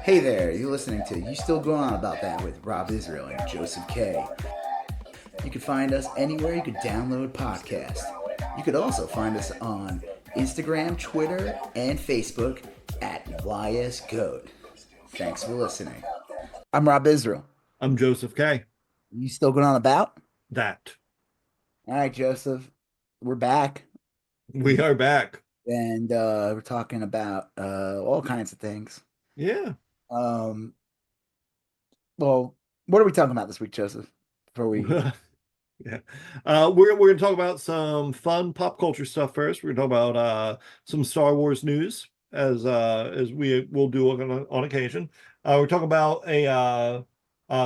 Hey there, you're listening to You Still Going On About That with Rob Israel and Joseph K. You can find us anywhere you could download podcasts. You could also find us on Instagram, Twitter, and Facebook at YSGOAT. Thanks for listening. I'm Rob Israel. I'm Joseph K. You still going on about? That. All right, Joseph, we're back. We are back. And we're talking about all kinds of things. Yeah. Um, well, what are we talking about this week, Joseph? Before we Yeah. We're gonna talk about some fun pop culture stuff first. We're gonna talk about some Star Wars news as we will do on occasion. We're talking about a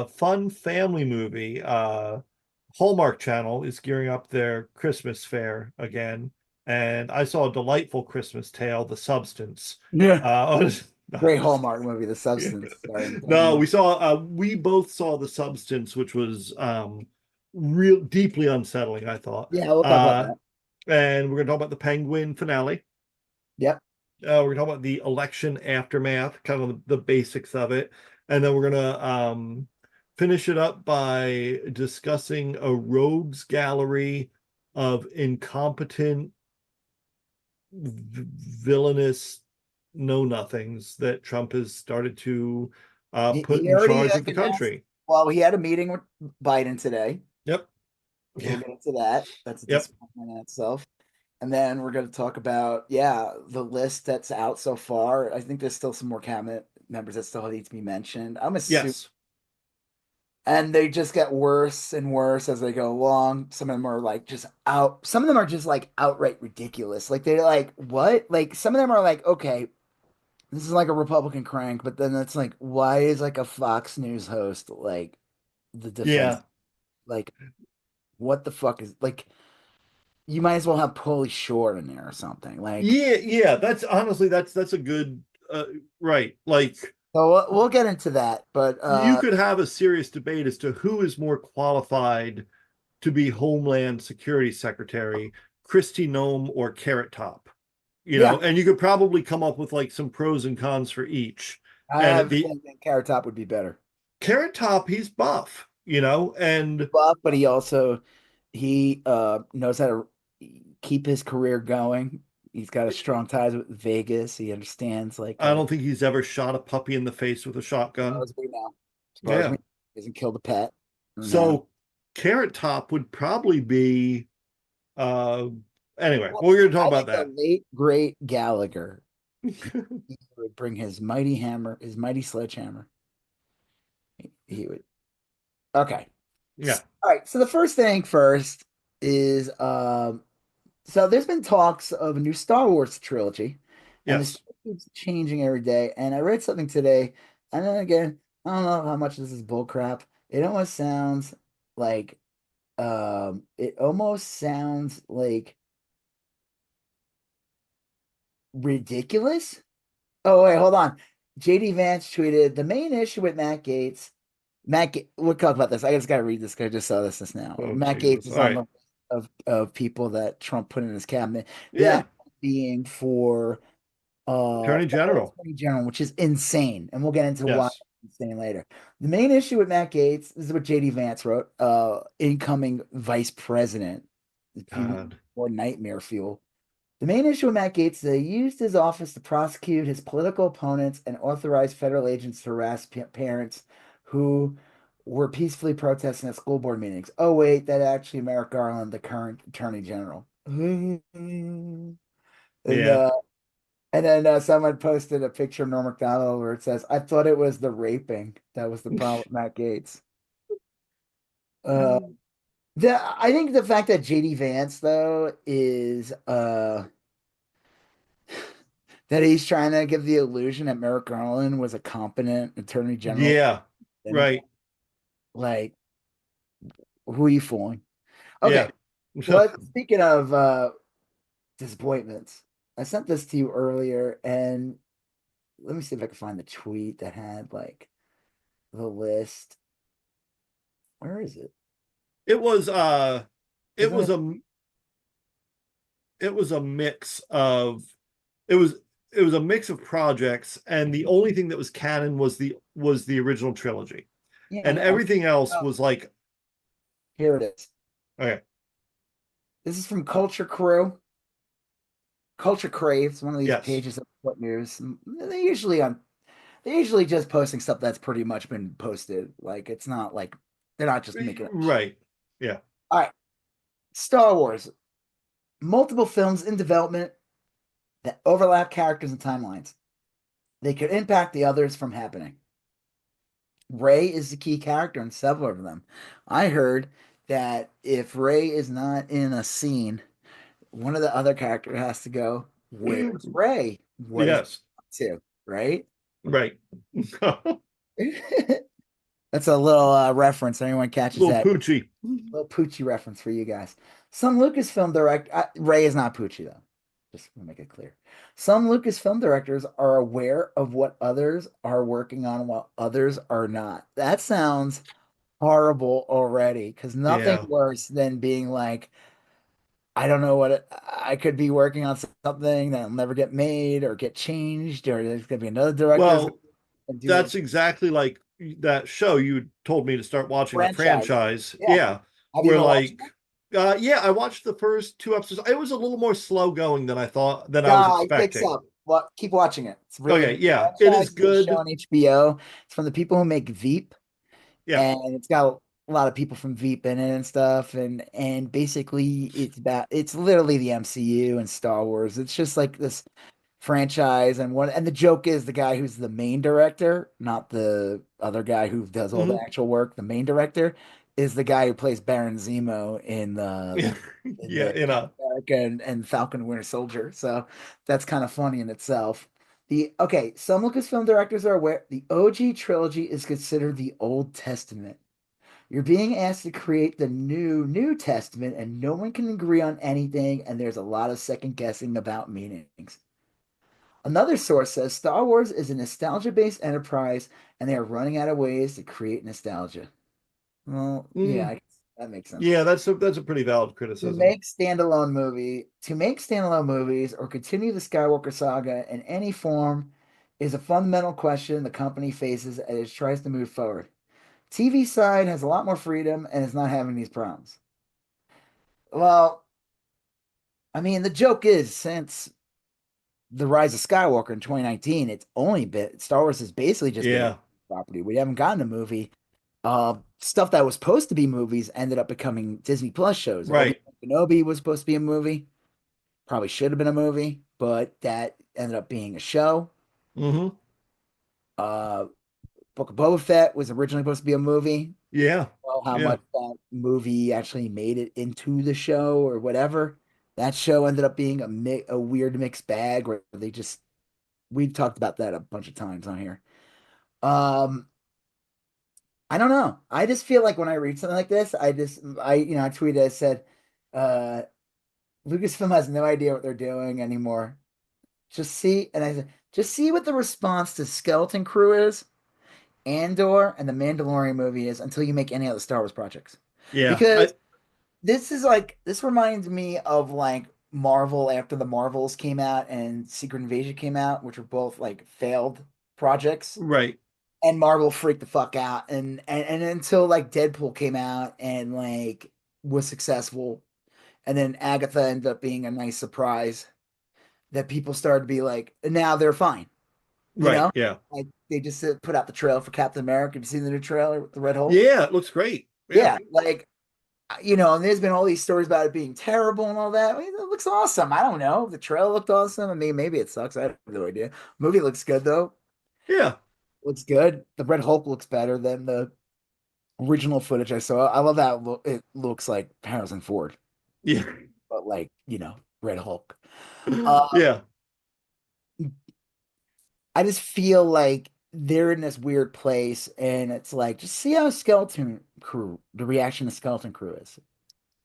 fun family movie. Hallmark Channel is gearing up their Christmas fair again, and I saw a delightful Christmas tale, The Substance. yeah. No, Great Hallmark movie, The Substance, starring no, Daniel. we both saw The Substance, which was real deeply unsettling, I thought. Yeah, we'll talk about that. And we're gonna talk about the Penguin finale. Yep. We're gonna talk about the election aftermath, kind of the basics of it, and then we're gonna finish it up by discussing a rogues gallery of incompetent, villainous know nothings that Trump has started to put He in already charge of the announced, country. well, he had a meeting with Biden today. Yep. We'll Yeah. get into that. That's a Yep. disappointment in itself. And then we're going to talk about, yeah, the list that's out so far. I think there's still some more cabinet members that still need to be mentioned. I'm assuming, Yes. and they just get worse and worse as they go along. Some of them are like just out, some of them are just like outright ridiculous. Like they're like, what? Like some of them are like, okay, this is like a Republican crank, but then it's like, why is like a Fox News host like the defense? Yeah. Like, what the fuck is like? You might as well have Pauly Shore in there or something. Like, Yeah. Yeah. That's honestly that's a good uh, right. Like so we'll get into that, but you could have a serious debate as to who is more qualified to be Homeland Security Secretary, Kristi Noem or Carrot Top. yeah, And you could probably come up with like some pros and cons for each. I And have a the feeling that Carrot Top would be better. Carrot Top, he's buff, and But he also he knows how to keep his career going. He's got a strong ties with Vegas. He understands like I don't think he's ever shot a puppy in the face with a as far shotgun. as we know, as far as we Yeah. know, he hasn't killed a pet. No. So Carrot Top would probably be uh anyway, Well, we're gonna talk I about think the that. late great Gallagher, he would bring his mighty hammer, his mighty sledgehammer. He would. Okay. Yeah. All right. So the first thing first is so there's been talks of a new Star Wars trilogy, and this Yes. keeps changing every day. And I read something today, and then again, I don't know how much this is bull crap. It almost sounds like it almost sounds like ridiculous. Oh wait, hold on. JD Vance tweeted the main issue with Matt Gates. We'll talk about this. I just gotta read this because I just saw this just now. Oh Matt Gates Jesus. is All on the right. list of people that Trump put in his cabinet. Yeah. That being for Attorney federal General. attorney general, which is insane, and we'll get into why Yes. it's insane later. The main issue with Matt Gates, this is what JD Vance wrote, incoming vice president. If you need God. more nightmare fuel. The main issue with Matt Gates is that he used his office to prosecute his political opponents and authorize federal agents to harass parents who were peacefully protesting at school board meetings. Oh, wait, that actually Merrick Garland, the current attorney general. And Yeah. someone posted a picture of Norm Macdonald where it says, I thought it was the raping that was the problem with Matt Gates. Uh, I think the fact that JD Vance though is that he's trying to give the illusion that Merrick Garland was a competent attorney general. Yeah. And Right. like, who are you fooling? Okay, Yeah. speaking of disappointments, I sent this to you earlier, and let me see if I can find the tweet that had like the list. Where is it? It was it Isn't was it? a it was a mix of it was it was a mix of projects, and the only thing that was canon was the original trilogy, and Yeah. everything else Oh, was like, here it is. okay, This is from Culture Crew. Culture Craves, one of these yes, pages of Foot News. They're usually just posting stuff that's pretty much been posted. Like it's not like they're not just making up shit. right, yeah, All right. Star Wars. Multiple films in development that overlap characters and timelines. They could impact the others from happening. Rey is the key character in several of them. I heard that if Rey is not in a scene, one of the other character has to go, "Where's Rey? What is yes, up to?" Right? right. That's a little reference. Anyone catches Little that? Poochie. Little Poochie reference for you guys. Some Lucasfilm direct Ray is not Poochie though. Just to make it clear. Some Lucasfilm directors are aware of what others are working on while others are not. That sounds horrible already because nothing Yeah. worse than being like, I don't know I could be working on something that'll never get made or get changed, or there's gonna be another director Well, and do the that's exactly like that show you told me to start watching, that franchise. franchise. Yeah. Yeah. Have you Where been watching like yeah, I watched the first two episodes. It was a little more slow going than I was No, it picks expecting. up. Well, keep watching it. It's really Okay, good. yeah, it is Franchise is a show good. on HBO. It's from the people who make Veep, Yeah. and it's got a lot of people from Veep in it and stuff. And basically, it's literally the MCU and Star Wars. It's just like this franchise, and the joke is the guy who's the main director, not the other guy who does all the Hmm. actual work. The main director is the guy who plays Baron Zemo Yeah. in Yeah, the in Captain a America and Falcon and Winter Soldier. So that's kind of funny in itself. Some Lucasfilm directors are aware the OG trilogy is considered the Old Testament. You're being asked to create the New Testament, and no one can agree on anything, and there's a lot of second guessing about meanings. Another source says Star Wars is a nostalgia-based enterprise, and they are running out of ways to create nostalgia. Well, yeah, mm, that makes sense. yeah, that's a pretty valid criticism. To make standalone movies or continue the Skywalker saga in any form is a fundamental question the company faces as it tries to move forward. TV side has a lot more freedom and is not having these problems. Well, I mean, the joke is since the Rise of Skywalker in 2019, Star Wars has basically just been a Yeah. property. We haven't gotten a movie. Stuff that was supposed to be movies ended up becoming Disney Plus shows. Right. Obi-Wan Kenobi was supposed to be a movie. Probably should have been a movie, but that ended up being a show. Hmm. Uh, Book of Boba Fett was originally supposed to be a movie. Yeah. Well, how Yeah. much that movie actually made it into the show or whatever. That show ended up being a weird mixed bag where we've talked about that a bunch of times on here. Um, I don't know. I just feel like when I read something like this, I tweeted, I said, uh, Lucasfilm has no idea what they're doing anymore. I said, just see what the response to Skeleton Crew is, Andor, and the Mandalorian movie is until you make any other Star Wars projects. Yeah. Because this reminds me of like Marvel after the Marvels came out and Secret Invasion came out, which were both like failed projects. Right. And Marvel freaked the fuck out, and until like Deadpool came out and like was successful, and then Agatha ended up being a nice surprise that people started to be like, now they're fine, you Right. know? Yeah. Like they just put out the trailer for Captain America. Have you seen the new trailer with the Red Hulk? Yeah, it looks great. Yeah. Yeah, like and there's been all these stories about it being terrible and all that. I mean, it looks awesome. I don't know. The trailer looked awesome. I mean, maybe it sucks. I have no idea. Movie looks good though. Yeah. Looks good. The Red Hulk looks better than the original footage I saw. I love that it looks like Harrison Ford, Yeah. but like, Red Hulk. Um, Yeah. I just feel like they're in this weird place, and it's like, just see how the reaction to Skeleton Crew is.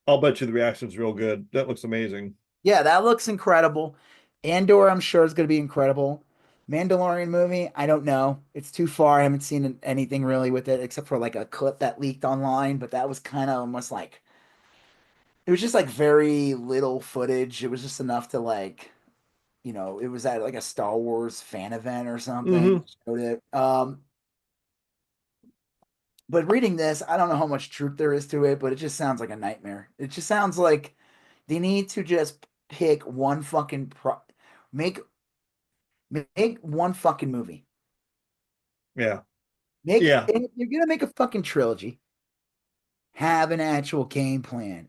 I'll bet you the reaction's real good. That looks amazing. Yeah, that looks incredible. Andor, I'm sure, is going to be incredible. Mandalorian movie, I don't know. It's too far. I haven't seen anything really with it except for like a clip that leaked online, but that was kind of almost like it was just like very little footage. It was just enough to like, it was at like a Star Wars fan event or something. Hmm. Showed it. But reading this, I don't know how much truth there is to it, but it just sounds like a nightmare. It just sounds like they need to just pick one fucking make make one fucking movie. Yeah. Make Yeah. and if you're gonna make a fucking trilogy, have an actual game plan.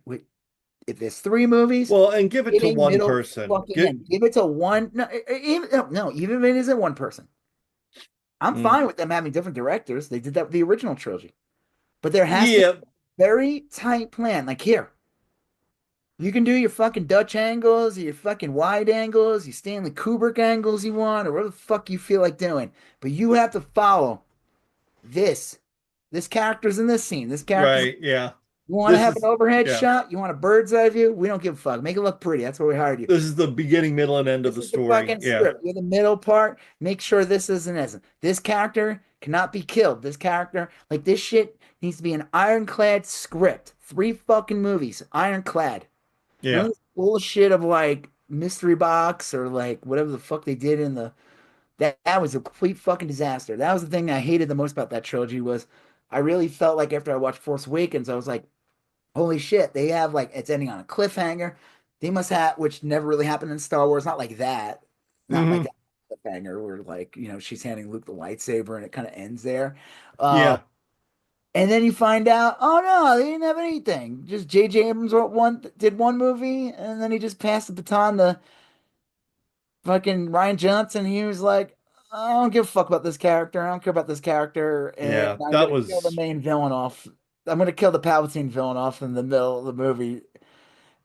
If there's three movies, Well, and give it get to a one middle person. fucking end. Give it to one. No, even if it isn't one person, I'm Mm. fine with them having different directors. They did that with the original trilogy, but there has to be Yeah. a very tight plan. Like here, you can do your fucking Dutch angles, your fucking wide angles, your Stanley Kubrick angles you want, or whatever the fuck you feel like doing. But you have to follow this. This character's in this scene. This character's. Right. Yeah. You want to This have an is overhead yeah. shot? You want a bird's eye view? We don't give a fuck. Make it look pretty. That's why we hired you. This is the beginning, middle, and end of This the is the story. fucking Yeah. script. You're the middle part. Make sure this isn't. This character cannot be killed. This character, like this shit, needs to be an ironclad script. Three fucking movies, ironclad. None of Yeah. this bullshit of like mystery box or like whatever the fuck they did in the. That was a complete fucking disaster. That was the thing I hated the most about that trilogy was I really felt like after I watched Force Awakens, I was like, holy shit, they have like it's ending on a cliffhanger. They must have, which never really happened in Star Wars. Not like that. Not like Hmm. that cliffhanger where like, she's handing Luke the lightsaber and it kind of ends there. Yeah. And then you find out, oh no, they didn't have anything. Just J.J. Abrams did one movie, and then he just passed the baton to fucking Ryan Johnson. He was like, I don't give a fuck about this character. I don't care about this character, and Yeah. I'm That gonna kill the was main villain off. I'm gonna kill the Palpatine villain off in the middle of the movie.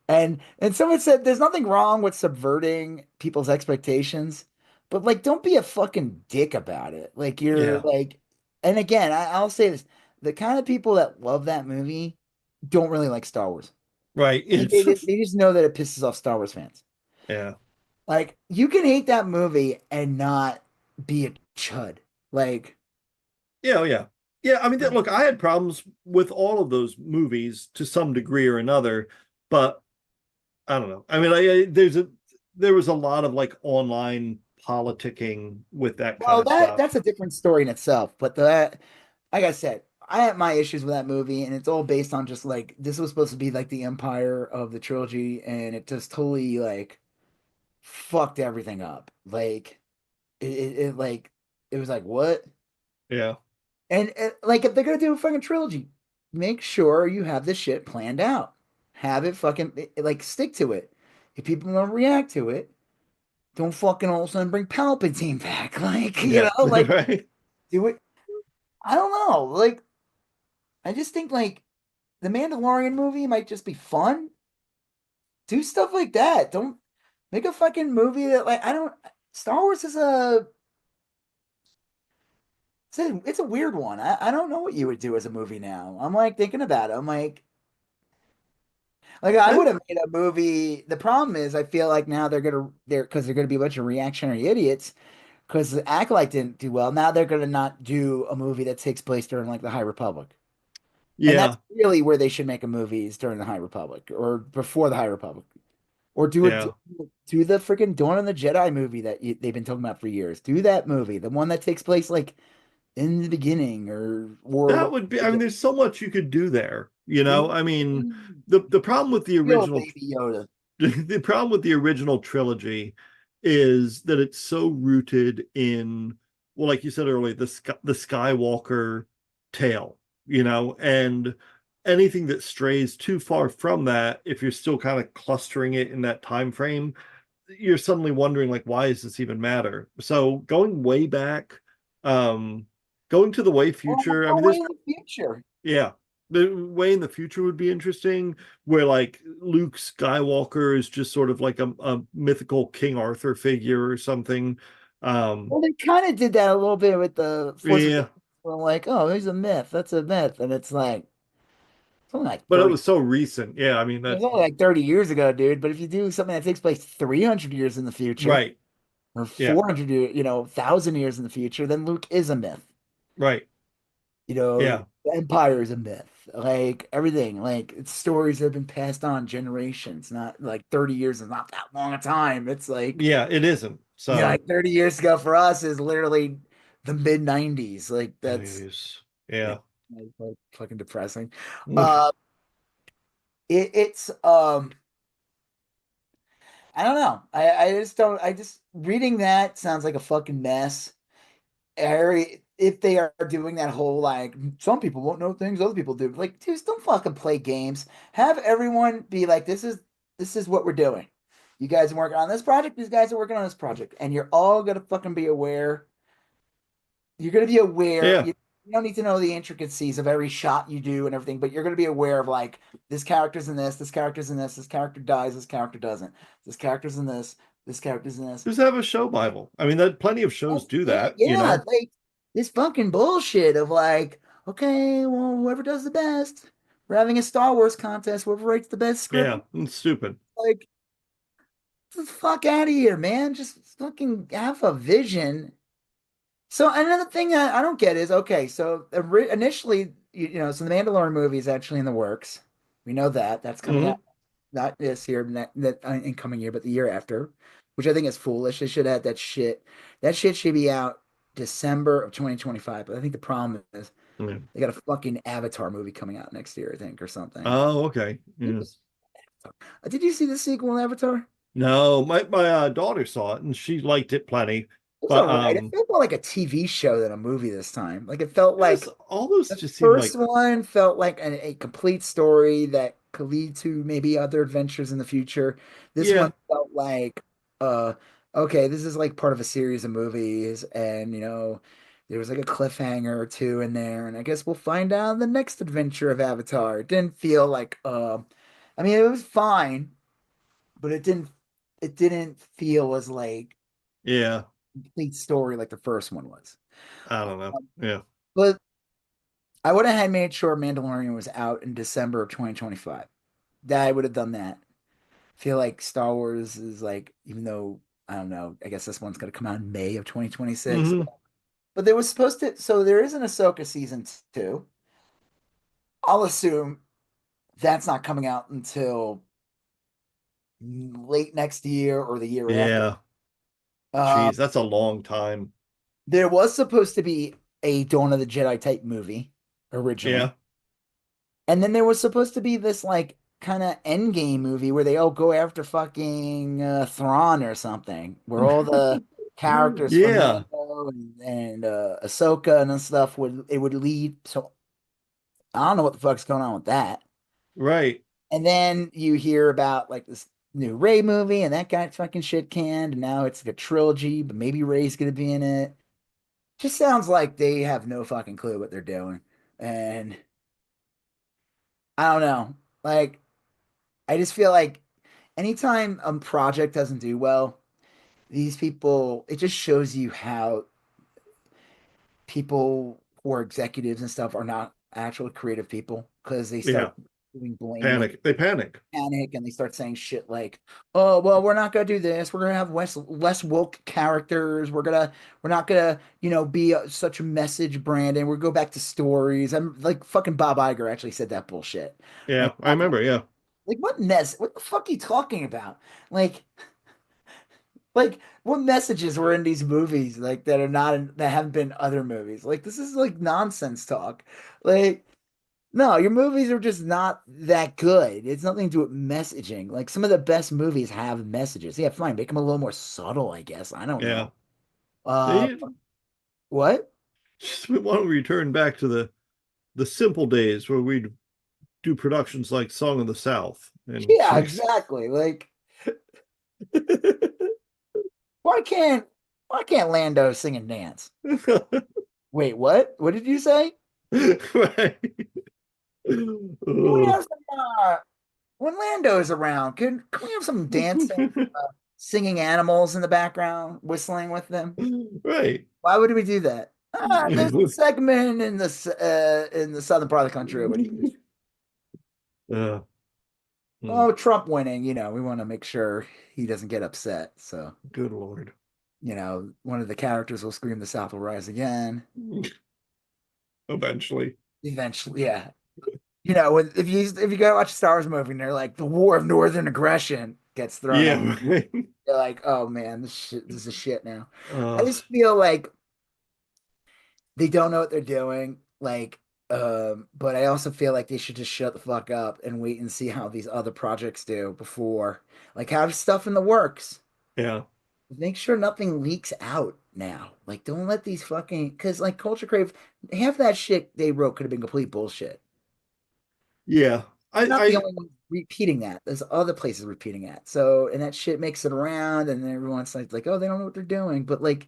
And someone said there's nothing wrong with subverting people's expectations, but like don't be a fucking dick about it. Like you're yeah. like, and again, I'll say this: the kind of people that love that movie don't really like Star Wars. Right. Like It's they just know that it pisses off Star Wars fans. yeah. Like you can hate that movie and not be a chud. Like Yeah. Oh, yeah. Yeah. I mean, look, I had problems with all of those movies to some degree or another, but I don't know. I mean, there was a lot of like online politicking with that kind well, of stuff. that's a different story in itself. But like I said, I have my issues with that movie, and it's all based on just like this was supposed to be like the empire of the trilogy, and it just totally like fucked everything up. Like like it was like what? Yeah. And like if they're gonna do a fucking trilogy, make sure you have this shit planned out. Have it fucking like stick to it. If people don't react to it, don't fucking all of a sudden bring Palpatine back. Like Yeah. like Right. do it. I don't know. Like I just think like the Mandalorian movie might just be fun. Do stuff like that. Don't make a fucking movie that like I don't. Star Wars is it's a weird one. I don't know what you would do as a movie now. I'm like thinking about it. I'm like I would I have made a movie. The problem is I feel like now they're gonna be a bunch of reactionary idiots because the Acolyte didn't do well. Now they're gonna not do a movie that takes place during like the High Republic. And that's yeah. really where they should make a movie is during the High Republic or before the High Republic. Or Yeah. do the freaking Dawn of the Jedi movie that they've been talking about for years. Do that movie, the one that takes place like in the beginning or That what would be, I is mean, it? there's so much you could do there, you know? I mean, Mm, the problem with the Kill original Baby Yoda. the problem with the original trilogy is that it's so rooted in, well, like you said earlier, the Skywalker tale, and anything that strays too far from that, if you're still kind of clustering it in that time frame, you're suddenly wondering like, why does this even matter? So going way back, um, going to the way Oh, future, I no mean, way there's in the future. yeah. The way in the future would be interesting, where like Luke Skywalker is just sort of like a mythical King Arthur figure or something. Um, Well, they kind of did that a little bit with the Force yeah, Awakens. We're like, oh, he's a myth. That's a myth, and it's like something like but it 30. was so recent. Yeah, I mean It that was only like 30 years ago, dude. But if you do something that takes place 300 years in the future right. or Yeah, 400 years, 1,000 years in the future, then Luke is a myth. right. The Yeah, Empire is a myth. like everything. Like it's stories that have been passed on generations, not like 30 years is not that long a time. It's like, Yeah, it isn't. yeah, So, like 30 years ago for us is literally the mid 90s. Like that's anyways, yeah, yeah. like, fucking depressing. Uh it's I don't know. I just don't I just reading that sounds like a fucking mess. Harry, if they are doing that whole like some people won't know things other people do, like dudes, don't fucking play games. Have everyone be like, this is what we're doing. You guys are working on this project, these guys are working on this project, and you're all gonna fucking be aware. You're gonna be aware. Yeah. You don't need to know the intricacies of every shot you do and everything, but you're gonna be aware of like this character's in this character's in this character dies, this character doesn't, this character's in this character's in this. Just have a show Bible. I mean, that plenty of shows That's do it. that, you Yeah, know? like this fucking bullshit of like, okay, well, whoever does the best. We're having a Star Wars contest. Whoever writes the best script. Yeah, it's stupid. Like, get the fuck out of here, man. Just fucking have a vision. So another thing that I don't get is okay. So initially, so the Mandalorian movie is actually in the works. We know that that's coming out Hmm. not this year, that in coming year, but the year after, which I think is foolish. They should have that shit. That shit should be out December of 2025. But I think the problem is Yeah. they got a fucking Avatar movie coming out next year, I think, or something. Oh, okay. It Yeah. was- Did you see the sequel in Avatar? No, my daughter saw it and she liked it plenty. It was But all right. It felt more like a TV show than a movie this time. Like it felt yes, like all those the just seem first like one felt like a complete story that could lead to maybe other adventures in the future. This yeah, one felt like, uh, okay, this is like part of a series of movies, and there was like a cliffhanger or two in there, and I guess we'll find out the next adventure of Avatar. It didn't feel like, I mean, it was fine, but it didn't feel as like yeah. a complete story like the first one was. I don't know. Yeah. But I would have had made sure Mandalorian was out in December of 2025. That I would have done that. I feel like Star Wars is like, even though I don't know, I guess this one's going to come out in May of 2026. Hmm. But there was supposed to, so there is an Ahsoka season two. I'll assume that's not coming out until late next year or the year after. Yeah. Uh, Geez, that's a long time. there was supposed to be a Dawn of the Jedi type movie originally. Yeah. And then there was supposed to be this like kind of end game movie where they all go after fucking Thrawn or something, where all the characters from Yeah. Mando and Ahsoka and stuff would lead. So I don't know what the fuck's going on with that. Right. And then you hear about like this new Rey movie, and that got fucking shit canned, and now it's like a trilogy, but maybe Rey's gonna be in it. Just sounds like they have no fucking clue what they're doing, and I don't know. Like I just feel like anytime a project doesn't do well, these people, it just shows you how people who are executives and stuff are not actual creative people because they Yeah. start doing blame, like Panic. They panic. panic, and they start saying shit like, "Oh, well, we're not gonna do this. We're gonna have less woke characters. We're not gonna, be such a message brand, and we'll go back to stories." I'm like, fucking Bob Iger actually said that bullshit. Yeah. Like, I remember. Yeah. what the fuck are you talking about? Like what messages were in these movies like that are not that haven't been other movies? Like this is like nonsense talk. Like no, your movies are just not that good. It's nothing to do with messaging. Like some of the best movies have messages. Yeah, fine, make them a little more subtle, I guess. I don't Yeah. know. Uh, They what? just want to return back to the simple days where we'd do productions like Song of the South and Yeah, exactly. Like why can't why can't Lando sing and dance? Wait, what? What did you say? right. Can we Oh. have some when Lando's around, can we have some dancing, singing animals in the background, whistling with them? Right. Why would we do that? There's a segment in the southern part of the country. What do you? uh, hmm. Oh, Trump winning, we want to make sure he doesn't get upset. So, Good Lord. one of the characters will scream, "The South will rise again." Eventually. Eventually, yeah. You know, if you go watch a Star Wars movie and they're like the War of Northern Aggression gets thrown out, Yeah, right. you're like, oh man, this is shit now. I Uh, just feel like they don't know what they're doing. Like, but I also feel like they should just shut the fuck up and wait and see how these other projects do before, like, have stuff in the works. yeah, Make sure nothing leaks out now. Like, don't let these fucking, because like Culture Crave, half that shit they wrote could have been complete bullshit. yeah. They're not the I, only ones repeating that. There's other places repeating that. So, and that shit makes it around, and then everyone's like, oh, they don't know what they're doing. But like,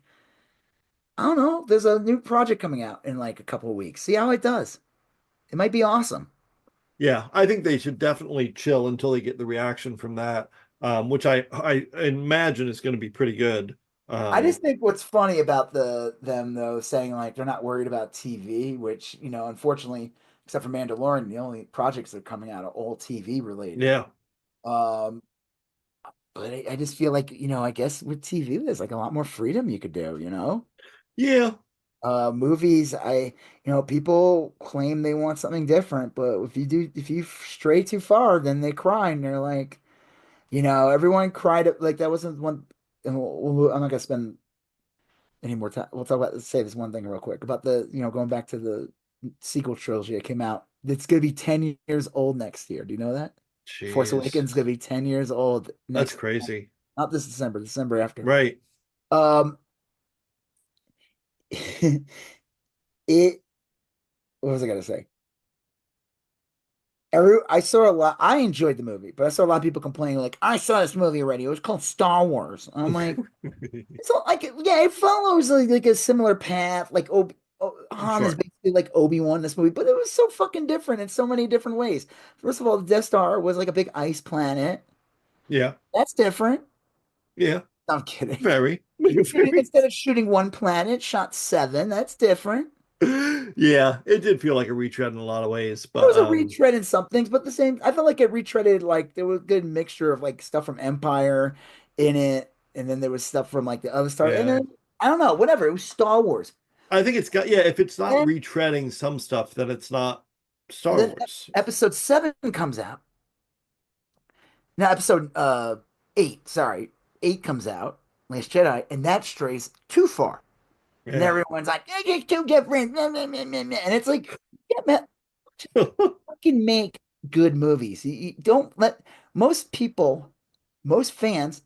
I don't know. There's a new project coming out in like a couple of weeks. See how it does. It might be awesome. yeah, I think they should definitely chill until they get the reaction from that, which I imagine is going to be pretty good. I Um, just think what's funny about them though saying like they're not worried about TV, which unfortunately, except for Mandalorian, the only projects that are coming out are all TV related. yeah, Um, but I just feel like I guess with TV there's like a lot more freedom you could do. yeah, Movies, people claim they want something different, but if you stray too far, then they cry and they're like, everyone cried like that wasn't one. And I'm not gonna spend any more time. We'll talk about say this one thing real quick about the going back to the sequel trilogy that came out. It's gonna be 10 years old next year. Do you know that? Force jeez, Awakens is gonna be 10 years old that's next, crazy, not this December, December after. right? Um, it. What was I gonna say? I saw a lot. I enjoyed the movie, but I saw a lot of people complaining, like, I saw this movie already. It was called Star Wars. I'm like, it's not like, yeah, it follows like a similar path. Like, Han is Sure, basically like Obi-Wan in this movie, but it was so fucking different in so many different ways. First of all, the Death Star was like a big ice planet. yeah, That's different. yeah, No, I'm kidding. very, very. Instead of shooting one planet, shot seven. That's different. Yeah, it did feel like a retread in a lot of ways, There but was a retread in some things, but the same. I felt like it retreaded like there was a good mixture of like stuff from Empire in it, and then there was stuff from like the other Star, and yeah. then I don't know, whatever. It was Star Wars. I think it's got, yeah, if it's not And retreading some stuff, then it's not Star then Wars. Episode 7 comes out. Now episode 8, sorry, 8 comes out, Last Jedi, and that strays too far, and Yeah. everyone's like, it's too different, meh, meh, meh, meh, meh." And it's like, yeah, man, just fucking make good movies. You don't let most people, most fans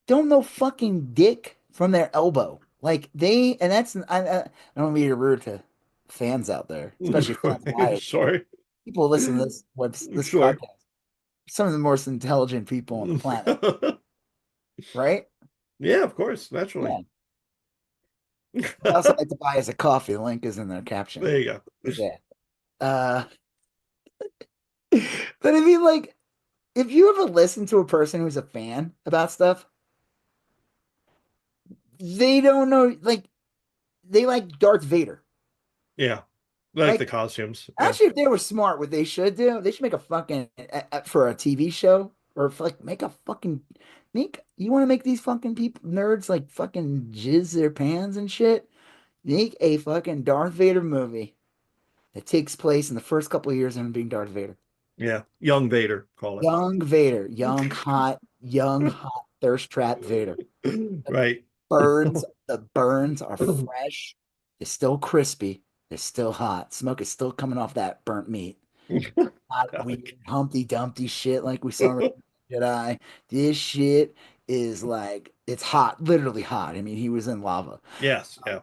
don't know fucking dick from their elbow. Like and I don't mean to be rude to fans out there, especially fans of my age. Sorry. People listen to this Sure. podcast. Some of the most intelligent people on the planet, right? Yeah, of course, naturally. Yeah. I also like to buy us a coffee. The link is in the caption. There you go. Yeah. Uh, but I mean, like, if you ever listen to a person who's a fan about stuff, they don't know, like, they like Darth Vader. Yeah. Like the Like, costumes. Yeah. actually, if they were smart, what they should do, they should make a fucking for a TV show or for, like make a fucking make. You want to make these fucking people nerds like fucking jizz their pants and shit? Make a fucking Darth Vader movie that takes place in the first couple of years of him being Darth Vader. Yeah. Young Vader, call it. Young Vader, young hot thirst trap Vader. Right. The burns are fresh. They're still crispy. They're still hot. Smoke is still coming off that burnt meat. Not weird Humpty Dumpty shit like we saw in Return of the Jedi. This shit is like it's hot, literally hot. I mean, he was in lava. Yes. Yeah.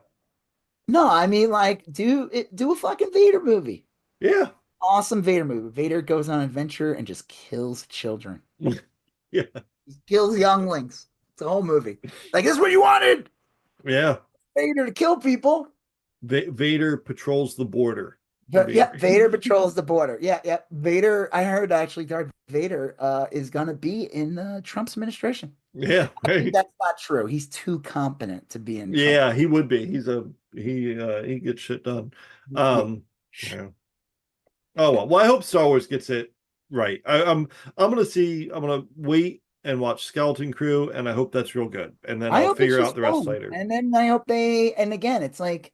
No, I mean like do a fucking Vader movie. Yeah. Awesome Vader movie. Vader goes on an adventure and just kills children. Yeah. He kills younglings. It's a whole movie. Like this is what you wanted. Yeah. Vader to kill people. Vader patrols the border would But be yeah, Vader patrols the border. Yeah, yeah. Vader, I heard actually Darth Vader is gonna be in Trump's administration. yeah, I think right. that's not true. He's too competent to be in Trump. Yeah, he would be. He gets shit done. Um yeah. Oh well, I hope Star Wars gets it right. I'm gonna wait and watch Skeleton Crew, and I hope that's real good. And then I I'll hope it's figure out just the rest fun. later. And then I hope and again, it's like,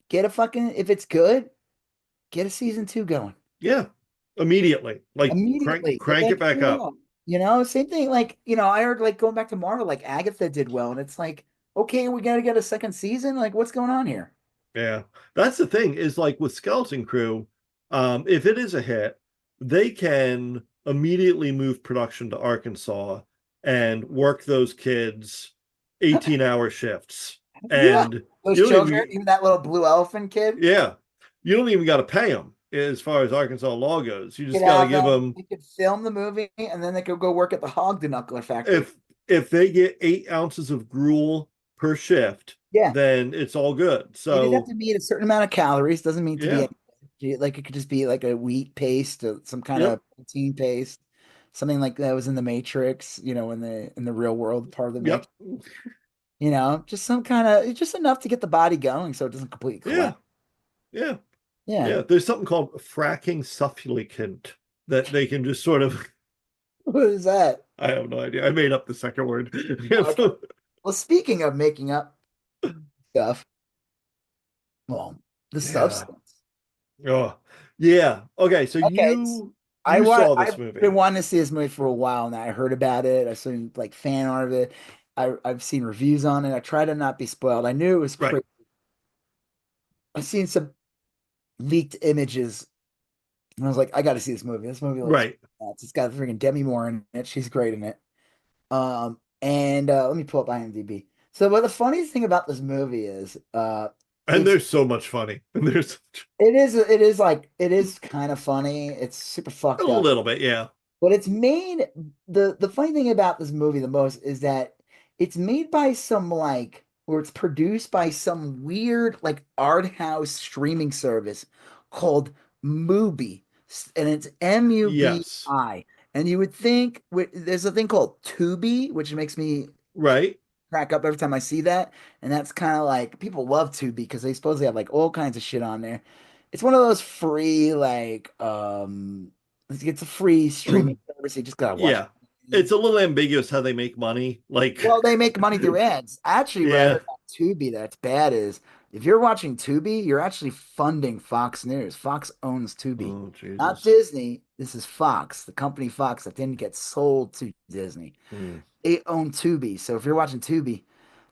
get a fucking, if it's good, get a season 2 going. Yeah. immediately. Like immediately. It crank it makes back you up. know. Same thing. Like, I heard like going back to Marvel, like Agatha did well, and it's like, okay, we got to get a second season. Like, what's going on here? Yeah. That's the thing is like with Skeleton Crew, if it is a hit, they can immediately move production to Arkansas and work those kids 18-hour shifts. Yeah, And those you don't children, even, even that little blue elephant kid, yeah, you don't even got to pay them as far as Arkansas law goes. You could just got to have give them. them They could film the movie, and then they could go work at the hog denuclear factory. if they get 8 ounces of gruel per shift, Yeah, then it's all good. they just have So to meet a certain amount of calories. Doesn't mean to be yeah, like it could just be like a wheat paste or some kind yep, of protein paste, something like that was in the Matrix. In the real world part of the yep, Matrix. Just some kind of just enough to get the body going so it doesn't completely yeah, collapse. yeah. Yeah. Yeah, there's something called fracking suffocant that they can just sort of. What is that? I have no idea. I made up the second word. Okay. Well, speaking of making up stuff, well, the Yeah. substance. Oh, yeah. Okay, so Okay. you saw this I've been movie, wanting to see this movie for a while now. I heard about it. I've seen like fan art of it. I've seen reviews on it. I try to not be spoiled. I knew it was right? crazy. I've seen some leaked images and I was like, I got to see this movie. This movie looks Right. nuts. It's got freaking Demi Moore in it. She's great in it. And let me pull up IMDb. So, but the funniest thing about this movie is, And it's there's so much funny. And there's it is kind of funny. It's super a fucked up. little bit, yeah. But it's made the funny thing about this movie the most is that it's made by some like or it's produced by some weird like art house streaming service called Mubi, and it's Yes. MUBI. And you would think there's a thing called Tubi, which makes me Right. crack up every time I see that. And that's kind of like people love Tubi because they supposedly have like all kinds of shit on there. It's one of those free it's a free streaming service. You just gotta watch Yeah. It's a little ambiguous how they make money. Like, Well, they make money through ads. Actually, what I yeah. heard about Tubi that's bad is if you're watching Tubi, you're actually funding Fox News. Fox owns Tubi, Oh, not Jesus. Disney. This is Fox, the company Fox that didn't get sold to Disney. Hmm. They own Tubi. So if you're watching Tubi,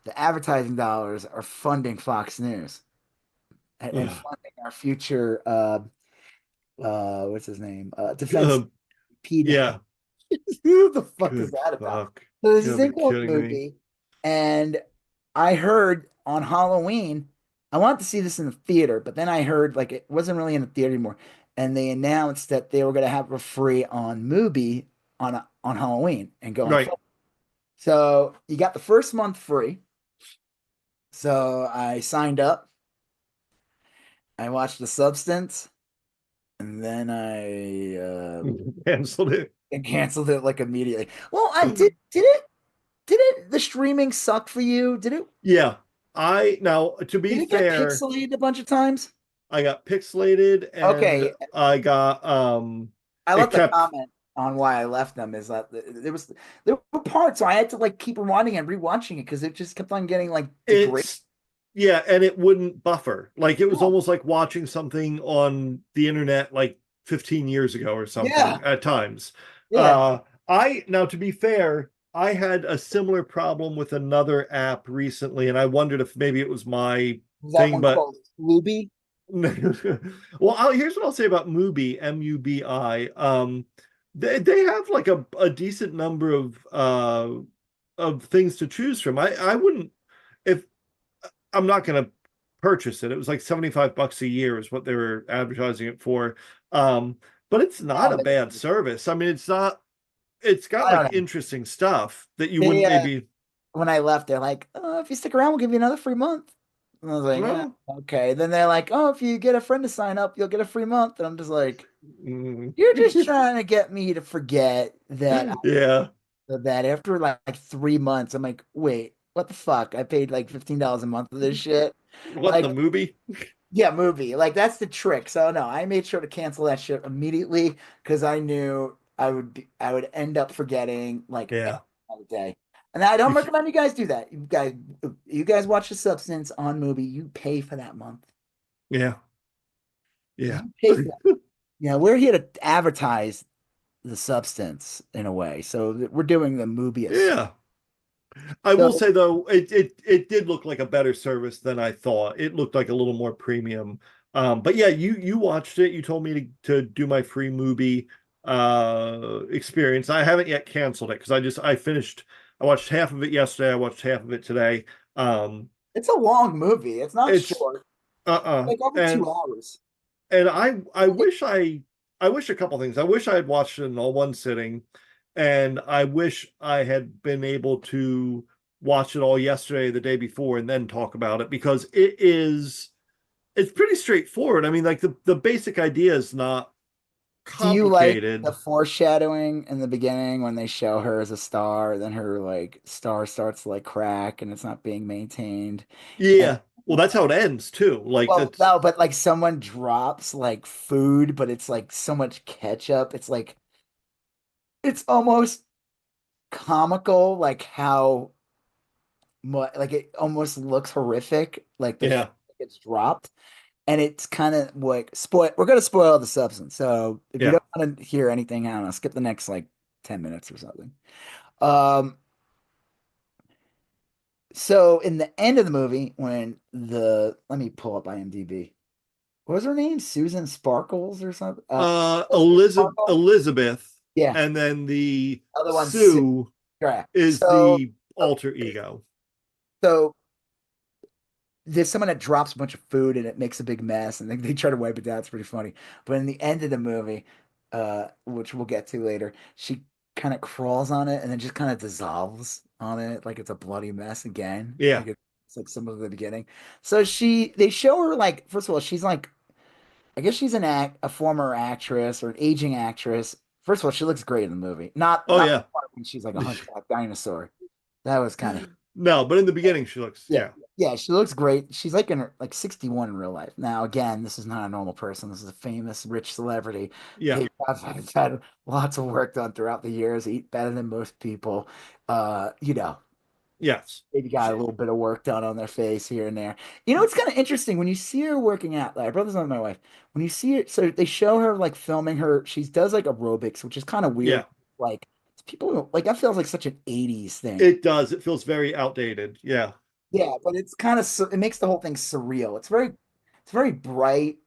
the advertising dollars are funding Fox News and Ugh. funding our future what's his name? Defense Um, PD. yeah. Who the fuck is Good that about? fuck. So there's You this gotta be thing called kidding me. Movie, and I heard on Halloween, I wanted to see this in the theater, but then I heard like it wasn't really in the theater anymore, and they announced that they were going to have it free on Mubi on Halloween and going Right. forward. So you got the first month free. So I signed up. I watched The Substance, and then I Canceled it. canceled it like immediately. Well, I did it the streaming suck for you? Yeah. I now to be Did it get fair, pixelated a bunch of times? I got pixelated and Okay, I got I it left a kept comment on why I left them. Is that there were parts so I had to like keep rewinding and rewatching it because it just kept on getting like degraded. it's yeah, and it wouldn't buffer. Like it was Yeah, almost like watching something on the internet like 15 years ago or yeah, something at times. yeah. I now to be fair, I had a similar problem with another app recently, and I wondered if maybe it was my Was that thing, one but called Luby? well, here's what I'll say about Mubi, Mubi. They have like a decent number of things to choose from. I wouldn't if I'm not going to purchase it. It was like $75 a year is what they were advertising it for. But it's not No, a bad service. I mean, it's not. It's got I like don't know. interesting stuff that you They wouldn't maybe. when I left, they're like, "Oh, if you stick around, we'll give you another free month." And I was like, "Yeah, Well, okay." Then they're like, "Oh, if you get a friend to sign up, you'll get a free month." And I'm just like, mm, "You're just trying to get me to forget that yeah. that after like 3 months, I'm like, wait, what the fuck? I paid like $15 a month for this shit. What the Like, movie? yeah, movie. Like that's the trick. So no, I made sure to cancel that shit immediately because I knew I would end up forgetting like every Yeah. other day. And I don't recommend you guys do that. You guys watch The Substance on movie, you pay for that month. Yeah. Yeah. You pay for that. Yeah, we're here to advertise the substance in a way. So we're doing the Mobius. Yeah. I will So say though, it did look like a better service than I thought. It looked like a little more premium. But yeah, you watched it. You told me to do my free movie experience. I haven't yet canceled it because I finished. I watched half of it yesterday. I watched half of it today. Um, it's a long movie. It's not it's short. uh-uh. Like over And 2 hours. I wish I wish a couple things. I wish I had watched it in all one sitting, and I wish I had been able to watch it all yesterday, the day before, and then talk about it because it's pretty straightforward. I mean, like the basic idea is not Do you like the complicated. foreshadowing in the beginning when they show her as a star, then her like star starts to like crack and it's not being maintained? And Yeah. Well, that's how it ends too. Like well, that's no, but like someone drops like food, but it's like so much ketchup. It's like it's almost comical, like how much like it almost looks horrific, like the food yeah, gets dropped. And it's kind of like spoil. We're gonna spoil the substance. So if you yeah. don't want to hear anything, I don't know, skip the next like 10 minutes or something. Um, so in the end of the movie, when the let me pull up IMDb. What was her name? Susan Sparkles or something? Sparkle? Elizabeth, Yeah. and then the Other one, Sue. Sue Correct. is the alter ego. So there's someone that drops a bunch of food and it makes a big mess and they try to wipe it down. It's pretty funny. But in the end of the movie, which we'll get to later, she kind of crawls on it and then just kind of dissolves on it like it's a bloody mess again. Yeah. Like it's like some of the beginning. So they show her like, first of all, she's like, I guess she's a former actress or an aging actress. First of all, she looks great in the movie. Oh Not yeah. when she's like a hunchback dinosaur. That was kind of No, but in the beginning she looks, yeah. yeah. Yeah, she looks great. She's like in her, like 61 in real life. Now, again, this is not a normal person. This is a famous, rich celebrity. Yeah. They've had lots of work done throughout the years, eat better than most people. You know, Yes. maybe got a She, little bit of work done on their face here and there. You know, it's kind of interesting when you see her working out. Like, I brought this up with my wife. When you see it, so they show her like filming her. She does like aerobics, which is kind of weird. yeah. Like people like that feels like such an 80s thing. It does. It feels very outdated. Yeah. Yeah, but it's kind of it makes the whole thing surreal. It's very bright,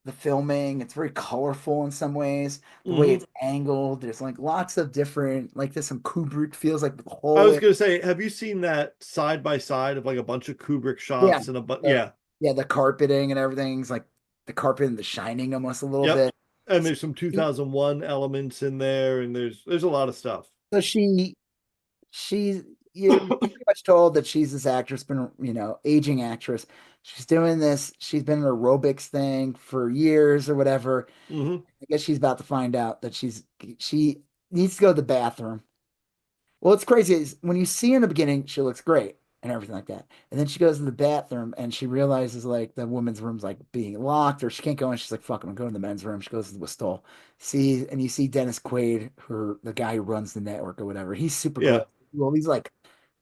the filming, it's very colorful in some ways. The way Hmm. it's angled, there's like lots of different like there's some Kubrick feels like the I whole was gonna say, have you seen that side by side of like a bunch of Kubrick yeah. shots and a but Uh, yeah. yeah, the carpeting and everything's like the carpet and the shining almost a little Yep. bit. And there's some 2001 elements in there, and there's a lot of stuff. So she's you're pretty much told that she's this actress, been aging actress. She's doing this. She's been in an aerobics thing for years or whatever. Hmm. I guess she's about to find out that she needs to go to the bathroom. Well, it's crazy is when you see her in the beginning, she looks great and everything like that. And then she goes to the bathroom and she realizes like the woman's room's like being locked or she can't go in. She's like, fuck, I'm going to the men's room. She goes into a stall. And you see Dennis Quaid, the guy who runs the network or whatever. He's super Yeah. gross. Well, these like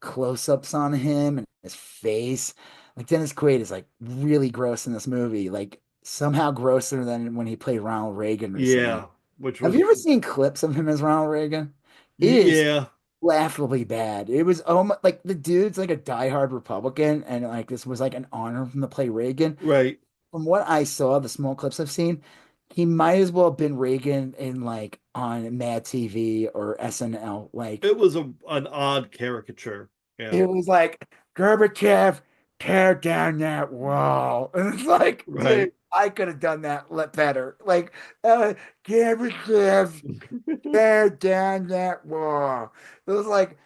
close-ups on him and his face. Like Dennis Quaid is like really gross in this movie, like somehow grosser than when he played Ronald Reagan recently. Yeah. Which Have you was ever seen clips of him as Ronald Reagan? It is yeah. laughably bad. It was almost like the dude's like a diehard Republican, and like this was like an honor from to play Reagan. Right. From what I saw, the small clips I've seen, he might as well have been Reagan in like on Mad TV or SNL. Like It was an odd caricature. Yeah. it was like Gorbachev, tear down that wall. And it's like, dude, Right. I could have done that better. Like, Gorbachev, tear down that wall. It was like,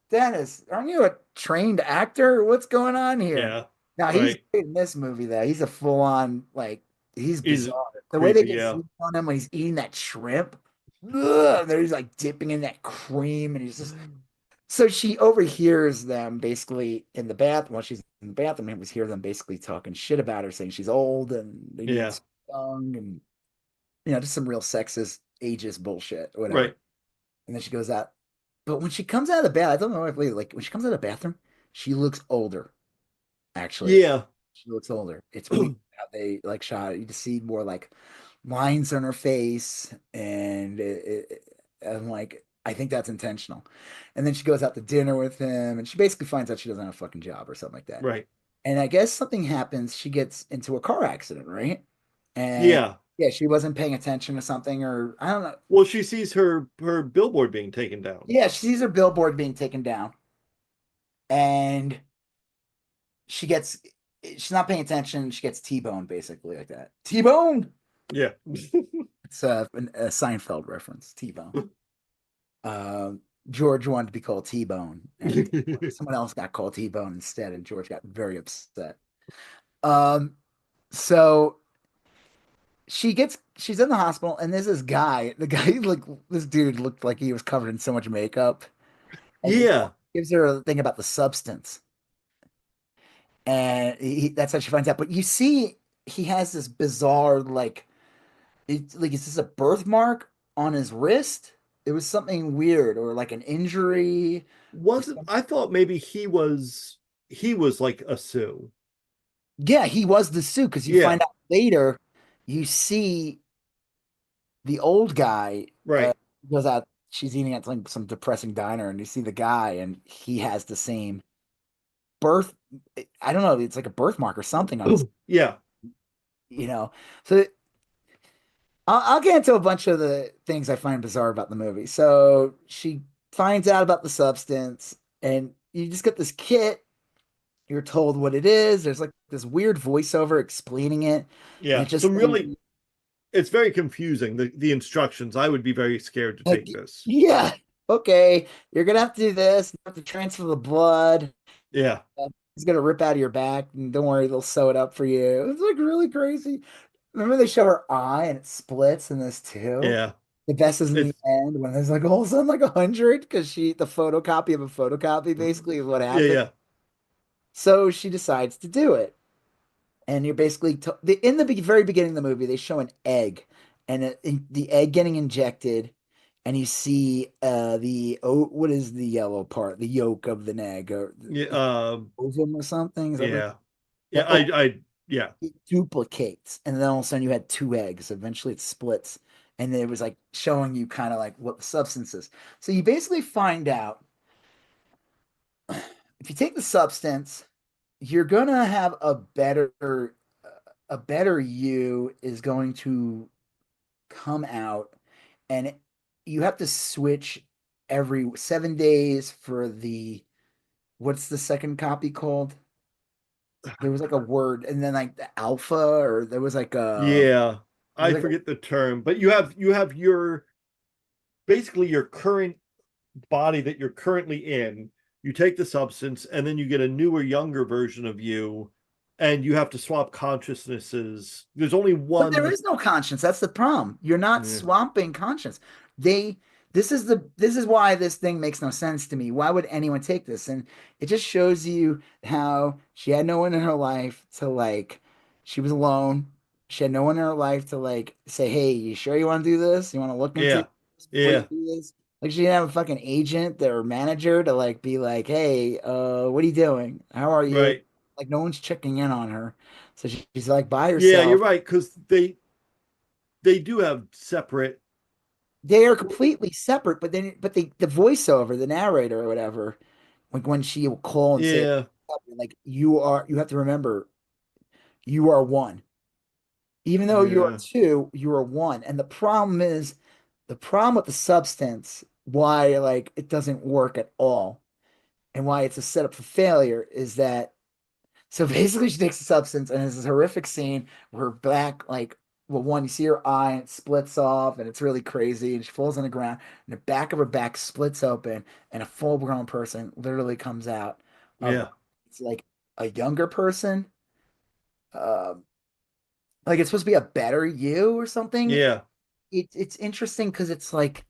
Dennis, aren't you a trained actor? What's going on here? Yeah. Now he's Right. great in this movie though. He's a full-on like he's He's bizarre. The way they creepy. get Yeah. zoom on him when he's eating that shrimp, ugh, and then he's like dipping in that cream, and he's just so she overhears them basically in the bathroom. While she's in the bathroom, and we hear them basically talking shit about her, saying she's old and they need Yeah. to young, and just some real sexist, ageist bullshit, or whatever. Right. And then she goes out. But when she comes out of the bath, I don't know if like when she comes out of the bathroom, she looks older, actually. Yeah. She looks older. It's weird how they like shot it. You just see more like lines on her face, and I'm like, I think that's intentional. And then she goes out to dinner with him, and she basically finds out she doesn't have a fucking job or something like that. Right. And I guess something happens. She gets into a car accident, right? And Yeah. yeah, she wasn't paying attention to something, or I don't know. Well, she sees her billboard being taken down. Yeah, she sees her billboard being taken down, and she gets she's not paying attention. She gets T-boned basically like that. T-boned. Yeah. It's a Seinfeld reference. T-bone. George wanted to be called T-bone, and someone else got called T-bone instead, and George got very upset. Um, so she's in the hospital, and there's this guy. The guy like this dude looked like he was covered in so much makeup, and he Yeah. gives her a thing about the substance, and that's how she finds out. But you see, he has this bizarre like is this a birthmark on his wrist? It was something weird, or like an injury, or Wasn't something. I thought maybe he was like a Sue. Yeah, he was the suit because you Yeah. find out later. You see the old guy Right. goes out. She's eating at like some depressing diner, and you see the guy, and he has the same birth. I don't know. It's like a birthmark or something on his, Yeah. you know. So I'll get into a bunch of the things I find bizarre about the movie. So she finds out about the substance, and you just get this kit. You're told what it is. There's like this weird voiceover explaining it, and Yeah. it's So just really, it's very confusing. The instructions. I would be very scared to like, take this. yeah, okay, you're gonna have to do this. You have to transfer the blood. Yeah. He's gonna rip out of your back, and don't worry, they'll sew it up for you. It's like really crazy. Remember they show her eye and it splits in this too. Yeah. The best is in the It's end when there's like all of a sudden like 100 because the photocopy of a photocopy basically is what yeah, happened. yeah. So she decides to do it, and you're basically in the very beginning of the movie they show an egg, and the egg getting injected, and you see what is the yellow part, the yolk of the egg, or Yeah. ovum or something. Is that what Yeah. Yeah. the Yeah. it duplicates, and then all of a sudden you had two eggs. Eventually it splits, and it was like showing you kind of like what the substance is. So you basically find out if you take the substance, you're gonna have a better you is going to come out, and you have to switch every 7 days for the what's the second copy called? There was like a word, and then like the alpha, or there was like a Yeah. there I was like a forget the term, but you have your basically your current body that you're currently in. You take the substance, and then you get a newer, younger version of you, and you have to swap consciousnesses. There's only But there one. is no conscience. That's the problem. You're not Yeah. swamping conscience. They this is why this thing makes no sense to me. Why would anyone take this? And it just shows you how she had no one in her life to like she was alone. She had no one in her life to like say, "Hey, you sure you want to do this? You want to look into Yeah. this before you Yeah. do this?" Like she didn't have a fucking agent or manager to like be like, "Hey, what are you doing? How are you?" Right. Like no one's checking in on her. So she's like by Yeah, you're herself. right, because they do have separate. They are completely separate, but then the voiceover, the narrator or whatever, like when she will call and say Yeah. like you have to remember you are one. Even though you are Yeah. two, you are one. And the problem with the substance, why like it doesn't work at all, and why it's a setup for failure is that so basically, she takes a substance, and there's this horrific scene where her back, like, well, one, you see her eye, and it splits off, and it's really crazy, and she falls on the ground, and the back of her back splits open, and a full-grown person literally comes out of her. Yeah. It's like a younger person, um, like it's supposed to be a better you or something. Yeah. It's interesting because it's like,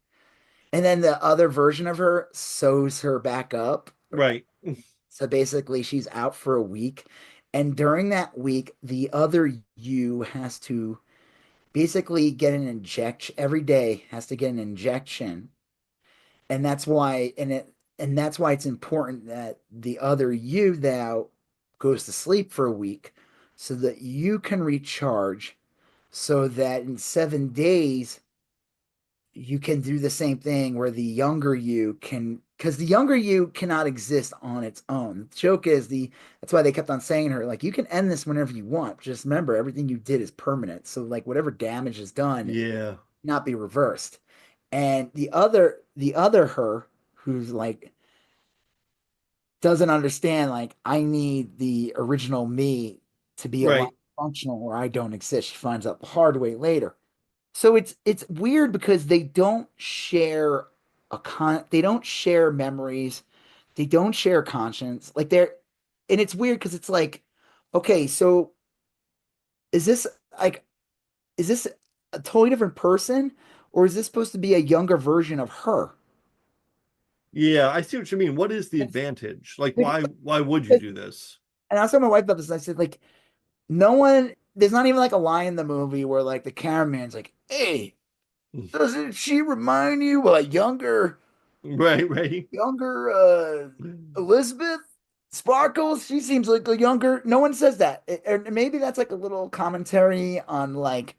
and then the other version of her sews her back up. Right. So basically, she's out for a week. And during that week, the other you has to basically get an injection every day, has to get an injection. And that's why, and that's why it's important that the other you now goes to sleep for a week so that you can recharge, so that in 7 days you can do the same thing where the younger you can, because the younger you cannot exist on its own. The joke is that's why they kept on saying to her, like, you can end this whenever you want. Just remember, everything you did is permanent. So like whatever damage is done Yeah. not be reversed. And the other her, who's like doesn't understand, like, I need the original me to be alive, Right. functional, or I don't exist. She finds out the hard way later. So it's weird because they don't share they don't share memories, they don't share conscience. Like they're and it's weird because it's like, okay, so is this like is this a totally different person, or is this supposed to be a younger version of her? Yeah, I see what you mean. What is the It's- advantage? Like, like, why would you do this? and I was telling my wife about this, and I said, like, no one, there's not even like a line in the movie where like the cameraman's like, hey, doesn't she remind you of a Right, right. younger Elizabeth Sparkles? She seems like a younger. No one says that. And maybe that's like a little commentary on like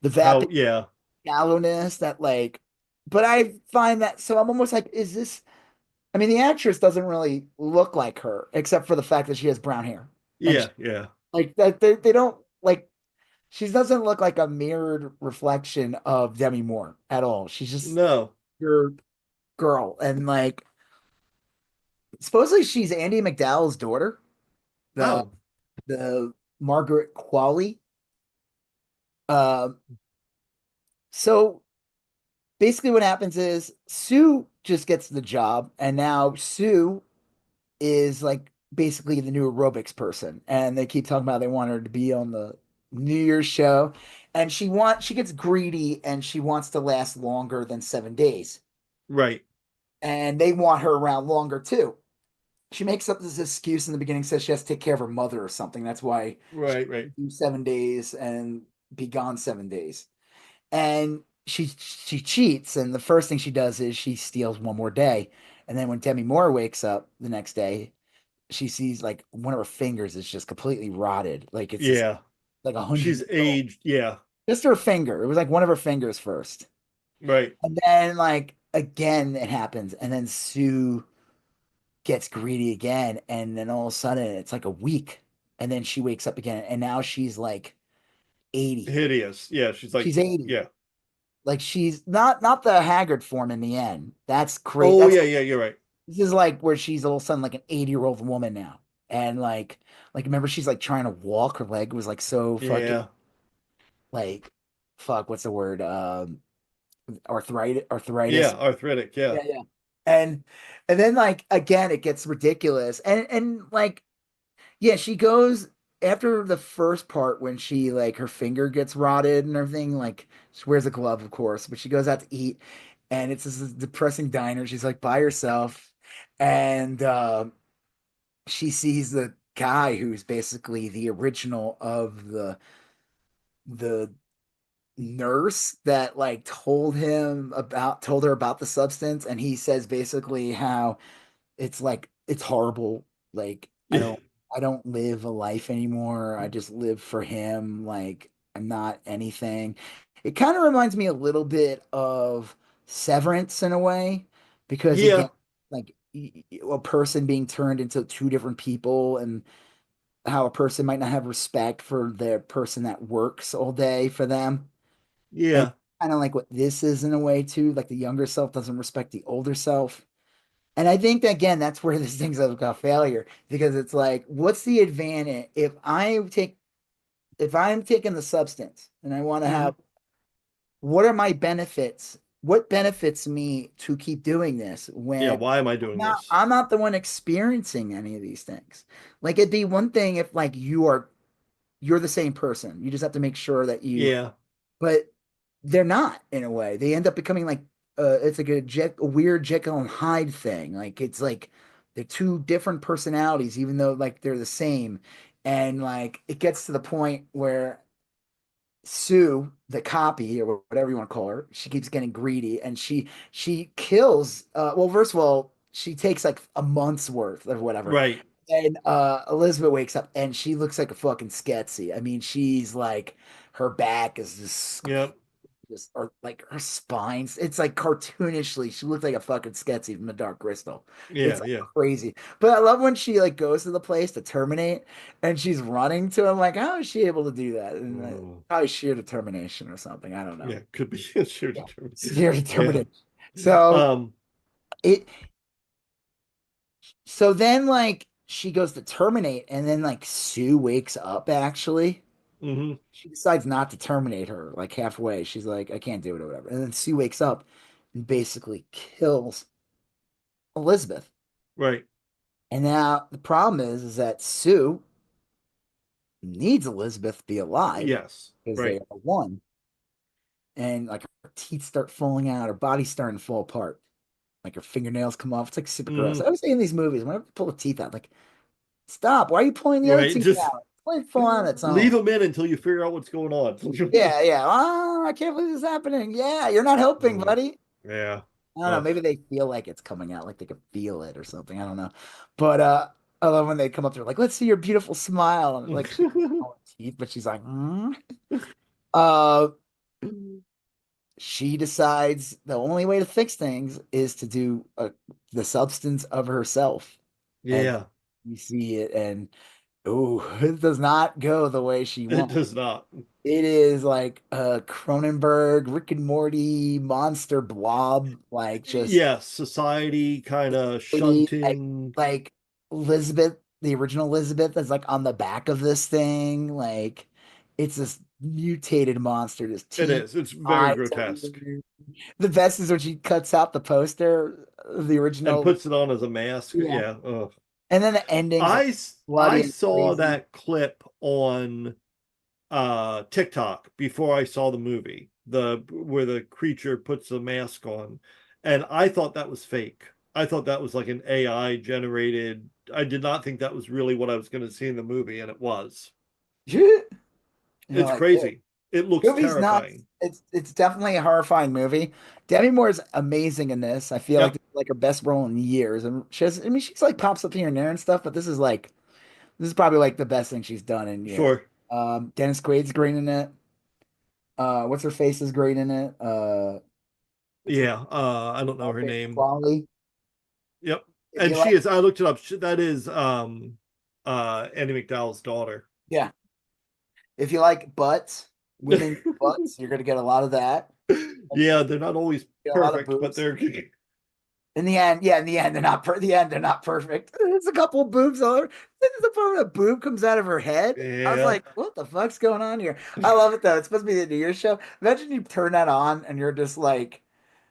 the How, vapid yeah. shallowness that like. But I find that so I'm almost like, is this? I mean, the actress doesn't really look like her, except for the fact that she has brown hair, and Yeah, yeah. like that they don't like. She doesn't look like a mirrored reflection of Demi Moore at all. She's just No. your girl, and like supposedly she's Andy McDowell's daughter, the Oh, the Margaret Qualley. Um, so basically, what happens is Sue just gets the job, and now Sue is like basically the new aerobics person, and they keep talking about they want her to be on the New Year's show, and she gets greedy and she wants to last longer than 7 days, right. and they want her around longer too. She makes up this excuse in the beginning, says she has to take care of her mother or something. That's why she Right, right. can do 7 days and be gone 7 days. And she cheats, and the first thing she does is she steals one more day. And then when Demi Moore wakes up the next day, she sees like one of her fingers is just completely rotted. Like it's just Yeah. like 100 She's years old. aged. Yeah. Just her finger. It was like one of her fingers first. Right. And then like again it happens. And then Sue gets greedy again. And then all of a sudden it's like a week. And then she wakes up again. And now she's like 80. Hideous. Yeah, she's like, She's 80. yeah. Like she's not the haggard form in the end. That's great. Oh, That's yeah, yeah, you're right. This is like where she's all of a sudden like an 80-year-old woman now. And like remember she's like trying to walk, her leg was like so fucking Yeah. like fuck, what's the word? Yeah, Arthritis. arthritic. Yeah. Yeah, yeah. And and then like again it gets ridiculous. And like yeah, she goes after the first part when she like her finger gets rotted and everything, like she wears a glove, of course, but she goes out to eat and it's this depressing diner. She's like by herself and she sees the guy who's basically the original of the nurse that like told her about the substance, and he says basically how it's like it's horrible, like I don't live a life anymore, I just live for him, like I'm not anything. It kind of reminds me a little bit of Severance in a way, because again, Yeah. like a person being turned into two different people, and how a person might not have respect for the person that works all day for them. And Yeah. kind of like what this is in a way too, like the younger self doesn't respect the older self. And I think that again, that's where this thing's about failure, because it's like, what's the advantage if I'm taking the substance and I want to Mhm. have, what are my benefits? What benefits me to keep doing this Yeah. when Why am I I'm doing not this? I'm not the one experiencing any of these things? Like it'd be one thing if like you're the same person. You just have to make sure that Yeah. but they're not in a way. They end up becoming like it's like a weird Jekyll and Hyde thing. Like it's like they're two different personalities, even though like they're the same. And like it gets to the point where Sue, the copy or whatever you want to call her, she keeps getting greedy and she kills well, first of all, she takes like a month's worth of whatever. Right. And Elizabeth wakes up and she looks like a fucking sketsy. I mean, she's like her back is Yep. just or like her spines. It's like cartoonishly. She looks like a fucking sketsy from the Dark Crystal. It's Yeah. like Yeah. crazy. But I love when she like goes to the place to terminate and she's running to him. Like, how is she able to do that? And Mm. probably sheer determination or something. I don't know. Yeah. Could be sure Yeah, determined. sheer Yeah. determination. So Um. it so then like she goes to terminate and then like Sue wakes up actually. Hmm. She decides not to terminate her like halfway. She's like, I can't do it or whatever. And then Sue wakes up and basically kills Elizabeth. Right. And now the problem is that Sue needs Elizabeth to be alive Yes. because they Right. are one. And like her teeth start falling out, her body's starting to fall apart. Like her fingernails come off. It's like super gross. I Hmm. always say in these movies, whenever they pull the teeth out, like, stop. Why are you pulling the other Right. tooth Just out? Let it fall on its leave own. them in until you figure out what's going on. Yeah, yeah. Oh, I can't believe this is happening. Yeah, you're not helping, Mm. buddy. Yeah. I don't know. Ugh. Maybe they feel like it's coming out, like they can feel it or something. I don't know. But I love when they come up to her, like, let's see your beautiful smile. And like she all her teeth, but she's like, mm. Uh she decides the only way to fix things is to do the substance of herself. And Yeah. you see it, and oh, it does not go the way she It wants. does not. It is like a Cronenberg, Rick and Morty monster blob, like just Yes. Society kind of like shunting. like Elizabeth, the original Elizabeth is like on the back of this thing. Like it's this mutated monster, just It teeth, is. It's very eyes grotesque. everywhere. The best is when she cuts out the poster of the And original. puts it on as a mask. Yeah. Yeah. Ugh. And then the ending's like bloody I and saw crazy. that clip on TikTok before I saw the movie, the where the creature puts the mask on, and I thought that was fake. I thought that was like an AI generated. I did not think that was really what I was going to see in the movie, and it was. You're It's like, crazy. It looks movie's nuts. terrifying. It's definitely a horrifying movie. Demi Moore's amazing in this. I feel like Yep. this is like her best role in years. And she has, I mean, she's like pops up here and there and stuff, but this is probably like the best thing she's done in years. Sure. Dennis Quaid's great in it. What's her face is great in it. What's her Yeah. I don't know her name. Quali. Yep. If And you she like, is. I looked it up. That is Andy McDowell's daughter. yeah, if you like butts, women butts, you're gonna get a lot of that. And Yeah, they're not always get a lot of perfect, but boobs. they're In the end, yeah, in the end, the end, they're not perfect. There's a couple of boobs all over. There's the part where a boob comes out of her head. I was yeah, like, what the fuck's going on here? I love it though. It's supposed to be the New Year's show. Imagine you turn that on and you're just like,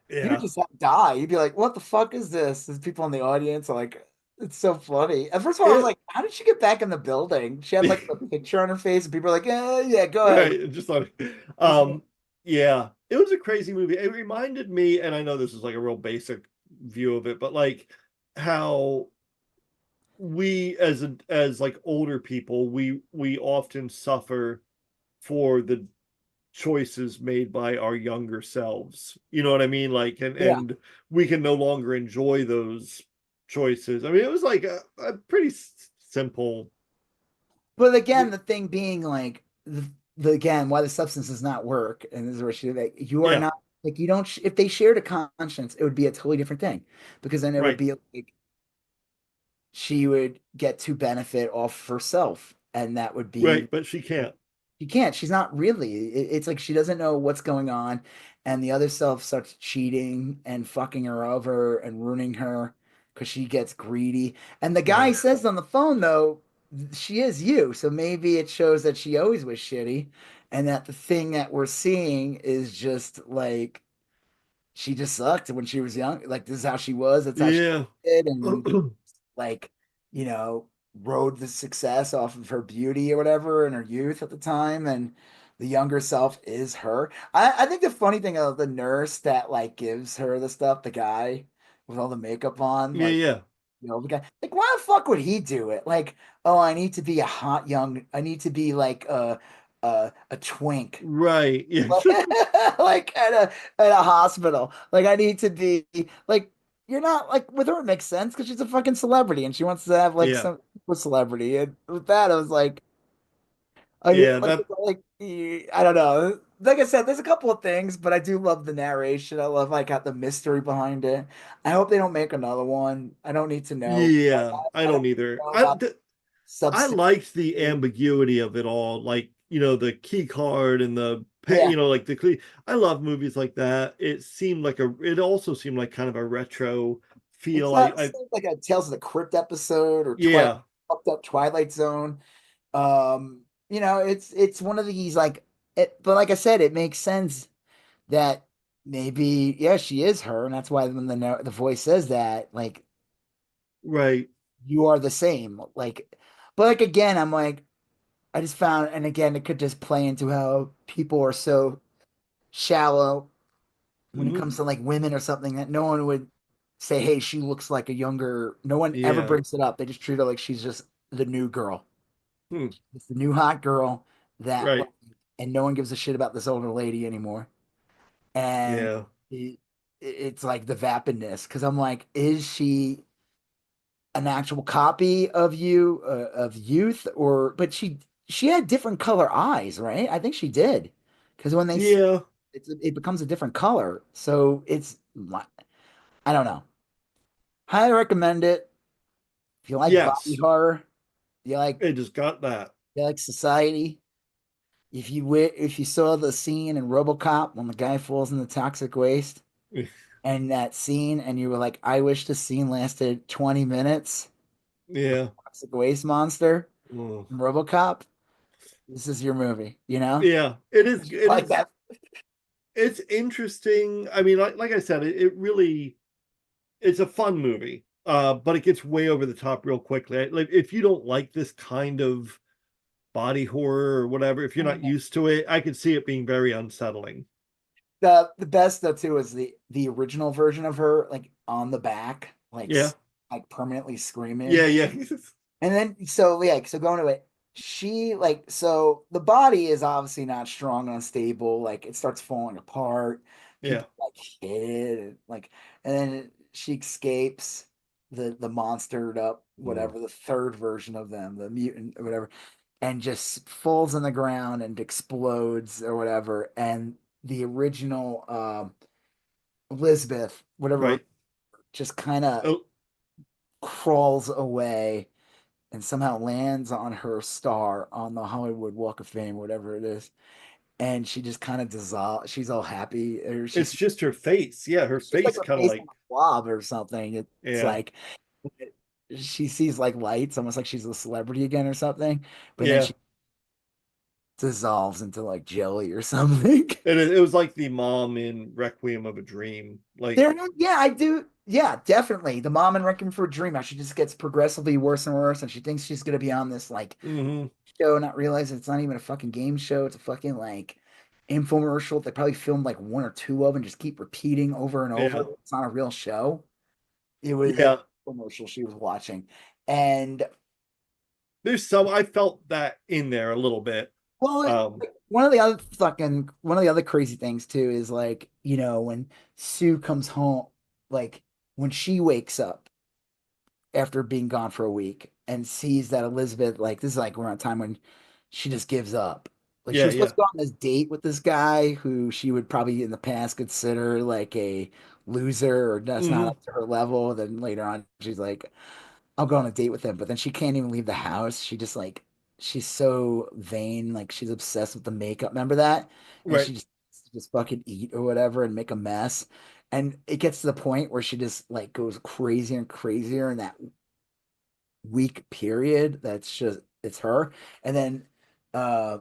you yeah. just die. You'd be like, what the fuck is this? There's people in the audience are like, it's so funny. At first of all, I was It like, how did she get back in the building? She had like a picture on her face, and people are like, yeah, go ahead. right. Just like yeah. It was a crazy movie. It reminded me, and I know this is like a real basic view of it, but like how we as like older people, we often suffer for the choices made by our younger selves. You know what I mean? Like Yeah. and we can no longer enjoy those choices. I mean, it was like a pretty simple. But again, the thing being like the again, why the substance does not work, and this is where she like you are Yeah, not like you don't if they shared a conscience, it would be a totally different thing because then it would right, be like she would get to benefit off herself, and that would be right, but she can't. she can't. She's not really. It's like she doesn't know what's going on, and the other self starts cheating and fucking her over and ruining her because she gets greedy. And the guy Yeah, says on the phone, though, she is you. So maybe it shows that she always was shitty, and that the thing that we're seeing is just like she just sucked when she was young. Like this is how she was. That's how she yeah. did, and like, you know, rode the success off of her beauty or whatever in her youth at the time. And the younger self is her. I think the funny thing of the nurse that like gives her the stuff, the guy with all the makeup on, Yeah, like, yeah. you know, the guy, like, why the fuck would he do it? Like, oh, I need to be a hot young, I need to be like a twink Right. Yeah. like at a hospital. Like I need to be like you're not like with her. It makes sense because she's a fucking celebrity and she wants to have like Yeah. some celebrity. And with that, I was like, Yeah, that I don't know. Like I said, there's a couple of things, but I do love the narration. I love like got the mystery behind it. I hope they don't make another one. I don't need to know. yeah, I I don't don't either. know about I substance. liked the ambiguity of it all, like the key card and Yeah, like I love movies like that. It also seemed like kind of a retro it's feel. not I like a Tales of the Crypt episode or Twilight Yeah, fucked up Twilight Zone. It's one of these like but like I said, it makes sense that maybe yeah, she is her, and that's why when the voice says that, like right. you are the same. Like, but like again, I'm like, I just found, and again, it could just play into how people are so shallow when it Hmm. comes to like women or something that no one would say, hey, she looks like a younger, no one ever Yeah. brings it up. They just treat her like she's just the new girl. Hmm. It's the new hot girl that, Right. and no one gives a shit about this older lady anymore. And Yeah. it, it's like the vapidness because I'm like, is she an actual copy of you of youth or but she had different color eyes, right? I think she did because when they see Yeah. it becomes a different color, so it's I don't know. Highly recommend it if you like body Yes. horror, you like It just got that. society. If you saw the scene in RoboCop when the guy falls in the toxic waste and that scene and you were like, I wish the scene lasted 20 minutes. Yeah. Toxic waste monster Mm. in RoboCop. This is your movie, you know? Yeah. It is. It Like is. that. It's interesting. I mean, like I said, it really it's a fun movie. But it gets way over the top real quickly. Like if you don't like this kind of body horror or whatever, if you're not used to it, I could see it being very unsettling. The best though too is the original version of her like on the back, Yeah. like permanently Yeah. screaming. Yeah. And then so yeah, so going to it, she like so the body is obviously not strong, unstable, like it starts falling apart. Yeah. People like hit it, and then she escapes the monstered up, Mm. whatever, the third version of them, the mutant or whatever, and just falls on the ground and explodes or whatever. And the original Elizabeth, whatever, Right. just kind of Oh, crawls away and somehow lands on her star on the Hollywood Walk of Fame, whatever it is. And she just kind of dissolves. She's all happy. Or it's just her face. Yeah, her it's just like face her kind of face on like a blob or something. It's yeah. like she sees like lights, almost like she's a celebrity again or something. But then Yeah. she dissolves into like jelly or something. It was like the mom in Requiem of a Dream. There, Like, yeah, I do. Yeah, definitely. The mom in Requiem for a Dream, how she just gets progressively worse and worse, and she thinks she's gonna be on this like hmm, show, not realize it's not even a fucking game show. It's a fucking like infomercial. They probably filmed like one or two of and just keep repeating over and over. yeah. It's not a real show. It was an Yeah. infomercial she was watching. And There's some I felt that in there a little bit. well, Um, one of the other crazy things too is like, when Sue comes home, like when she wakes up after being gone for a week and sees that Elizabeth, like this is like around time when she just gives up. Like she yeah, was supposed yeah. to go on this date with this guy who she would probably in the past consider like a loser or that's not Hmm. up to her level. Then later on, she's like, I'll go on a date with him. But then she can't even leave the house. She just like she's so vain, like she's obsessed with the makeup. Remember that? And Right. she just fucking eat or whatever and make a mess. And it gets to the point where she just like goes crazier and crazier, and that week period that's just it's her. And then uh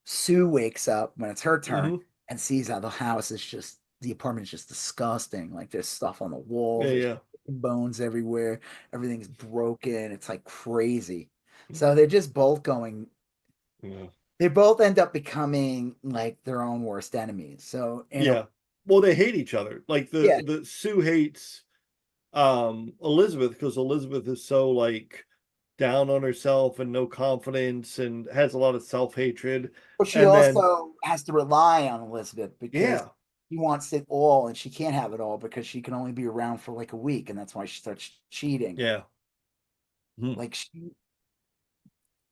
Sue wakes up when it's her turn Hmm. and sees how the house is just the apartment is just disgusting. Like there's stuff on the walls, Yeah, there's yeah. bones everywhere, everything's broken, it's like crazy. So Mhm. they're just both going Yeah. they both end up becoming like their own worst enemies. So in a Yeah. Well, they hate each other. Like yeah, the Sue hates Elizabeth because Elizabeth is so like down on herself and no confidence and has a lot of self-hatred. but she And then also has to rely on Elizabeth because yeah. She wants it all, and she can't have it all because she can only be around for like a week, and that's why she starts cheating. Yeah. Mhm. Like she,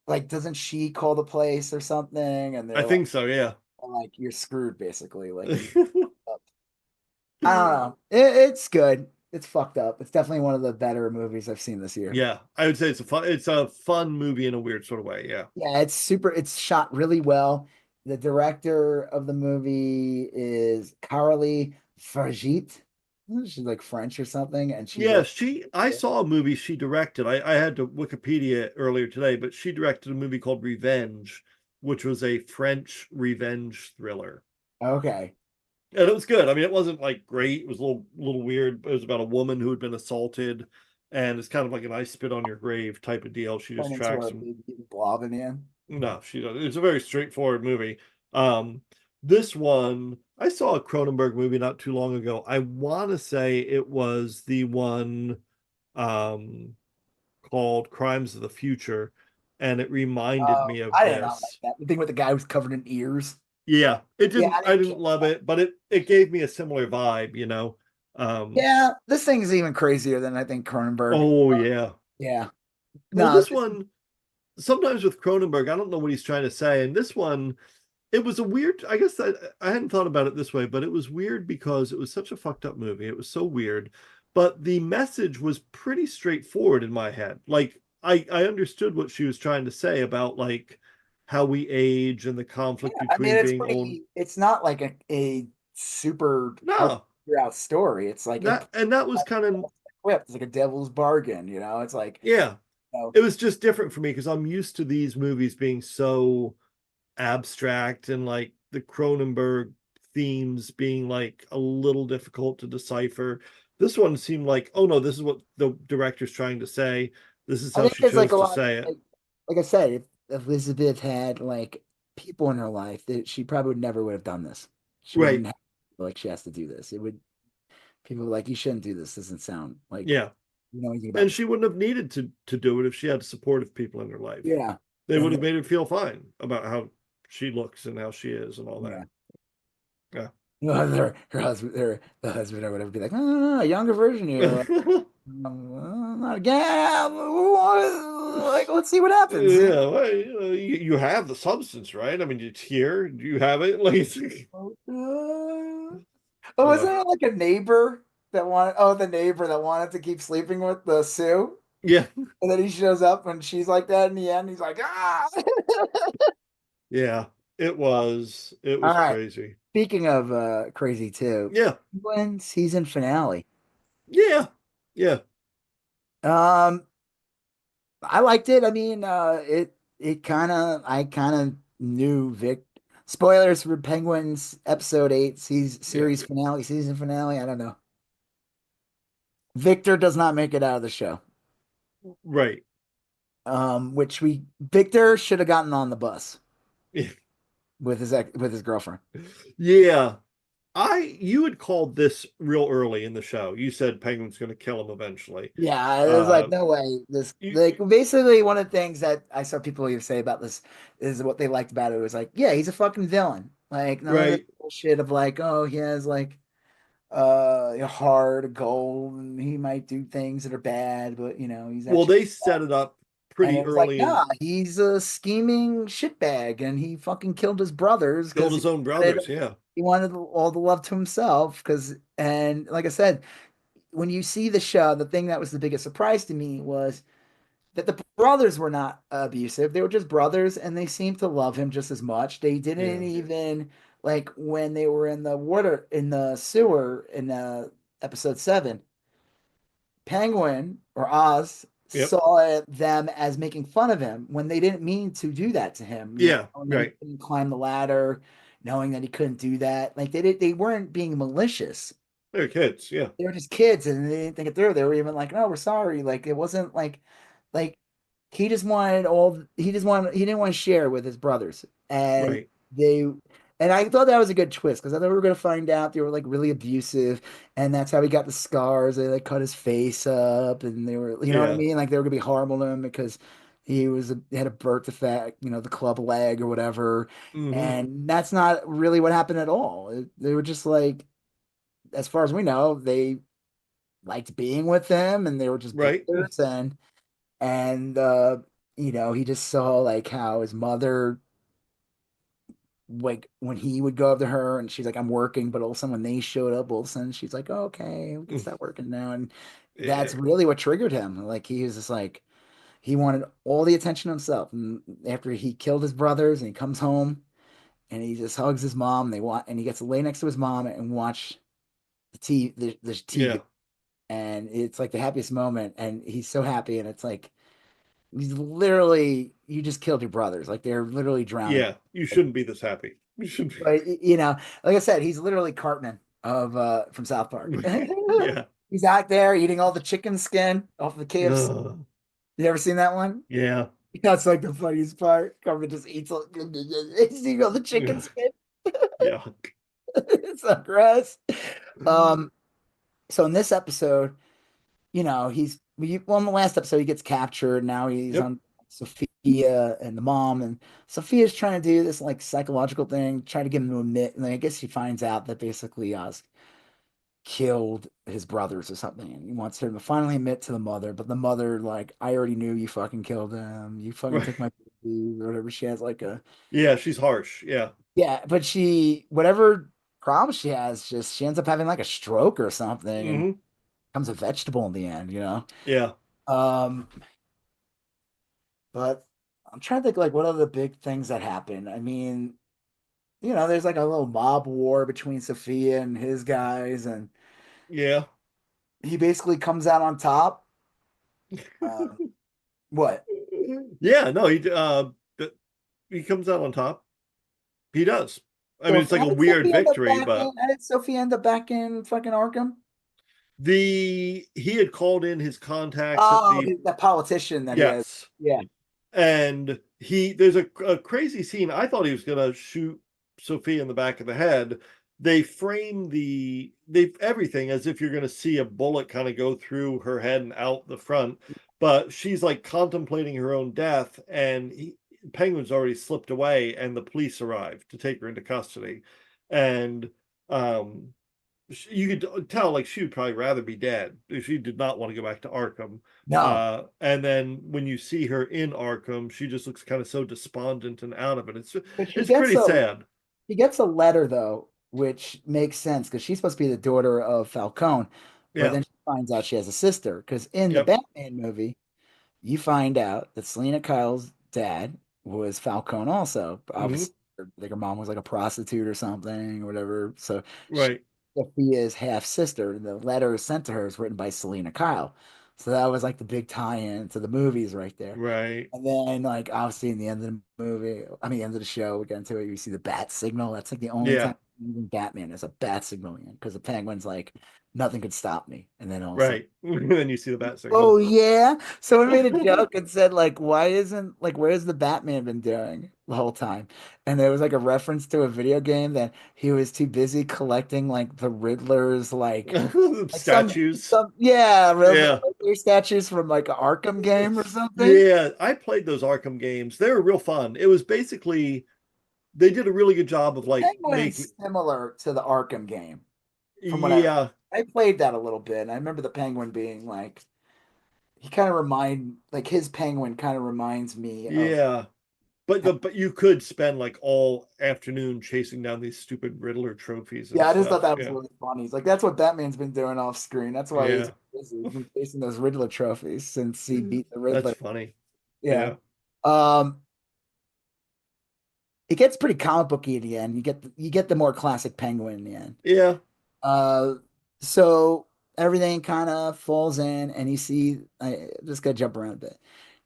like doesn't she call the place or something? And I they're think so, yeah. like you're screwed basically. Like you, I don't know. It's good. It's fucked up. It's definitely one of the better movies I've seen this year. Yeah. I would say it's a fun movie in a weird sort of way. Yeah. Yeah, it's super. It's shot really well. The director of the movie is Carolee Fargit. She's like French or something, and she Yeah, wrote. I saw a movie she directed. I had to Wikipedia it earlier today, but she directed a movie called Revenge, which was a French revenge thriller. Okay, And it was good. I mean, it wasn't like great. It was a little weird. It was about a woman who had been assaulted, and it's kind of like an I spit on your grave type of deal. She just turn into tracks a him. big blob in the end. No, she doesn't. It's a very straightforward movie. Um, this one, I saw a Cronenberg movie not too long ago. I want to say it was the one um called Crimes of the Future, and it reminded me of I did not like this. that. The thing with the guy who's covered in ears. Yeah, it Yeah, didn't I I didn't care. didn't love it, but it gave me a similar vibe. Um, Yeah, this thing is even crazier than I think Cronenberg. oh yeah. Yeah, Well, no, this one sometimes with Cronenberg, I don't know what he's trying to say, and this one it was a weird, I guess I hadn't thought about it this way, but it was weird because it was such a fucked up movie. It was so weird, but the message was pretty straightforward in my head. Like I understood what she was trying to say about like how we age and the conflict I mean between it's being old. pretty. It's not like a super hard to No, figure out story. It's like that was kind of it's like a devil's bargain. You know, it's like yeah. you know, It was just different for me because I'm used to these movies being so abstract and like the Cronenberg themes being like a little difficult to decipher. This one seemed like, oh no, this is what the director's trying to say. This is I how think she there's like chose a to lot. say it. Like I said, if Elizabeth had like people in her life, that she probably never would have done this. She wouldn't Right. have like she has to do this. It would people were like you shouldn't do this. Doesn't sound like Yeah. you know anything about And this. she wouldn't have needed to do it if she had supportive people in her life. Yeah, They would and have made her feel fine about how she looks and how she is and all that. yeah. Yeah. Well, her husband, the husband, or whatever, be like, no, no, no, a younger version of you. Not again. Like, let's see what happens. You Yeah, well, you have the substance, right? I mean, it's here. Do you have it? Like, know? Oh, uh, wasn't it like a neighbor that wanted? Oh, the neighbor that wanted to keep sleeping with the Sue, yeah, and then he shows up and she's like that in the end. He's like, ah. yeah. It was All right. crazy. Speaking of crazy too, Yeah, Penguin season finale. yeah, yeah, Um, I liked it. I mean, it kind of I kind of knew Vic. Spoilers for Penguins episode 8, yeah. series finale, season finale. I don't know. Victor does not make it out of the show. Right. Which we Victor should have gotten on the bus Yeah. with his girlfriend. Yeah. You had called this real early in the show. You said Penguin's going to kill him eventually. Yeah, it was like Uh, no way. This you, like basically one of the things that I saw people even say about this is what they liked about it was like, yeah, he's a fucking villain. Like none of the right. bullshit of like, oh, he has like a heart of gold and he might do things that are bad, but you know, he's Well, actually they set it up and pretty it was like, early and nah, he's a scheming shitbag and he fucking killed his brothers killed because his own brothers. Yeah. he wanted all the love to himself. Because, and like I said, when you see the show, the thing that was the biggest surprise to me was that the brothers were not abusive. They were just brothers and they seemed to love him just as much. They didn't Yeah. even like when they were in the water in the sewer in episode 7 Penguin or Oz Yep. saw them as making fun of him when they didn't mean to do that to him. You know, Yeah. knowing that he Right. couldn't climb the ladder, knowing that he couldn't do that. Like they weren't being malicious. They're kids. Yeah. They were just kids and they didn't think it through. They were even like, "No, we're sorry." Like it wasn't like he didn't want to share with his brothers. And Right. they and I thought that was a good twist because I thought we were gonna find out they were like really abusive and that's how he got the scars. They like cut his face up and they were you know what I Yeah. mean? Like they were gonna be horrible to him because he had a birth defect, the club leg or whatever, Hmm. and that's not really what happened at all. They were just like, as far as we know, they liked being with him, and they were just Right. brothers, and he just saw like how his mother, like when he would go up to her and she's like, I'm working, but all of a sudden when they showed up, all of a sudden she's like, oh, okay, we can start working now. And Yeah. that's really what triggered him. Like he was just like, he wanted all the attention himself. And after he killed his brothers and he comes home and he just hugs his mom, and he gets to lay next to his mom and watch the TV. Yeah. And it's like the happiest moment. And he's so happy. And it's like, he's literally, you just killed your brothers. Like they're literally drowning. Yeah. You shouldn't be this happy. You shouldn't But like I said, he's literally Cartman of from South Park. be. Yeah. He's out there eating all the chicken skin off the KFC. Uh, You ever seen that one? yeah. That's like the funniest part. Cartman just eats he's eating all the chicken Yeah. skin. Yeah. It's so gross. Um, so in this episode, in the last episode he gets captured. Now he's Yep. on Sophia and the mom, and Sophia's trying to do this like psychological thing, trying to get him to admit, and then I guess she finds out that basically killed his brothers or something, and he wants her to finally admit to the mother, but the mother like, I already knew you fucking killed him, you fucking Right. took my baby or whatever. She has like a Yeah. She's harsh. Yeah. yeah, but she whatever problem she has, just she ends up having like a stroke or something and Hmm. becomes a vegetable in the end. Yeah. Um, but I'm trying to think like what are the big things that happen. I mean, there's like a little mob war between Sophia and his guys, and Yeah. he basically comes out on top. Um, what? Yeah. No, he comes out on top. He does. I So mean, it's like how a did weird Sophie end up victory, back in? but How did Sophie end up back in fucking Arkham? he had called in his contacts at Oh, the the politician that he has. yes. Yeah. And there's a crazy scene. I thought he was gonna shoot Sophie in the back of the head. They frame they everything as if you're gonna see a bullet kind of go through her head and out the front, but she's like contemplating her own death, and Penguin's already slipped away, and the police arrive to take her into custody, and um you could tell like she would probably rather be dead if she did not want to go back to Arkham. No, And then when you see her in Arkham, she just looks kind of so despondent and out of it. but she It's gets pretty a sad. she gets a letter though, which makes sense because she's supposed to be the daughter of Falcone, but Yeah. then she finds out she has a sister. Because in the Yep. Batman movie, you find out that Selena Kyle's dad was Falcone also. Hmm. Obviously, like her mom was like a prostitute or something or whatever. So she, Right. Sophia's half sister. The letter sent to her is written by Selena Kyle. So that was like the big tie-in to the movies right there. Right. And then, like, obviously, in the end of the movie, I mean, end of the show, we get into it. You see the bat signal. That's like the only Yeah. time in Batman there's a bat signal in because the Penguin's like, nothing could stop me. And then all of a sudden, Right. Then you see the bat oh signal. yeah. Someone made a joke and said, like, why isn't like where's the Batman been doing the whole time? And there was like a reference to a video game that he was too busy collecting like the Riddler's like Statues. some yeah, Yeah. Riddler statues from like an Arkham game or something. Yeah. I played those Arkham games. They were real fun. It was basically they did a really good job of like making Penguin's similar to the Arkham game, from what I remember. yeah. I played that a little bit. And I remember the Penguin being like he kind of remind like his Penguin kind of reminds me of Yeah. But you could spend like all afternoon chasing down these stupid Riddler trophies and yeah, I just thought stuff. that was Yeah. really funny. He's like, that's what Batman's been doing off screen. That's why he's Yeah. busy. He's been chasing those Riddler trophies since he beat the That's Riddler. funny. Yeah. Yeah. Um, it gets pretty comic booky in the end. You get the more classic Penguin in the end. Yeah. Uh, so everything kind of falls in, and you see, I just gotta jump around a bit.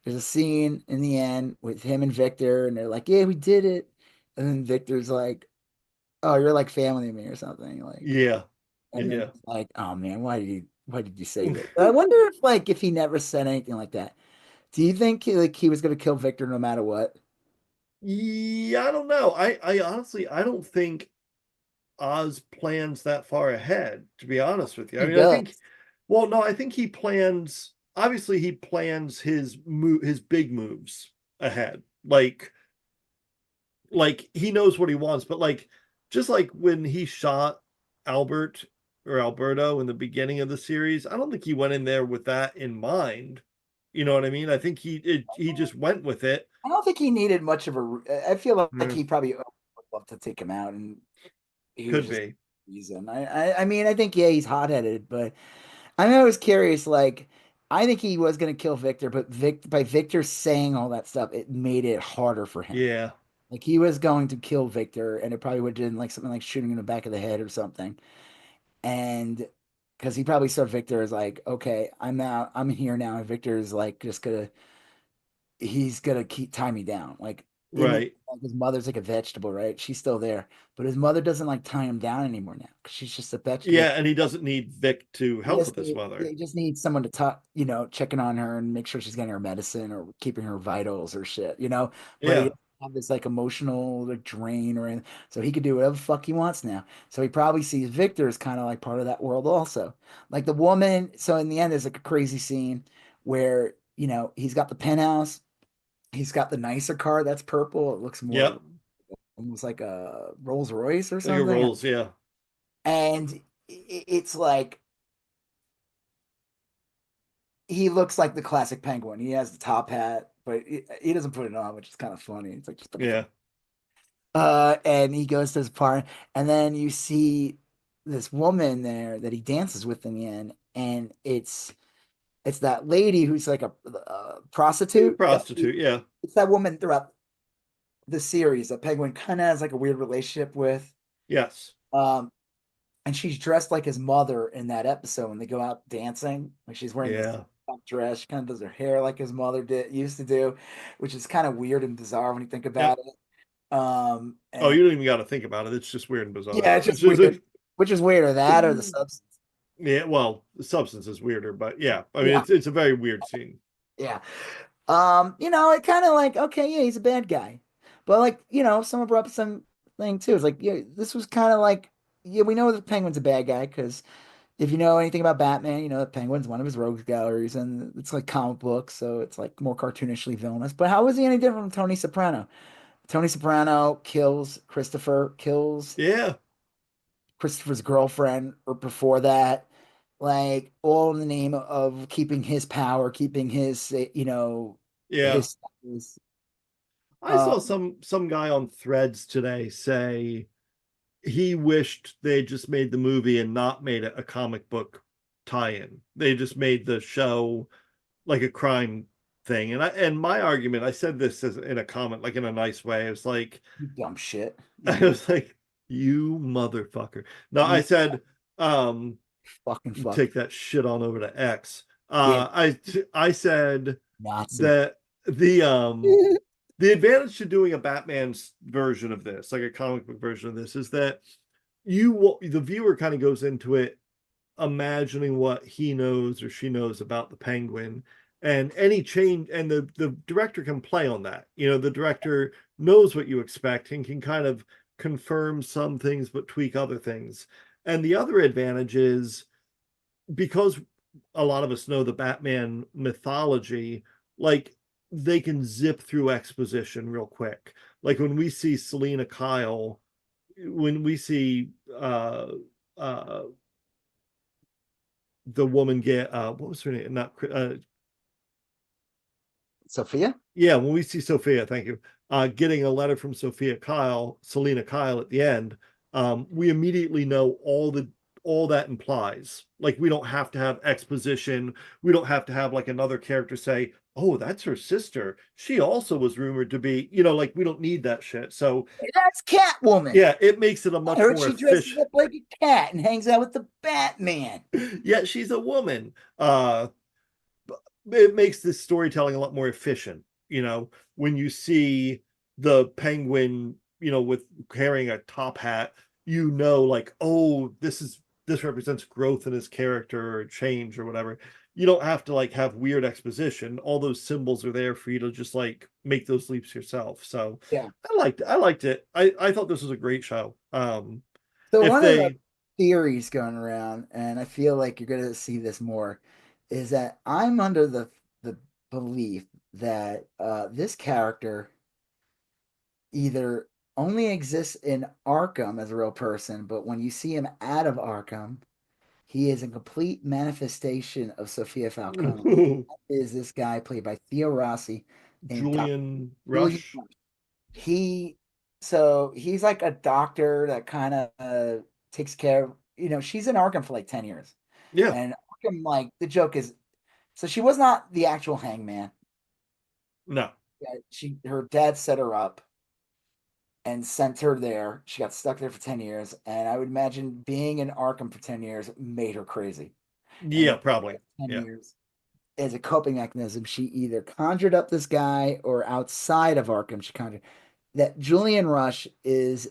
There's a scene in the end with him and Victor, and they're like, "Yeah, we did it." And then Victor's like, "Oh, you're like family to me or something." Like, Yeah. and then Yeah. he's like, "Oh man, why did you say that?" But I wonder if he never said anything like that. Do you think he was gonna kill Victor no matter what? Yeah, I don't know. I honestly I don't think Oz plans that far ahead, to be honest with you. I He mean, I think does. well, no, I think he plans obviously he plans his big moves ahead. Like he knows what he wants, but like just like when he shot Albert or Alberto in the beginning of the series, I don't think he went in there with that in mind. You know what I mean? I think he just went with it. I don't think he needed much of a. I feel like Yeah, he probably would love to take him out, and he was could just be. reason. I mean, I think yeah, he's hot headed, but I was curious. Like, I think he was gonna kill Victor, but by Victor saying all that stuff, it made it harder for him. Yeah, Like he was going to kill Victor, and it probably would have been like something like shooting him in the back of the head or something. And because he probably saw Victor as like, okay, I'm here now, and Victor is like just gonna he's gonna keep tie me down. Like in the right. like his mother's like a vegetable, right? She's still there, but his mother doesn't like tie him down anymore now because she's just a Yeah, vegetable. and he doesn't need Vic to help with his He mother. just needs someone to talk, checking on her and make sure she's getting her medicine or keeping her vitals or shit. But he Yeah, doesn't have this like emotional like drain or anything. So he could do whatever the fuck he wants now. So he probably sees Victor as kind of like part of that world also. Like the woman, so in the end, there's like a crazy scene where, he's got the penthouse, he's got the nicer car that's purple. It looks more yep. almost like a Rolls Royce or Like it something. rolls. Yeah, And it's like he looks like the classic penguin. He has the top hat, but he doesn't put it on, which is kind of funny. It's like just put the yeah, and he goes to his party, and then you see this woman there that he dances with in the end, and it's that lady who's like a prostitute. prostitute. Yeah, It's that woman throughout the series that Penguin kind of has like a weird relationship with. yes, Um, and she's dressed like his mother in that episode when they go out dancing. Like she's wearing this yeah. top dress. She kind of does her hair like his mother did used to do, which is kind of weird and bizarre when you think about Yep. it. Oh, And you don't even got to think about it. It's just weird and bizarre. yeah, it's It's just just weird. Which is weirder, that or the substance? yeah. Well, the substance is weirder, but yeah. I mean, Yeah, it's a very weird scene. yeah. It kind of like okay, yeah, he's a bad guy, but like someone brought up some thing too. It's like yeah, this was kind of like yeah, we know the Penguin's a bad guy because if you know anything about Batman, you know that Penguin's one of his rogues galleries, and it's like comic books, so it's like more cartoonishly villainous. But how is he any different from Tony Soprano? Tony Soprano kills Yeah, Christopher's girlfriend, or before that, like all in the name of keeping his power, keeping yeah. his I uh saw some guy on Threads today say he wished they just made the movie and not made it a comic book tie-in. They just made the show like a crime thing. And my argument, I said this as in a comment, like in a nice way. It was like you dumb shit. I was like, you motherfucker. No, I You said, um, fucking fuck. take that shit on over to X. Yeah, I said Nazi. that the advantage to doing a Batman's version of this, like a comic book version of this, is that the viewer kind of goes into it imagining what he knows or she knows about the Penguin, and any change, and the director can play on that. The director knows what you expect and can kind of confirm some things but tweak other things. And the other advantage is because a lot of us know the Batman mythology, like they can zip through exposition real quick. Like when we see Selena Kyle, when we see uh the woman get what was her name? Not Sophia? yeah, when we see Sophia, thank you, getting a letter from Selena Kyle at the end, we immediately know all that implies. Like we don't have to have exposition. We don't have to have like another character say, "Oh, that's her sister. She also was rumored to be," like we don't need that shit. So That's Catwoman. yeah, it makes it a I much heard more she dresses efficient. up like a cat and hangs out with the Batman. Yeah, she's a woman. It makes this storytelling a lot more efficient. When you see the Penguin, with carrying a top hat, like, oh, this represents growth in his character or change or whatever. You don't have to like have weird exposition. All those symbols are there for you to just like make those leaps yourself. So Yeah. I liked it. I thought this was a great show. So If one of the they theories going around, and I feel like you're going to see this more, is that I'm under the belief that this character either only exists in Arkham as a real person, but when you see him out of Arkham, he is a complete manifestation of Sophia Falcone. Is this guy played by Theo Rossi named Dr. Julian Julian Rush. Rush. He so he's like a doctor that kind of takes care of, she's in Arkham for like 10 years. Yeah. And Arkham, like, the joke is, so she was not the actual hangman. No. Her dad set her up and sent her there. She got stuck there for 10 years. And I would imagine being in Arkham for 10 years made her crazy. And Yeah, over probably. 10 Yeah. years, as a coping mechanism, she either conjured up this guy or outside of Arkham, she conjured that Julian Rush is,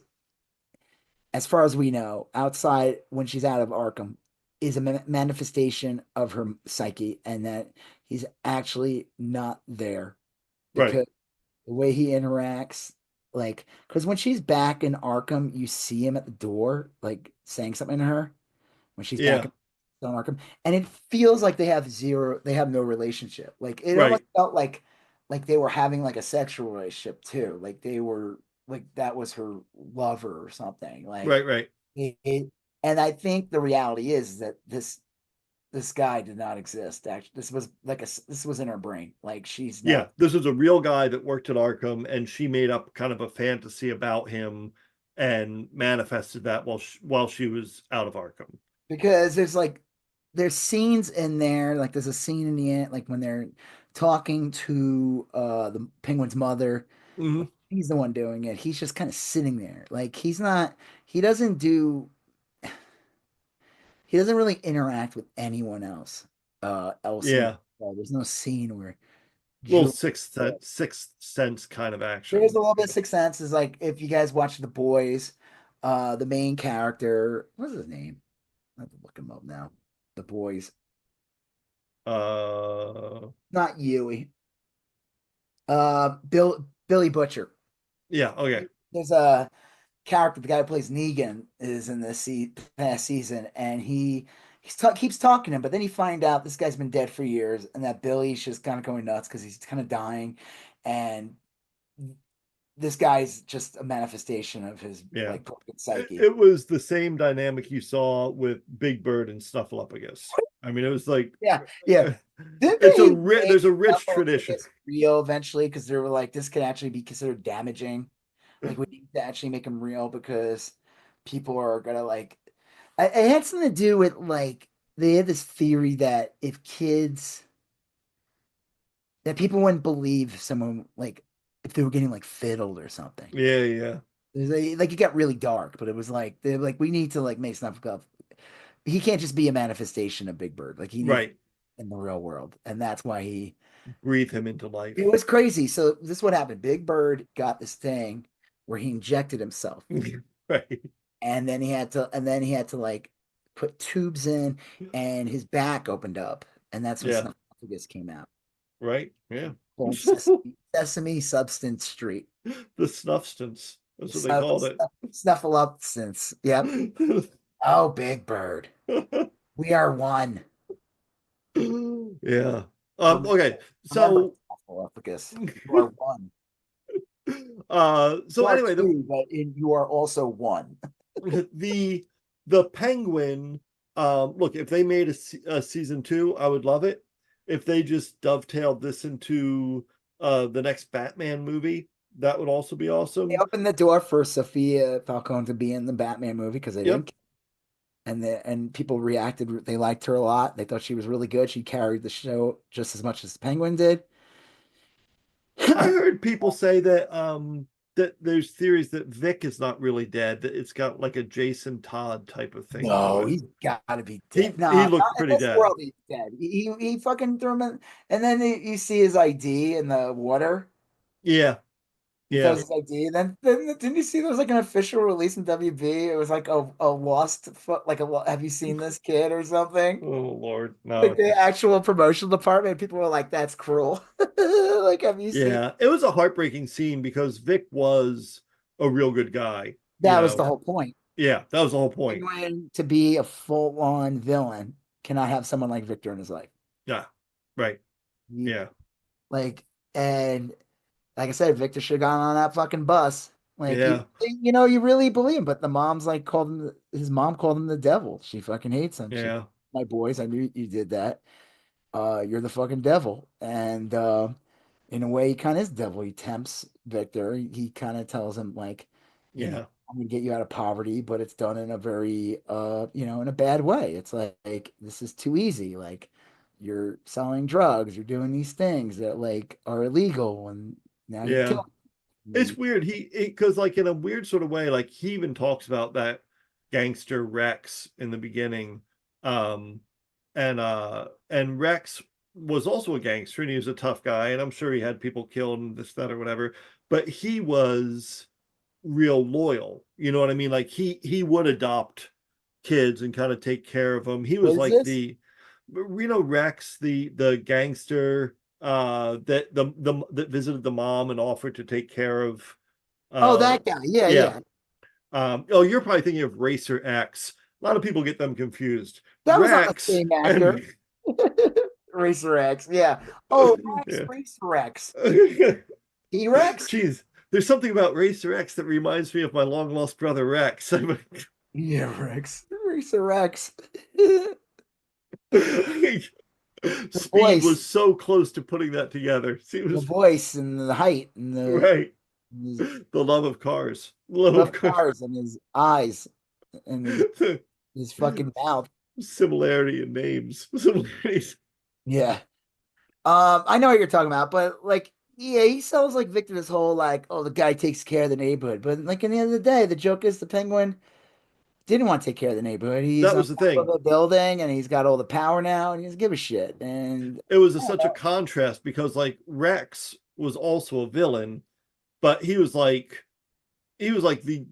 as far as we know, outside when she's out of Arkham, is a manifestation of her psyche, and that he's actually not there Right. because the way he interacts, like, because when she's back in Arkham, you see him at the door, like saying something to her when she's back Yeah. in Arkham, and it feels like they have no relationship. Like it Right. almost felt like they were having like a sexual relationship too. Like they were like that was her lover or something. Like Right. Right. and I think the reality is that this guy did not exist. Actually, this was in her brain. Like she's Yeah. not, This is a real guy that worked at Arkham, and she made up kind of a fantasy about him and manifested that while she was out of Arkham. because there's scenes in there, like there's a scene in the end, like when they're talking to the penguin's mother. Hmm. He's the one doing it. He's just kind of sitting there. Like he's not, he doesn't do, he doesn't really interact with anyone else in the Yeah. there's no scene where Little Julie, sixth sense kind of there's action. a little bit of Sixth Sense. Is like if you guys watch The Boys, the main character, what's his name? I have to look him up now. The Boys, Uh, not Yui. Billy Butcher. yeah. Okay. There's a character, the guy who plays Negan, is in this past season, and keeps talking to him, but then you find out this guy's been dead for years, and that Billy's just kind of going nuts because he's kind of dying, and this guy's just a manifestation of his Yeah. like broken It, psyche. it was the same dynamic you saw with Big Bird and Snuffleupagus. I mean, it was like Yeah, yeah. Didn't it's they a even make there's a rich tradition. Snuffleupagus real eventually because they were like, this could actually be considered damaging. Like we need to actually make them real because people are gonna like. It had something to do with like they had this theory that if kids that people wouldn't believe someone like if they were getting like fiddled or something. Yeah, yeah. Like it got really dark, but it was like they're like we need to like make stuff up. He can't just be a manifestation of Big Bird. Like he needs Right. in the real world, and that's why Breathe him into it life. was crazy. So this is what happened. Big Bird got this thing where he injected himself, Right. and then he had to like put tubes in, and his back opened up, and that's when Yeah. Snuffleupagus came out. Right. Yeah. Called Sesame Substance Street. The Snuffstance. That's what they called it. Snuffleupagus. Yep. Oh, Big Bird. We are one. Yeah. Remember, Okay. remember So Snuffleupagus. You are one. so You are anyway, two, but you are also one. the the Penguin, look, if they made a season 2, I would love it. If they just dovetailed this into the next Batman movie, that would also be They awesome. opened the door for Sophia Falcone to be in the Batman movie because they Yep. didn't, and people reacted. They liked her a lot. They thought she was really good. She carried the show just as much as Penguin did. I heard people say that there's theories that Vic is not really dead, that it's got like a Jason Todd type of thing to No, it. he's got to be He dead. No, he not looked in pretty this dead. world. He's dead. He fucking threw him in, and then you see his ID in the water. Yeah. He throws Yeah. his ID. Then didn't you see there was like an official release in WB? It was like a lost foot. Like have you seen this kid or something? Oh Lord, Like no. the actual promotional department. People were like, "That's cruel." Like, have you seen? Yeah, it was a heartbreaking scene because Vic was a real good guy, you That was the know. whole point. Yeah, that was the whole point. Penguin to be a full-on villain cannot have someone like Victor in his life. Yeah. Right. He, Yeah. like, and like I said, Victor should have gone on that fucking bus. Like Yeah. you really believe him, but the mom's like called him. His mom called him the devil. She fucking hates him. She, Yeah. my boys, I knew you did that. You're the fucking devil. And in a way, he kind of is devil. He tempts Victor. He kind of tells him like, Yeah. I'm gonna get you out of poverty, but it's done in a very, in a bad way. It's like this is too easy. Like you're selling drugs, you're doing these things that like are illegal, and now you're Yeah. killing. It's Me. weird. Because like in a weird sort of way, like he even talks about that gangster Rex in the beginning. Um and Rex was also a gangster and he was a tough guy, and I'm sure he had people killed and this, that, or whatever, but he was real loyal. You know what I mean? Like he would adopt kids and kind of take care of them. He What was is like this? the Rex, the gangster that visited the mom and offered to take care of Oh, uh that guy. Yeah, yeah. yeah. Oh, you're probably thinking of Racer X. A lot of people get them confused. That was not the Rex same actor. and Racer X. Yeah. Oh, Rex, yeah. Racer X. T-Rex? Jeez, there's something about Racer X that reminds me of my long lost brother Rex. Yeah, Rex. Racer X. The Speed voice. was so close to putting that together. See, it The was voice and the height and right. his The love of cars. Love of love cars. cars and his eyes and his fucking mouth. Similarity in names. Similarities. Yeah. I know what you're talking about, but like, yeah, he sells like Victor this whole like, oh, the guy takes care of the neighborhood. But like in the end of the day, the joke is the penguin didn't want to take care of the neighborhood. He's That on was the top of thing. a building and he's got all the power now and he doesn't give a shit. And It was I don't such a know. contrast because like Rex was also a villain, but he was like the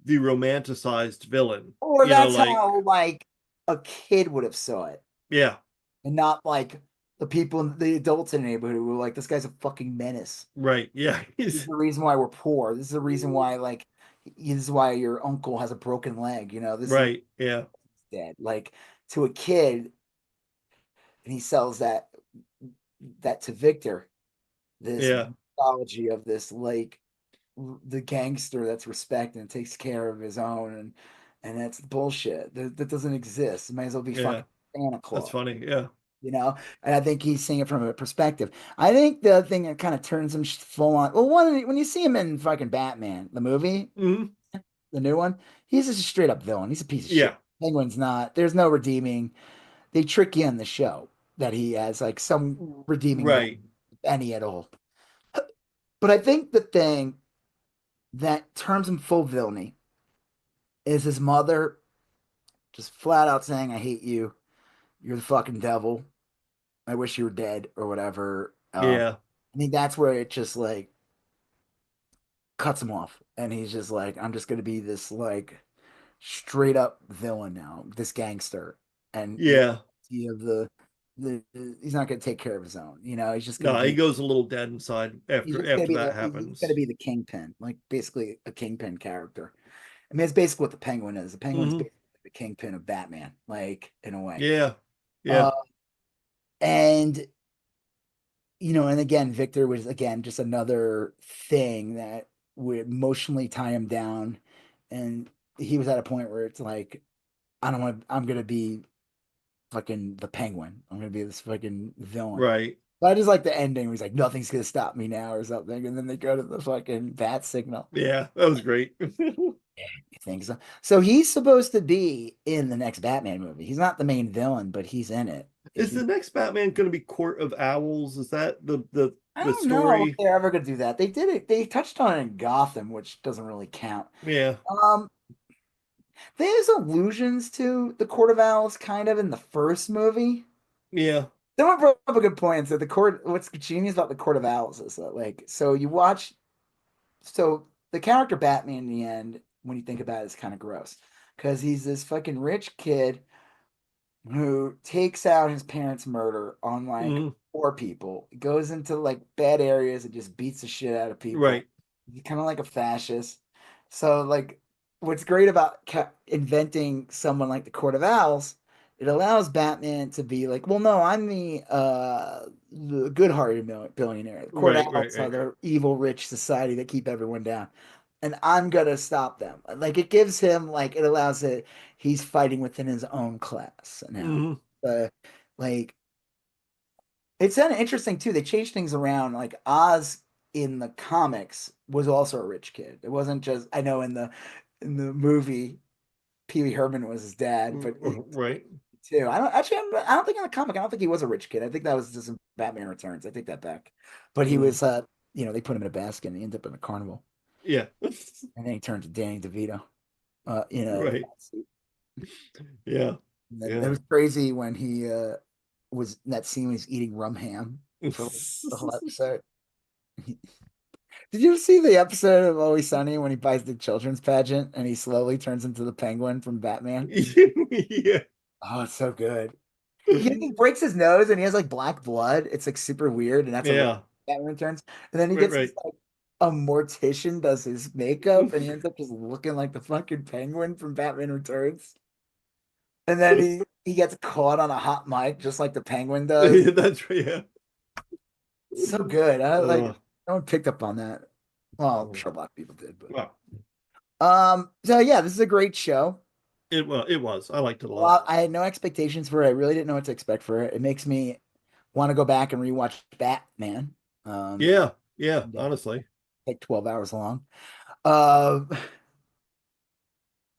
romanticized villain. Or that's Like how like a kid would have saw it, yeah, and not like the people, the adults in the neighborhood who were like, this guy's a fucking menace. right. Yeah, This is he's the reason why we're poor. This is the reason why like this is why your uncle has a broken leg. This is right. Yeah, dead. Like to a kid, and he sells that to Victor, this yeah, mythology of this like the gangster that's respected and takes care of his own, and that's bullshit. That doesn't exist. It might as well be yeah. fucking Santa That's Claus, funny. Yeah. you know? And I think he's seeing it from a perspective. I think the thing that kind of turns him full on. Well, one when you see him in fucking Batman, the movie, Hmm. the new one, he's just a straight up villain. He's a piece of shit. Yeah. Penguin's not. There's no redeeming. They trick you in the show that he has like some redeeming Right. moment, any at all. But I think the thing that turns him full villainy is his mother just flat out saying, I hate you. You're the fucking devil. I wish you were dead or whatever. Yeah. I think that's where it just like cuts him off. And he's just like, I'm just going to be this like straight up villain now, this gangster. And Yeah. of the he's not going to take care of his own. He's just going to No, he be. goes a little dead inside He's after just gonna after be that he's gonna happens. be the kingpin, like basically a kingpin character. I mean, it's basically what the Penguin is. The Penguin's Hmm. basically the kingpin of Batman, like in a way. Yeah. Yeah. Uh, and and again, Victor was again just another thing that would emotionally tie him down, and he was at a point where it's like, I don't want. I'm gonna be fucking the Penguin. I'm gonna be this fucking villain. Right. But I just like the ending where he's like, nothing's gonna stop me now or something, and then they go to the fucking bat signal. Yeah. That was great. You think so? So he's supposed to be in the next Batman movie. He's not the main villain, but he's in it. Is the next Batman going to be Court of Owls? Is that I the don't know if story? they're ever gonna do that. They did it. They touched on it in Gotham, which doesn't really count. Yeah. Um, there's allusions to the Court of Owls kind of in the first movie. Yeah. Someone brought up a good point. So the court, what's genius about the Court of Owls is that like, so you watch, so the character Batman in the end, when you think about it, is kind of gross because he's this fucking rich kid who takes out his parents' murder on like Hmm. poor people, goes into like bad areas and just beats the shit out of people. Right. He's kind of like a fascist. So like, what's great about inventing someone like the Court of Owls It allows Batman to be like, well, no, I'm the good-hearted billionaire. The court Right, right, owls are right. the evil rich society that keep everyone down, and I'm gonna stop them. Like it gives him like it allows it. He's fighting within his own class now. Hmm. Uh, like it's kind of interesting too. They changed things around. Like Oz in the comics was also a rich kid. It wasn't just I know in the movie Pee Wee Herman was his dad, but Right. too. I don't think in the comic. I don't think he was a rich kid. I think that was just in Batman Returns. I take that back. But he Mm. was, they put him in a basket and he ended up in a carnival, Yeah. and then he turned to Danny DeVito. The Right. bat suit. Yeah. And then it Yeah. was crazy when he was in that scene when he's eating rum ham for like, the whole episode. Did you see the episode of Always Sunny when he buys the children's pageant and he slowly turns into the penguin from Batman? Yeah. Oh, it's so good. He breaks his nose and he has like black blood. It's like super weird, and that's a Yeah. Batman Returns. And then he Right, gets right. this like a mortician does his makeup, and he ends up just looking like the fucking penguin from Batman Returns. And then he gets caught on a hot mic just like the penguin does. That's right. Yeah. So good. I like Uh, no one picked up on that. Well, I'm sure a lot of people did, but well, so yeah, this is a great show. it was. I liked it a lot. Well, I had no expectations for it. I really didn't know what to expect for it. It makes me want to go back and rewatch Batman. Um, Yeah. Yeah. and, Honestly. like 12 hours long. Uh,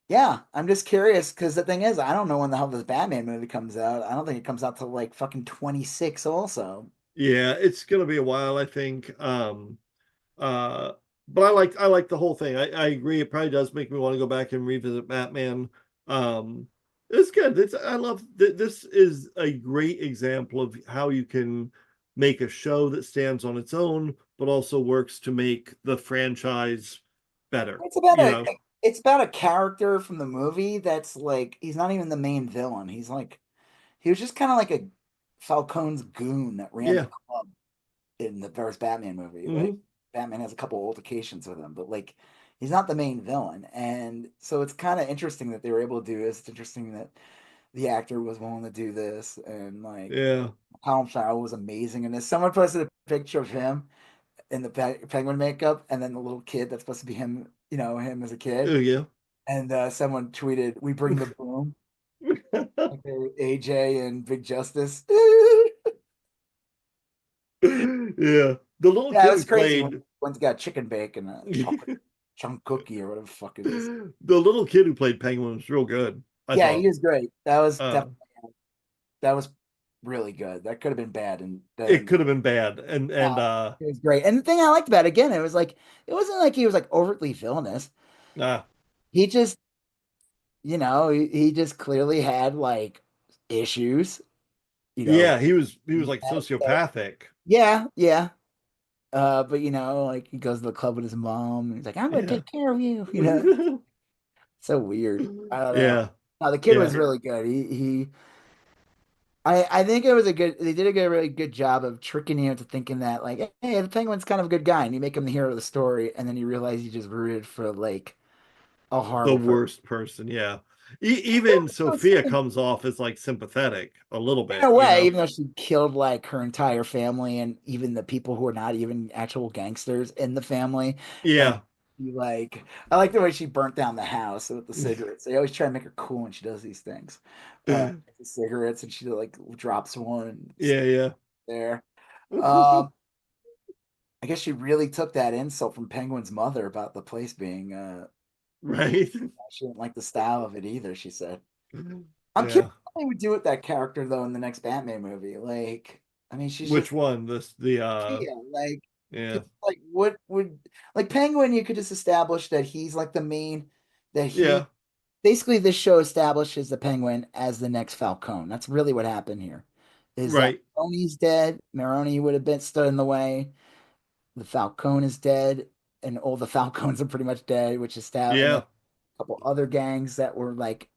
yeah, I'm just curious because the thing is, I don't know when the hell this Batman movie comes out. I don't think it comes out till like fucking 26 also. Yeah. It's gonna be a while, I think. Uh, but I like the whole thing. I agree. It probably does make me want to go back and revisit Batman. Um, it's good. I love this is a great example of how you can make a show that stands on its own, but also works to make the franchise better. It's about You a know? it's about a character from the movie that's like he's not even the main villain. He's like he was just kind of like a Falcone's goon that ran the Yeah. club in the first Batman movie. Like Hmm. Batman has a couple altercations with him, but like he's not the main villain. And so it's kind of interesting that they were able to do this. It's interesting that the actor was willing to do this, and like Yeah. Colin Farrell was amazing in this. Someone posted a picture of him in the penguin makeup, and then the little kid that's supposed to be him, him as a Oh kid. yeah. And someone tweeted, "We bring the boom," like they were AJ and Big Justice. Yeah. The little Yeah, it kid was who crazy when played one's got chicken bacon and a chocolate chunk cookie or whatever the fuck it is. the little kid who played Penguin was real good, I Yeah, he thought. was great. That was Uh, definitely that was really good. That could have been bad, and it then could have been bad. it was great. And the thing I liked about it again, it was like it wasn't like he was like overtly villainous. uh He just, he just clearly had like issues. You know, yeah, he was he like had stuff. sociopathic. Yeah, yeah. But like he goes to the club with his mom. And he's like, "I'm gonna Yeah. take care of you." So weird. I don't know. Yeah. No, the kid Yeah. was really good. I think it was they did a really good job of tricking you into thinking that like, hey, the Penguin's kind of a good guy, and you make him the hero of the story, and then you realize you just rooted for like a The horrible person. worst person, yeah. Even Sophia comes off as like sympathetic a little In a bit, you way, know. even though she killed like her entire family and even the people who are not even actual gangsters in the family, and Yeah. like I like the way she burnt down the house with the cigarettes. They always try to make her cool when she does these things. The cigarettes and she like drops one and Yeah, yeah. there. Um, I guess she really took that insult from Penguin's mother about the place being Right. she didn't like the style of it either, she said. I'm curious Yeah. what they would do with that character though in the next Batman movie. Like, I mean, she's Which just one? This the yeah, like yeah. just like what would like Penguin, you could just establish that he's like the main that he Yeah. basically this show establishes the Penguin as the next Falcone. That's really what happened here. Is that Right. Tony's dead, Maroni would have been stood in the way, the Falcone is dead, and all the Falcones are pretty much dead, which is stab and then Yeah. a couple other gangs that were like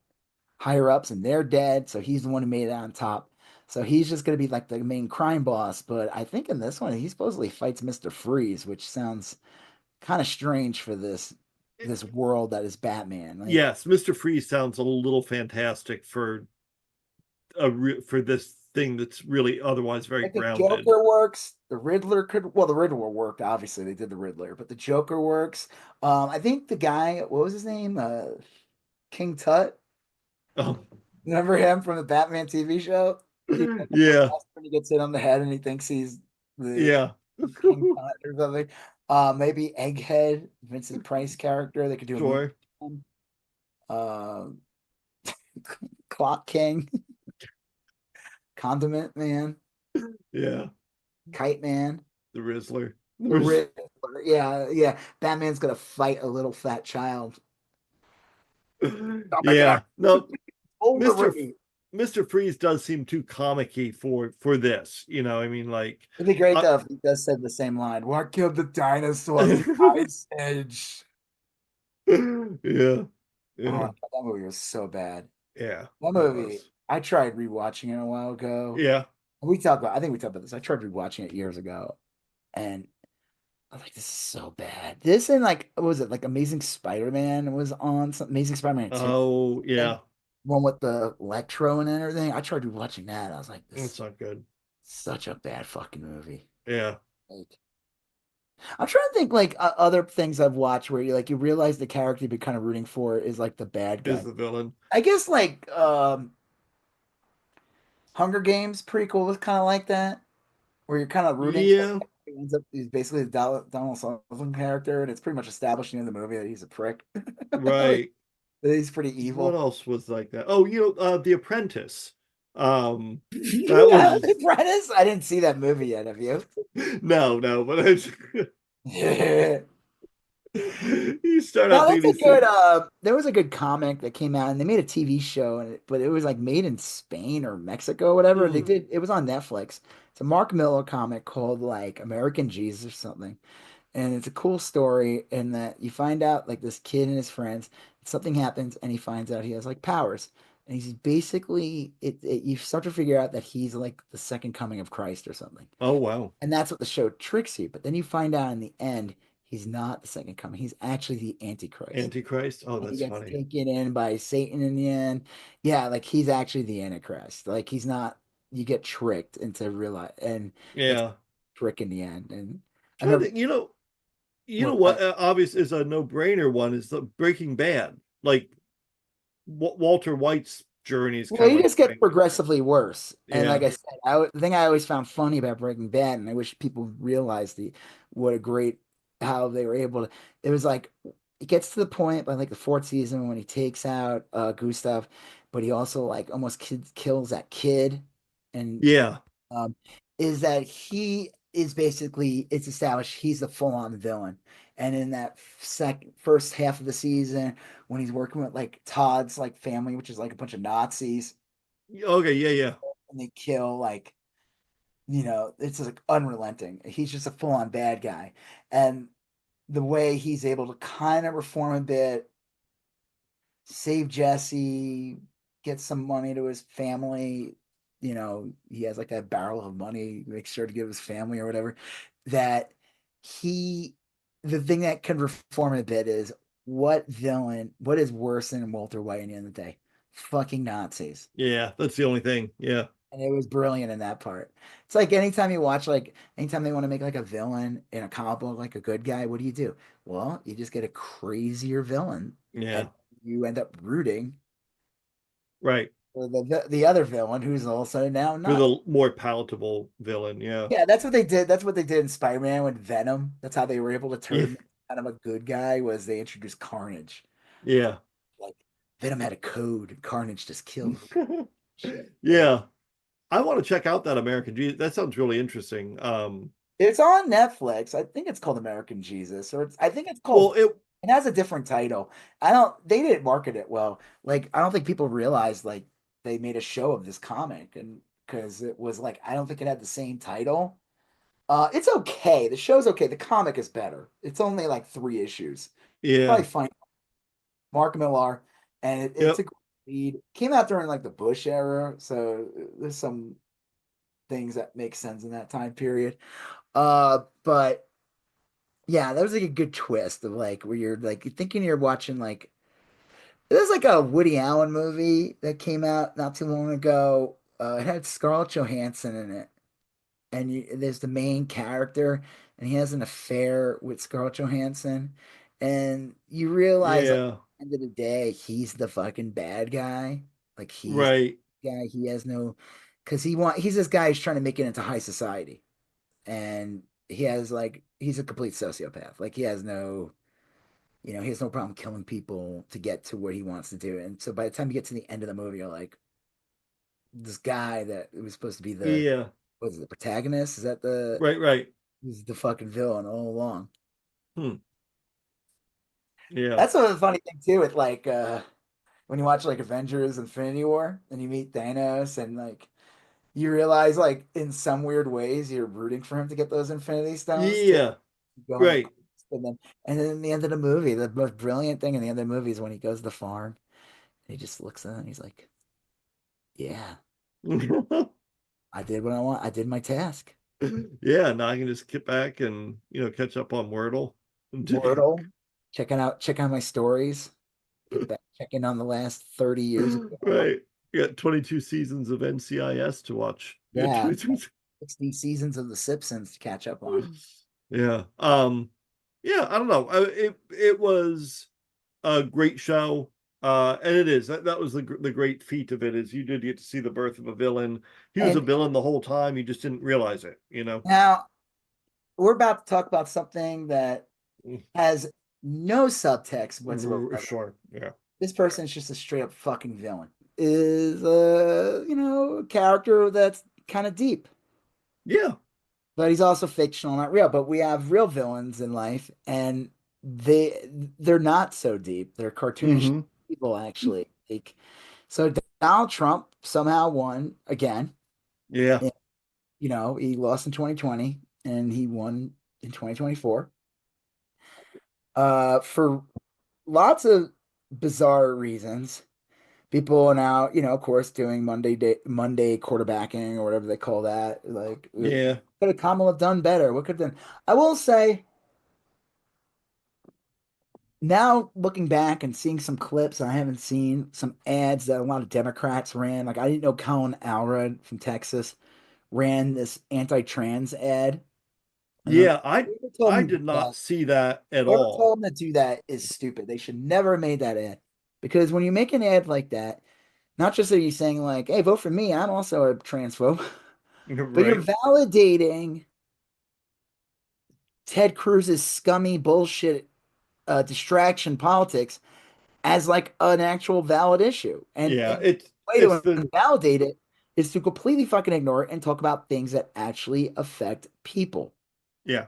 higher ups and they're dead. So he's the one who made it on top. So he's just gonna be like the main crime boss. But I think in this one he supposedly fights Mr. Freeze, which sounds kind of strange for this world that is Batman. Like Yes, Mr. Freeze sounds a little fantastic for for this thing that's really otherwise very Like the grounded. Joker works, the Riddler could well, the Riddler worked, obviously they did the Riddler, but the Joker works. I think the guy, what was his name? King Tut. Oh, Remember him from the Batman TV show? He yeah, when he gets hit on the head and he thinks he's the yeah, King Tut or something. Maybe Egghead, Vincent Price character. They could do a movie. sure, On. Uh, Clock King, Condiment Man, yeah, Kite Man, the Rizzler. the Riddler. Yeah, yeah. Batman's gonna fight a little fat child. Stop making Yeah, out. no, Mr. Wolverine. Mr. Freeze does seem too comic-y for this. I mean, like, It'd be great uh, though if he just said the same line. What killed the dinosaur? The Ice Age. yeah, Oh, yeah, that movie was so bad. yeah, That it movie, was. I tried rewatching it a while ago. Yeah. I think we talked about this. I tried rewatching it years ago, and I was like, this is so bad. This and like, what was it? Like Amazing Spider-Man was on some Amazing Spider-Man 2, Oh, thing, yeah. one with the Electro and everything. I tried rewatching that. I was like, this is It's not good. such a bad fucking movie. Yeah. Like, I'm trying to think like other things I've watched where you realize the character you've been kind of rooting for is like the bad Is guy. the villain. I guess like Hunger Games prequel was kind of like that, where you're kind of rooting for Yeah. he ends up he's basically the Donald Sutherland character, and it's pretty much establishing in the movie that he's a prick. Like, Right. that he's pretty What evil. else was like that? Oh, The Apprentice. Um, that Yeah, was Apprentice. I didn't see that movie yet. Have you? no, no, but it's No, you start out thinking that's a these good things. there was a good comic that came out and they made a TV show but it was like made in Spain or Mexico, whatever. They Hmm. did it was on Netflix. It's a Mark Miller comic called like American Jesus or something. And it's a cool story in that you find out like this kid and his friends, something happens and he finds out he has like powers. And he's basically you start to figure out that he's like the second coming of Christ or something. Oh, wow. And that's what the show tricks you. But then you find out in the end, he's not the second coming. He's actually the Antichrist. Antichrist. Oh, And he that's gets funny. taken in by Satan in the end. Yeah, like he's actually the Antichrist. Like he's not, you get tricked into realize, and it's Yeah. trick in the end. And I Trying to remember think, you know what what? Obvious is a no-brainer one is the Breaking Bad. Like Walter White's journey is well, kind of he like just gets Breaking Bad. progressively worse. And like Yeah. I said, the thing I always found funny about Breaking Bad, and I wish people realized what a great how they were able to. It was like it gets to the point by like the fourth season when he takes out Gustav, but he also like almost kills that kid, and Yeah. um, is that he is basically it's established he's the full-on villain. And in that first half of the season, when he's working with like Todd's like family, which is like a bunch of Nazis, Okay. Yeah. Yeah. and they kill like it's like unrelenting. He's just a full-on bad guy, and the way he's able to kind of reform a bit, save Jesse, get some money to his family. He has like that barrel of money, make sure to give his family or whatever. That he, the thing that can reform a bit is what is worse than Walter White in the end of the day? Fucking Nazis. Yeah. That's the only thing. Yeah. And it was brilliant in that part. It's like anytime you watch, like, anytime they want to make like a villain in a comic book, like a good guy, what do? Well, you just get a crazier villain Yeah. and you end up rooting Right. for the other villain who's also now For not. the more palatable villain. Yeah. Yeah, that's what they did. That's what they did in Spider-Man with Venom. That's how they were able to Yeah. turn him kind of a good guy was they introduced Carnage. Yeah. Like Venom had a code, and Carnage just killed shit. Yeah. I want to check out that American Jesus. That sounds really interesting. It's on Netflix. I think it's called American Jesus, or I think it's Well, called. It has a different title. They didn't market it well. Like, I don't think people realized like they made a show of this comic, and because it was like I don't think it had the same title. It's okay. The show's okay. The comic is better. It's only like 3 issues. yeah. Probably fine. Mark Millar, and it's Yep. a great read. Came out during like the Bush era, so there's some things that make sense in that time period. But yeah, that was like a good twist of like where you're like thinking you're watching like there's like a Woody Allen movie that came out not too long ago. It had Scarlett Johansson in it, and there's the main character, and he has an affair with Scarlett Johansson, and you realize like Yeah. at the end of the day, he's the fucking bad guy. Like he's Right. the guy. He has no, because he's this guy who's trying to make it into high society, and he's a complete sociopath. Like he has no problem killing people to get to what he wants to do. And so by the time you get to the end of the movie, you're like, this guy that was supposed to be Yeah. the protagonist? Is that Right. Right. he's the fucking villain all along? Hmm. Yeah. That's sort of the funny thing too with like when you watch like Avengers Infinity War and you meet Thanos and like you realize like in some weird ways you're rooting for him to get those Infinity Stones to Yeah. go on the Right. quest. And then in the end of the movie, the most brilliant thing in the end of the movie is when he goes to the farm and he just looks at it and he's like, yeah, I did what I want. I did my task. Yeah. Now I can just get back and catch up on Wordle. Wordle, checking out my stories, get back, checking on the last 30 years ago. Right. You got 22 seasons of NCIS to watch. You got Yeah, 22. 60 seasons of The Simpsons to catch up on. Yeah. Yeah, I don't know. It was a great show. And it is. That was the great feat of it is you did get to see the birth of a villain. He was a And villain the whole time. You just didn't realize it. now we're about to talk about something that has no subtext whatsoever. Sure. Yeah. This person is just a straight up fucking villain. Is a character that's kind of deep, Yeah. but he's also fictional, not real. But we have real villains in life, and they're not so deep. They're cartoonish Hmm. people, actually. Like, so Donald Trump somehow won again. Yeah. And, he lost in 2020, and he won in 2024. For lots of bizarre reasons. People are now, of course, doing Monday quarterbacking or whatever they call that. Like, Yeah. could have Kamala have done better? What could have done? I will say, now looking back and seeing some clips, I haven't seen some ads that a lot of Democrats ran. Like, I didn't know Colin Alred from Texas ran this anti-trans ad. And Yeah. I whoever told I him to did do that, not see that at whoever all. told him to do that is stupid. They should never have made that ad. Because when you make an ad like that, not just are you saying like, "Hey, vote for me. I'm also a transphobe," but you're Right. validating Ted Cruz's scummy bullshit distraction politics as like an actual valid issue. And Yeah. the It's way it's to the invalidate it is to completely fucking ignore it and talk about things that actually affect people. yeah.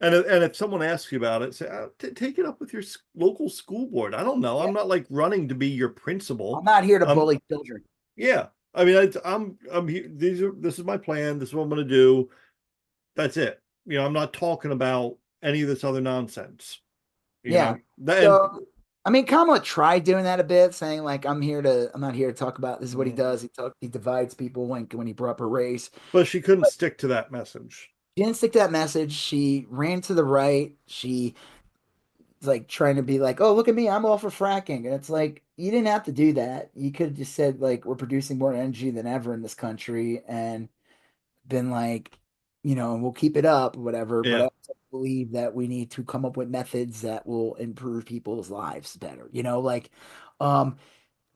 And if someone asks you about it, say, take it up with your local school board. I don't know. Yeah. I'm not like running to be your I'm principal. not here to Um, bully children. yeah. I mean, I'm here. This is my plan. This is what I'm going to do. That's it. I'm not talking about any of this other nonsense. Yeah. And So I mean, Kamala tried doing that a bit, saying like, I'm not here to talk about this is what he does. He divides people when he brought up her race. but she couldn't stick to that message. She didn't stick to that message. She ran to the right. She was like trying to be like, oh, look at me, I'm all for fracking. And it's like, you didn't have to do that. You could have just said like, we're producing more energy than ever in this country, and been like, we'll keep it up, or whatever. But I Yeah. also believe that we need to come up with methods that will improve people's lives better. Like, um,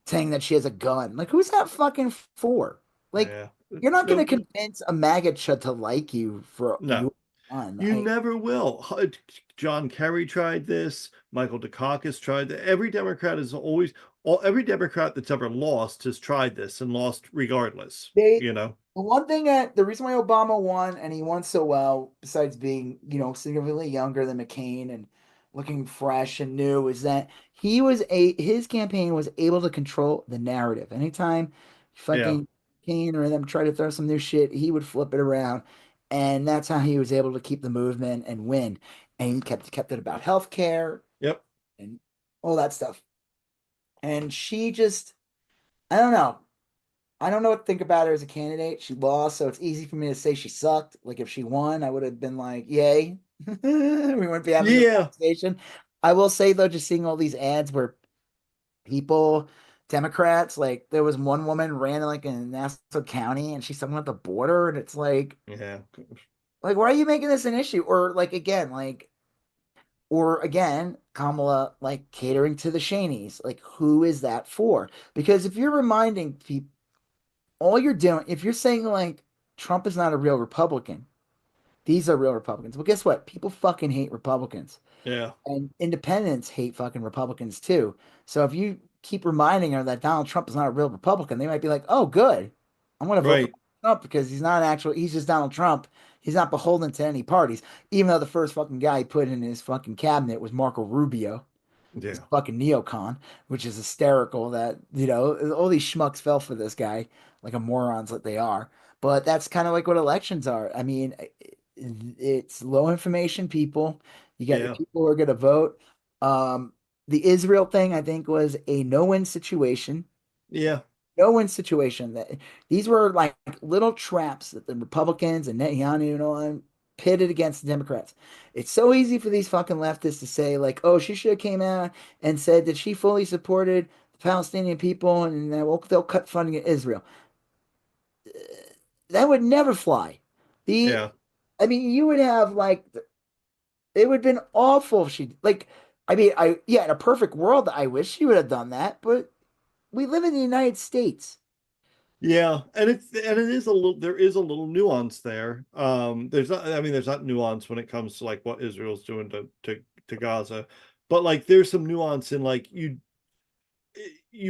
saying that she has a gun. Like, who's that fucking for? Like, Yeah. you're not going No, to convince a MAGA chud to like you for no. your gun. You never will. John Kerry tried this. Michael Dukakis tried that. Every Democrat that's ever lost has tried this and lost regardless. They The one thing that the reason why Obama won and he won so well, besides being, significantly younger than McCain and looking fresh and new, is that his campaign was able to control the narrative. Anytime Yeah. fucking Kane or them try to throw some new shit, he would flip it around. And that's how he was able to keep the movement and win. And he kept it about healthcare Yep. and all that stuff. And she just, I don't know. I don't know what to think about her as a candidate. She lost, so it's easy for me to say she sucked. Like if she won, I would have been like, "Yay!" We wouldn't be having this Yeah. conversation. I will say though, just seeing all these ads where people Democrats. Like there was one woman ran like in Nassau County and she's talking about the border, and it's Yeah. like why are you making this an issue? Or again, Kamala like catering to the Shaneys. Like who is that for? Because if you're reminding people, all you're doing, if you're saying like Trump is not a real Republican, these are real Republicans. Well, guess what? People fucking hate Republicans. Yeah. And independents hate fucking Republicans too. So if you keep reminding her that Donald Trump is not a real Republican, they might be like, "Oh, good. I'm going to vote for Right. Trump because he's just Donald Trump. He's not beholden to any parties." Even though the first fucking guy he put in his fucking cabinet was Marco Rubio, this Yeah. fucking neocon, which is hysterical that, all these schmucks fell for this guy like a morons that they are. But that's kind of like what elections are. I mean, it's low information people. You got your Yeah. people who are going to vote. Um, the Israel thing, I think, was a no-win situation. Yeah. No-win situation. That these were like little traps that the Republicans and Netanyahu and all them pitted against the Democrats. It's so easy for these fucking leftists to say like, "Oh, she should have came out and said that she fully supported the Palestinian people and they'll cut funding to Israel." That would never fly. The Yeah. I mean, you would have like it would have been awful if she like. I mean, in a perfect world, I wish she would have done that, but we live in the United States. Yeah, and it is a little there is a little nuance there. There's not I mean there's not nuance when it comes to like what Israel's doing to Gaza, but like there's some nuance in like you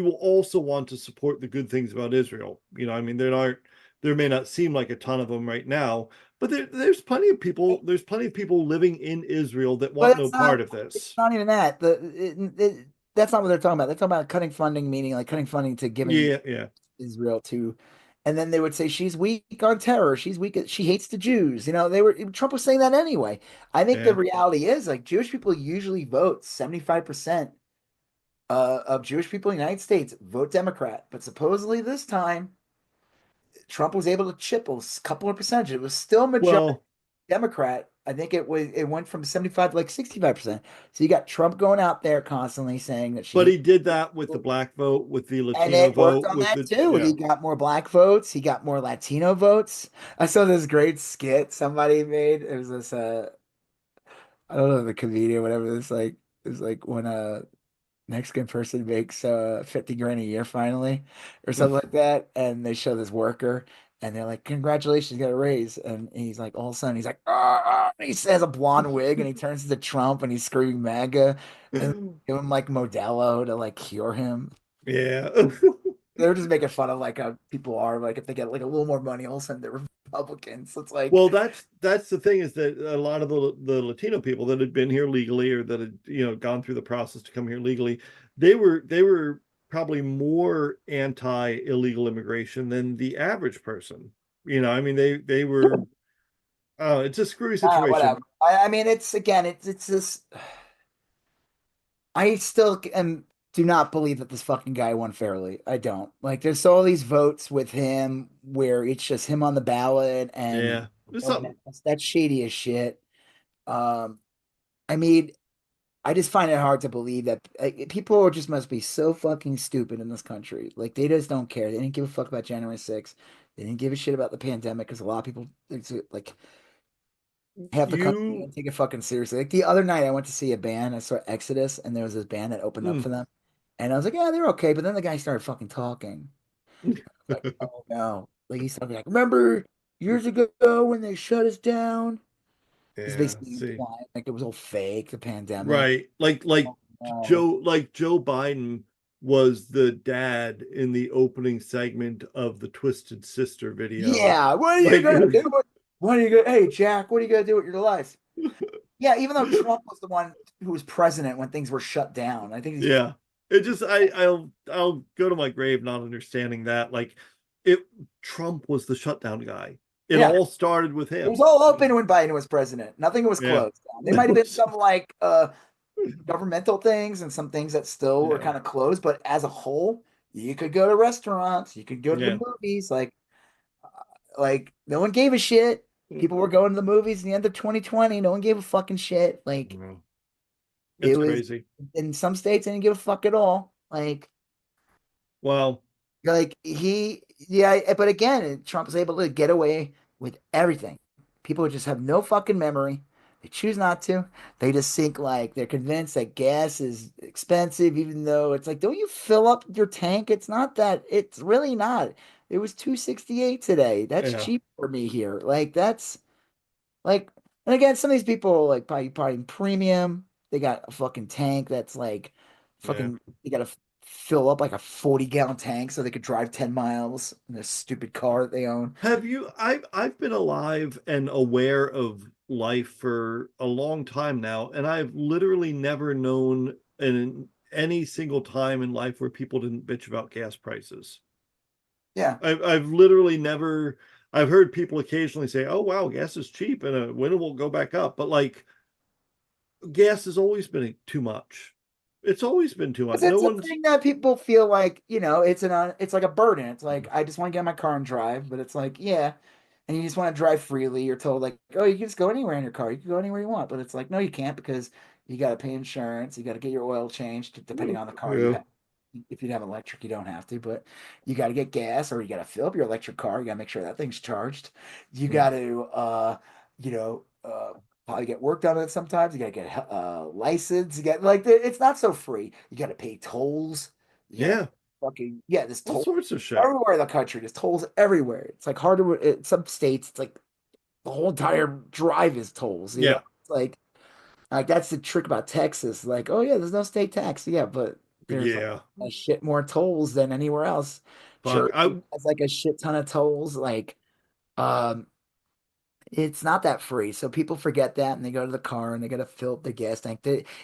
will also want to support the good things about Israel. I mean there may not seem like a ton of them right now, but there's plenty of people living in Israel that But want no part of it's this. not even that. That's not what they're talking about. They're talking about cutting funding, meaning like cutting funding to giving Yeah, yeah, Israel to, and then they would say she's weak on terror. She's weak. She hates the Jews. Trump was saying that anyway. I think the yeah. reality is like Jewish people usually vote 75% of Jewish people in the United States vote Democrat, but supposedly this time Trump was able to chip a couple of percentage. It was still majority Well, Democrat. I think it went from 75 to like 65%. So you got Trump going out there constantly saying that but she he did that with the black vote, with the and Latino it worked vote, on with that the too. yeah. He got more black votes, he got more Latino votes. I saw this great skit somebody made. It was this I don't know the comedian, whatever. It's like when a Mexican person makes 50 grand a year finally or something like that. And they show this worker and they're like, "Congratulations, you got a raise." And he's like, all of a sudden, he's like, "Ah, ah," he has a blonde wig and he turns to Trump and he's screaming MAGA and give him like Modelo to like cure him. Yeah. They were just making fun of like how people are like if they get like a little more money, all of a sudden they're Republicans. It's like, Well, that's the thing, is that a lot of the Latino people that had been here legally, or that had gone through the process to come here legally, they were probably more anti illegal immigration than the average person. I mean they were it's a screwy whatever. situation. I mean, it's again, it's this. I still am do not believe that this fucking guy won fairly. I don't. Like there's all these votes with him where it's just him on the ballot and Yeah. There's no one something. else. That's shady as shit. Um, I mean, I just find it hard to believe that people are just must be so fucking stupid in this country. Like they just don't care. They didn't give a fuck about January 6th. They didn't give a shit about the pandemic because a lot of people like half the country You didn't take it fucking seriously. Like the other night, I went to see a band. I saw Exodus, and there was this band that opened up hmm. for them, and I was like, "Yeah, they're okay." But then the guy started fucking talking. Like, oh no! Like he started like, "Remember years ago when they shut us down?" He's Yeah, basically see. implying like it was all fake, the pandemic. Right. Like Oh no! Joe Biden was the dad in the opening segment of the Twisted Sister video. Yeah, what are you Like gonna do? What are you gonna? Hey, Jack, what are you gonna do with your life? Yeah, even though Trump was the one who was president when things were shut down, I think he's yeah. It just I'll go to my grave not understanding that. Like it Trump was the shutdown guy. It yeah. all started with It was him. all open when Biden was president. Nothing was Yeah. closed down. There might have been some like governmental things and some things that still were Yeah. kind of closed, but as a whole, you could go to restaurants, you could go to the Yeah. movies. Like no one gave a shit. People were going to the movies in the end of 2020. No one gave a fucking shit. Like Well, it it's was crazy. in some states, they didn't give a fuck at all. Like Well, Like yeah, but again, Trump is able to get away with everything. People just have no fucking memory. They choose not to. They just think like they're convinced that gas is expensive, even though it's like, don't you fill up your tank? It's not that. It's really not. It was 268 today. That's yeah, cheap for me here. Like that's like, and again, some of these people like probably premium. They got a fucking tank that's like yeah. fucking. You got to fill up like a 40-gallon tank so they could drive 10 miles in this stupid car that they own. Have you? I've been alive and aware of life for a long time now, and I've literally never known in any single time in life where people didn't bitch about gas prices. Yeah. I've literally never. I've heard people occasionally say, "Oh wow, gas is cheap, and when it will go back up." But like, gas has always been too much. It's always been too much. 'Cause No it's a one's. thing that people feel like, it's like a burden. It's like I just want to get in my car and drive, but it's like, yeah. And you just want to drive freely. You're told like, oh, you can just go anywhere in your car. You can go anywhere you want. But it's like, no, you can't because you got to pay insurance. You got to get your oil changed depending on the car you Yeah. have. If you have electric, you don't have to, but you got to get gas or you got to fill up your electric car. You got to make sure that thing's charged. You got to, you know, probably get work done on it sometimes. You got to get license. You got like it's not so free. You got to pay tolls. You got to Yeah. fucking yeah. This All toll sorts of shit. everywhere in the country. There's tolls everywhere. It's like hard to some states. It's like the whole entire drive is tolls. Yeah. It's like that's the trick about Texas. Like, oh yeah, there's no state tax. Yeah, but there's like Yeah. a shit more tolls than anywhere else. Fuck. Jersey has like a shit ton of tolls. Like, um, it's not that free. So people forget that and they go to the car and they gotta fill up the gas tank.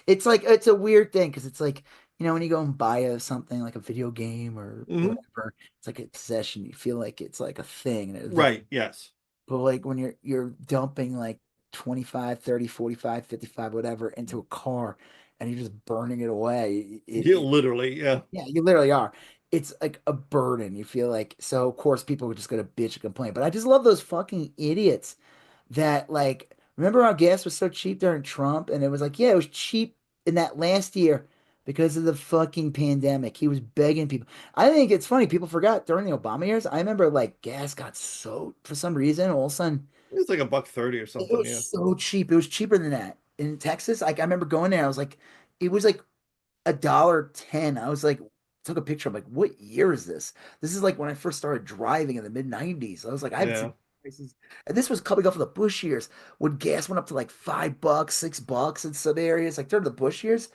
It's like it's a weird thing because it's like, when you go and buy something like a video game or Mhm. whatever, it's like a possession. You feel like it's like a thing and an event. Right. Yes. But like when you're dumping like 25, 30, 45, 55, whatever into a car and you're just burning it away, Yeah. Literally. Yeah. yeah, you literally are. It's like a burden. You feel like so of course people are just gonna bitch and complain. But I just love those fucking idiots that like remember how gas was so cheap during Trump and it was like, yeah, it was cheap in that last year because of the fucking pandemic. He was begging people. I think it's funny, people forgot during the Obama years. I remember like gas got so for some reason all of a sudden It's like a buck 30 or it something. was Yeah. so cheap. It was cheaper than that. In Texas, like I remember going there, I was like, it was like $1.10. I was like, took a picture. I'm like, what year is this? This is like when I first started driving in the mid 90s. I was like, I haven't Yeah. seen prices. And this was coming off of the Bush years when gas went up to like $5, $6 in some areas. Like during the Bush years,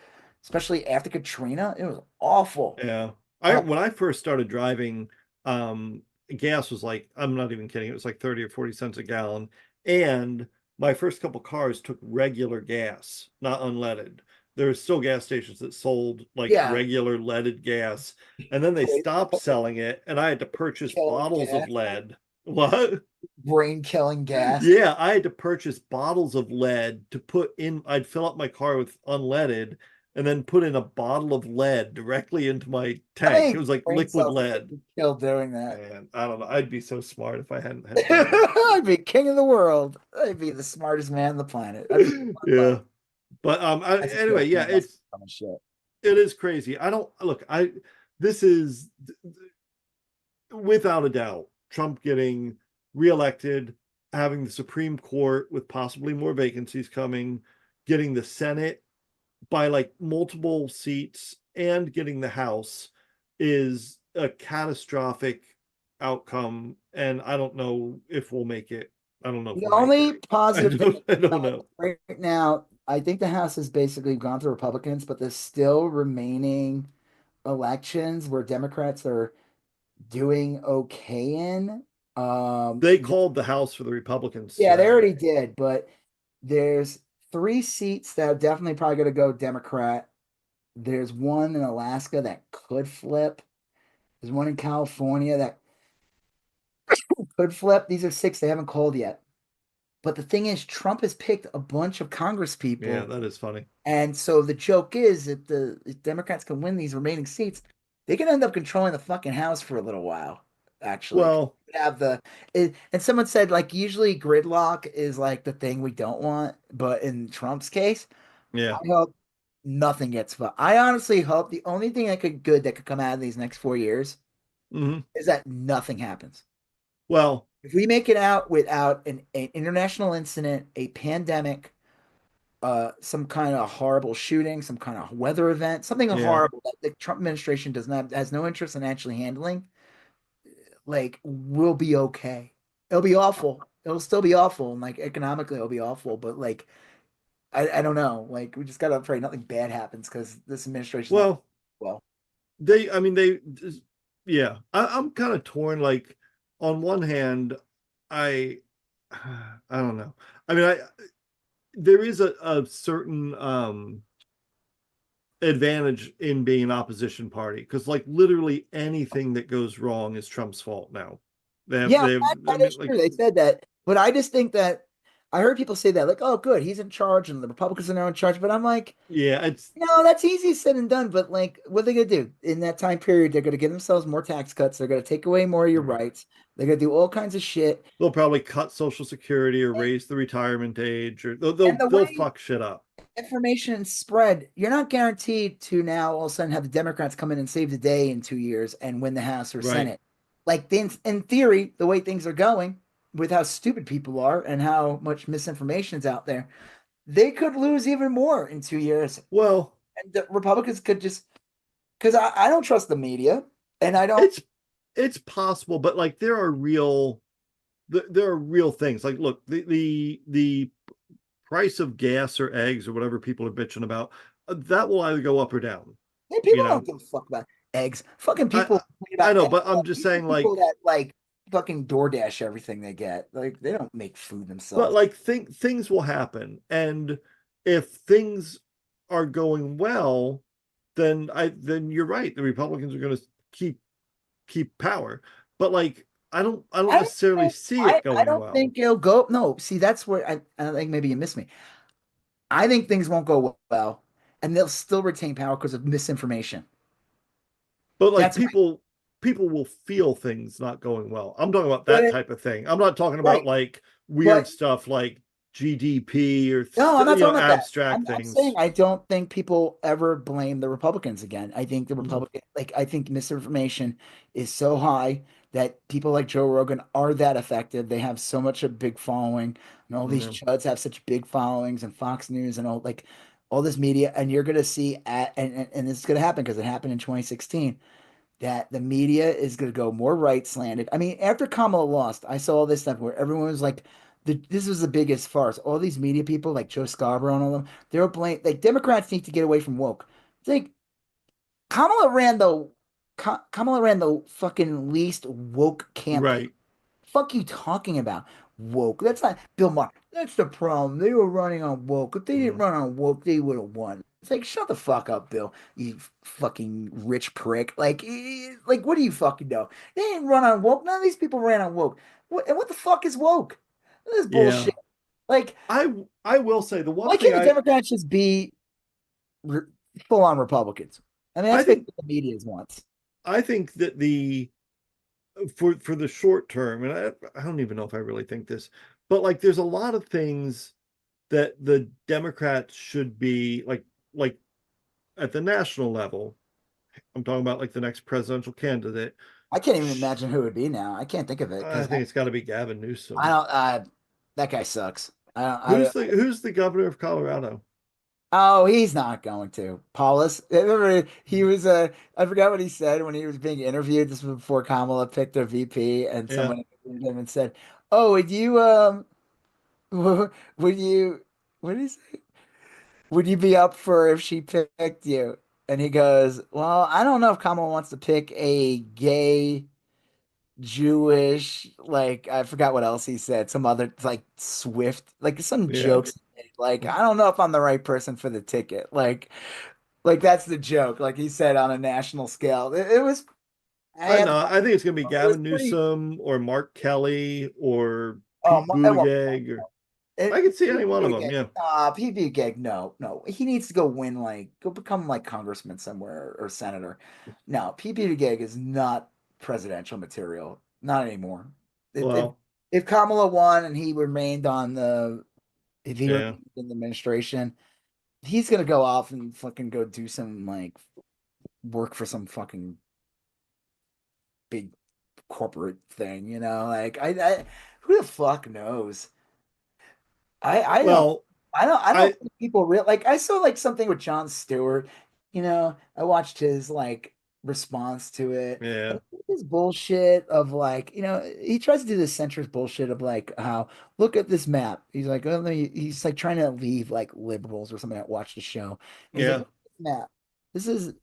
especially after Katrina, it was awful. Yeah. I when I first started driving, um, gas was like, I'm not even kidding, it was like 30 or 40 cents a gallon. And my first couple cars took regular gas, not unleaded. There were still gas stations that sold like Yeah. regular leaded gas, and then they stopped selling it, and I had to purchase Killing bottles of gas, lead. What? brain killing gas. Yeah, I had to purchase bottles of lead to put in. I'd fill up my car with unleaded and then put in a bottle of lead directly into my How tank. It many was like brain liquid cells lead. would you kill doing that? And I don't know. I'd be so smart if I hadn't had to do that. I'd be king of the world. I'd be the smartest man on the planet. I'd be Yeah. But that's a anyway, joke, yeah, man. That's dumb as shit. it is crazy. I don't look, I this is without a doubt Trump getting reelected, having the Supreme Court with possibly more vacancies coming, getting the Senate by like multiple seats and getting the House is a catastrophic outcome. And I don't know if we'll make it. I don't know if The we'll make it. only positive thing I don't about know. right now, I think the House has basically gone through Republicans, but there's still remaining elections where Democrats are doing okay in. They called the House for the Republicans Yeah, they today. already did, but there's three seats that are definitely probably going to go Democrat. There's one in Alaska that could flip. There's one in California that could flip. These are six they haven't called yet. But the thing is, Trump has picked a bunch of Congress Yeah, people. that is funny. And so the joke is that if Democrats can win these remaining seats, they can end up controlling the fucking House for a little while, actually. Well, Have and someone said like usually gridlock is like the thing we don't want, but in Trump's case, yeah. I hope nothing gets fun. I honestly hope the only thing that could come out of these next 4 years Hmm. is that nothing happens. Well, If we make it out without an international incident, a pandemic, some kind of horrible shooting, some kind of weather event, something yeah. horrible that the Trump administration has no interest in actually handling, like we'll be okay. It'll be awful. It'll still be awful, and like economically, it'll be awful. But like, I don't know. Like, we just gotta pray nothing bad happens because this administration's not Well, well. I mean, yeah. I'm kind of torn. Like, on one hand, I, I don't know. I mean, there is a certain advantage in being an opposition party because, like, literally anything that goes wrong is Trump's fault now. Yeah, I that mean, is like, true. They said that, but I just think that I heard people say that, like, "Oh, good, he's in charge, and the Republicans are now in charge." But I'm like, yeah, it's no, that's easy said and done. But like, what are they gonna do in that time period? They're gonna give themselves more tax cuts. They're gonna take away more of your rights. They're gonna do all kinds of shit. they'll probably cut Social Security or raise the retirement age, or And the they'll way fuck shit up. information spread, you're not guaranteed to now all of a sudden have the Democrats come in and save the day in 2 years and win the House or Right. Senate. Like, in theory, the way things are going, with how stupid people are and how much misinformation is out there, they could lose even more in 2 years. Well, And the Republicans could just, because I don't trust the media, and I don't. it's it's possible, but like there are real things. Like, look, the price of gas or eggs or whatever people are bitching about, that will either go up or down. And You people don't know, give a fuck about eggs. Fucking I people complain I about know, eggs. but I'm just These are saying, people like, that like fucking DoorDash everything they get. Like, they don't make food but themselves. like things will happen, and if things are going well, then you're right. The Republicans are going to keep power, but like I don't I don't necessarily think see it I going don't well. think it'll go. No, see, that's where I think maybe you missed me. I think things won't go well, and they'll still retain power because of misinformation. But like That's people will feel things not going well. I'm talking about that but type of thing. I'm not talking about right. like weird But stuff like GDP or no, I'm not talking about that. abstract I'm saying things. I don't think people ever blame the Republicans again. I think the Mhm. Republican, like, I think misinformation is so high that people like Joe Rogan are that effective. They have so much a big following, and all these Yeah. chuds have such big followings, and Fox News and all this media, and you're gonna see and this is gonna happen because it happened in 2016 that the media is going to go more right slanted. I mean, after Kamala lost, I saw all this stuff where everyone was like, this was the biggest farce. All these media people, like Joe Scarborough and all them, they were blaming, like, Democrats need to get away from woke. It's like Kamala ran the, Kamala ran the fucking least woke campaign. Right. Fuck you talking about woke? That's not Bill Maher. That's the problem. They were running on woke. If they didn't Mhm. run on woke, they would have won. It's like, shut the fuck up, Bill. You fucking rich prick. Like, what do you fucking know? They didn't run on woke. None of these people ran on woke. What the fuck is woke? This is Yeah. bullshit. Like, I will say the one why thing can't the Democrats just be re full on Republicans? I mean, I that's basically think what the media wants. I think that the for the short term, and I don't even know if I really think this, but like there's a lot of things that the Democrats should be like at the national level. I'm talking about like the next presidential candidate. I can't even imagine who it would be now. I can't think of it I because think it's got to be Gavin I Newsom. don't. That guy sucks. I don't. Who's the governor of Colorado? Oh, he's not going to. Paulus. Remember, he was. I forgot what he said when he was being interviewed. This was before Kamala picked their VP, and Yeah, someone interviewed him and said, "Oh, would you would you what did he say? Would you be up for if she picked you?" And he goes, "Well, I don't know if Kamala wants to pick a gay." Jewish, like, I forgot what else he said. Some other, like, Swift, like some yeah. jokes. Like, I don't know if I'm the right person for the ticket. Like that's the joke. Like he said on a national scale. It was. I I have to know. find I think it's gonna be it was Gavin pretty. Newsom or Mark Kelly or Oh, Pete it won't. Buttigieg, or I It, could see any PB one of them. Gig, Yeah. PB Gig, no. He needs to go win, like, go become like congressman somewhere or senator. No, PB Gig is not presidential material. Not anymore. If Well, if Kamala won and he remained on the if he yeah. remained in the administration, he's gonna go off and fucking go do some like work for some fucking big corporate thing, you know? Like I who the fuck knows? I don't Well, I don't I think people real like I saw like something with Jon Stewart, you know, I watched his like response to it. yeah, And his bullshit of like, you know, he tries to do this centrist bullshit of like how look at this map. He's like, oh, he's like trying to leave like liberals or something that watch the show. And he's like, yeah. look at this map. This is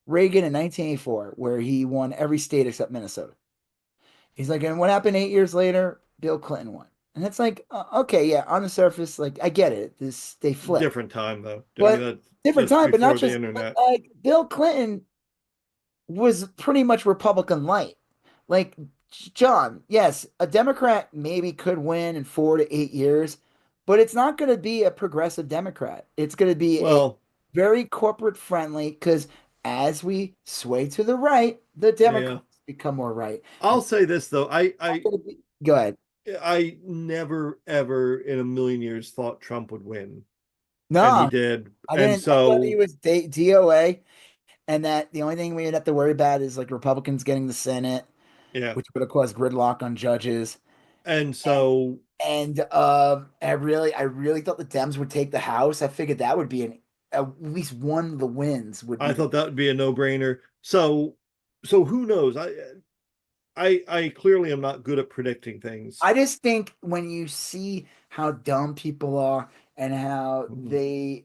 Reagan in 1984, where he won every state except Minnesota. He's like, and what happened 8 years later? Bill Clinton won. And it's like, okay, yeah, on the surface, like I get it. This they flip, Different time though. I mean, but different that's time. But not before the just internet. like Bill Clinton was pretty much Republican light. Like John, yes, a Democrat maybe could win in 4 to 8 years, but it's not going to be a progressive Democrat. It's going to be a Well, very corporate friendly because as we sway to the right, the yeah. Democrats become more right. And I'll say this though. go ahead. I never ever in a million years thought Trump would win, and he No, did. I And didn't. I thought he so was DOA, and that the only thing we would have to worry about is like Republicans getting the Senate, yeah. which would have caused gridlock on judges. And And so I really thought the Dems would take the House. I figured that would be at least one of the wins would I be the. thought that would be a no-brainer. So who knows? I clearly am not good at predicting things. I just think when you see how dumb people are and how Mhm.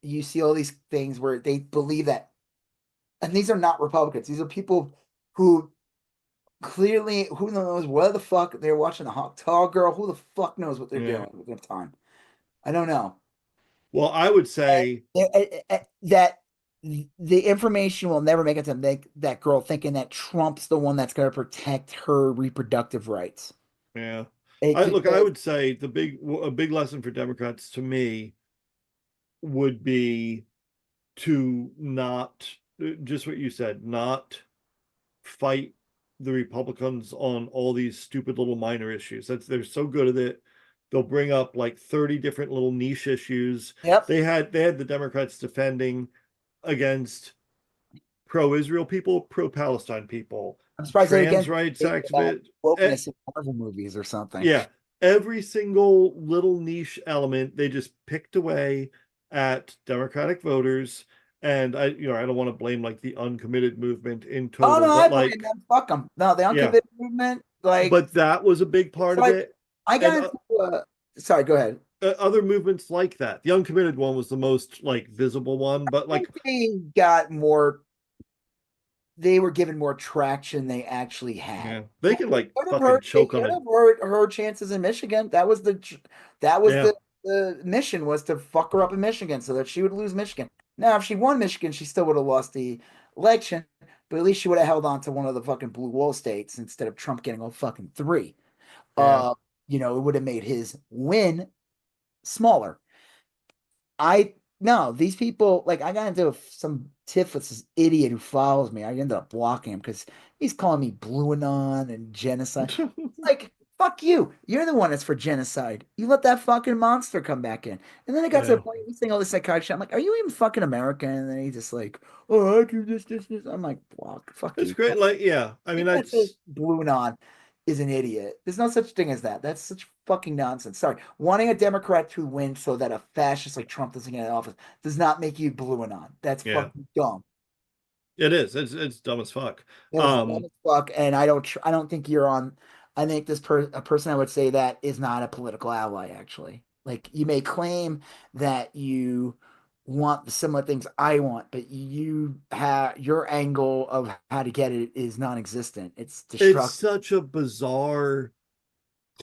you see all these things where they believe that, and these are not Republicans. These are people who clearly, who knows what the fuck they're watching a hot tall girl. Who the fuck knows what they're Yeah. doing with their time? I don't know. Well, I would say That the information will never make it to make that girl thinking that Trump's the one that's going to protect her reproductive rights. yeah. I look, I Because would say a big lesson for Democrats to me would be to not just what you said, not fight the Republicans on all these stupid little minor issues. They're so good at it. They'll bring up like 30 different little niche issues. yep, They had the Democrats defending against pro-Israel people, pro-Palestine people, I'm surprised they trans again rights think about activists. wokeness in Marvel movies or something. Yeah, every single little niche element they just picked away at Democratic voters. And I don't want to blame like the uncommitted movement in Oh total, no, but I blame like, them. Fuck them. No, the yeah, uncommitted movement, like but that was a big it's part of like it. I And got into. Sorry, go ahead. other movements like that, the uncommitted one was the most like visible one, but I like, think they got more. They were given more traction they actually had. yeah, they can like Could have fucking hurt. They choke on could it. have hurt her chances in Michigan. That was Yeah, the mission was to fuck her up in Michigan so that she would lose Michigan. Now, if she won Michigan, she still would have lost the election, but at least she would have held on to one of the fucking blue wall states instead of Trump getting all fucking three. yeah. Uh, it would have made his win smaller. I no, these people like I got into some tiff with this idiot who follows me. I ended up blocking him because he's calling me blue anon and genocide. Like, fuck you. You're the one that's for genocide. You let that fucking monster come back in. And then it got to the Yeah, point he's saying all this psychotic shit. I'm like, are you even fucking American? And then he just like, oh, I do this. I'm like, block, fuck it's you. great. Like, yeah, I mean, That's a that's blue anon is an idiot. There's no such thing as that. That's such fucking nonsense. Sorry. Wanting a Democrat to win so that a fascist like Trump doesn't get in office does not make you blue anon. That's yeah, fucking dumb. it is. It's dumb as fuck. That is dumb as fuck. And I don't think you're on. I think a person I would say that is not a political ally, actually. Like you may claim that you want the similar things I want, but you have your angle of how to get it is non-existent. It's It's destructive. such a bizarre,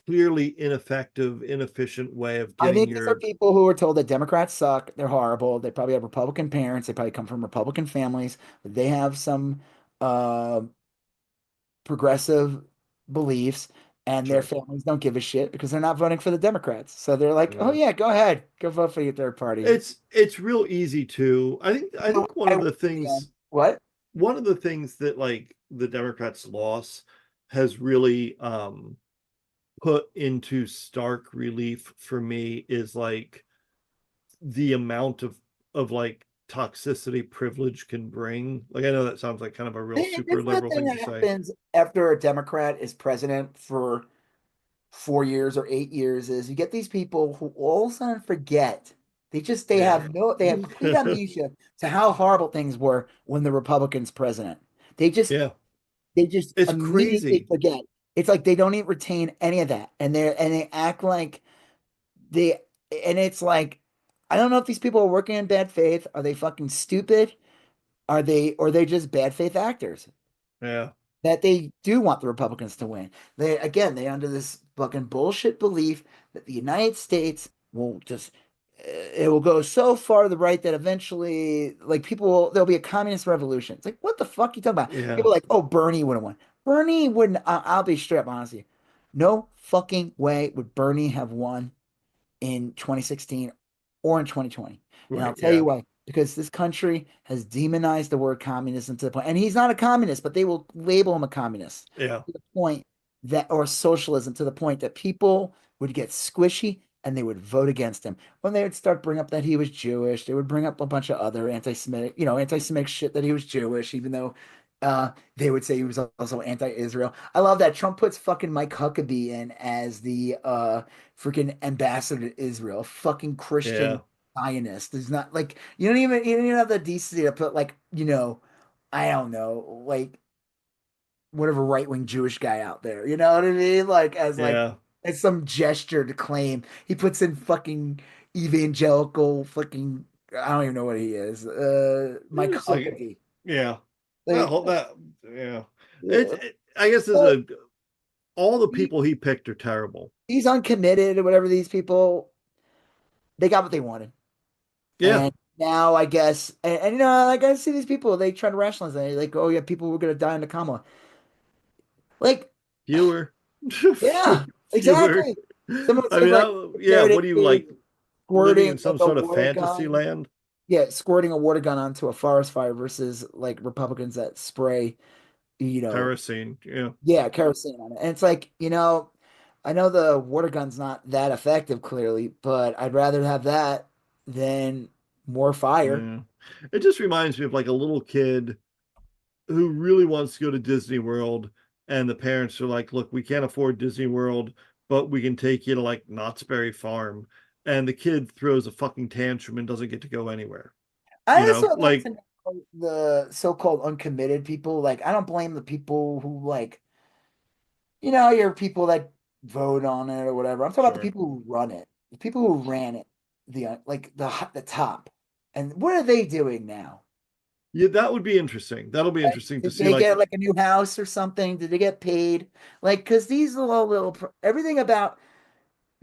clearly ineffective, inefficient way of I getting think these are your, people who are told that Democrats suck. They're horrible. They probably have Republican parents. They probably come from Republican families. They have some uh, progressive beliefs, and their sure. families don't give a shit because they're not voting for the Democrats. So they're like, "Oh Yeah. yeah, go ahead, go vote for your third party." It's real easy to. I think I would again. What? one of the things that like the Democrats' loss has really put into stark relief for me is like the amount of like toxicity privilege can bring. Like I know that sounds like kind of a real This super is the liberal thing thing to that say. happens after a Democrat is president for 4 years or 8 years is you get these people who all of a sudden forget. They Yeah. have complete amnesia to how horrible things were when the Republicans president. They just Yeah. they just It's immediately crazy. forget. It's like they don't even retain any of that. And they act like they and it's like I don't know if these people are working in bad faith. Are they fucking stupid? Are they just bad faith actors? Yeah. That they do want the Republicans to win. They under this fucking bullshit belief that the United States will just it will go so far to the right that eventually like there'll be a communist revolution. It's like what the fuck are you talking about? Yeah. People are like, oh, Bernie would have won. Bernie wouldn't. I'll be straight up honest with you. No fucking way would Bernie have won in 2016 or in 2020. And I'll Right. tell you Yeah. why. Because this country has demonized the word communism to the point, and he's not a communist, but they will label him a communist Yeah. to the point that, or socialism to the point that people would get squishy and they would vote against him. When they would start bring up that he was Jewish, they would bring up a bunch of other anti-Semitic shit that he was Jewish, even though they would say he was also anti-Israel. I love that Trump puts fucking Mike Huckabee in as the freaking ambassador to Israel, fucking Christian Yeah. Zionist. There's not like you don't even have the decency to put like, I don't know, like whatever right-wing Jewish guy out there. You know what I mean? Like Yeah. as some gesture to claim. He puts in fucking evangelical fucking I don't even know what he is. Mike It's like Huckabee. yeah. That Like whole that yeah. yeah. I guess there's Well, a all the he, people he picked are terrible. he's uncommitted or whatever. These people, they got what they wanted. Yeah. And now I guess, and like I see these people, they try to rationalize it. Like, oh yeah, people were gonna die in the Kamala. Like, Fewer. yeah, Fewer. exactly. Someone I said mean, like yeah, what do you narrative like living squirting in like some a sort of water fantasy gun. land? Yeah, squirting a water gun onto a forest fire versus like Republicans that spray, you know, Kerosene. Yeah. yeah, kerosene on it. And it's like, I know the water gun's not that effective clearly, but I'd rather have that than more fire. Yeah. It just reminds me of like a little kid who really wants to go to Disney World, and the parents are like, "Look, we can't afford Disney World, but we can take you to like Knott's Berry Farm." And the kid throws a fucking tantrum and doesn't get to go anywhere. I You just know, would like like to know the so-called uncommitted people. Like, I don't blame the people who like, your people that vote on it or whatever. I'm talking about the sure. people who run it, the people who ran it, like the top. And what are they doing now? Yeah, that would be interesting. That'll be Like, interesting to did see they like get like a new house or something? Did they get paid? Like, because these everything about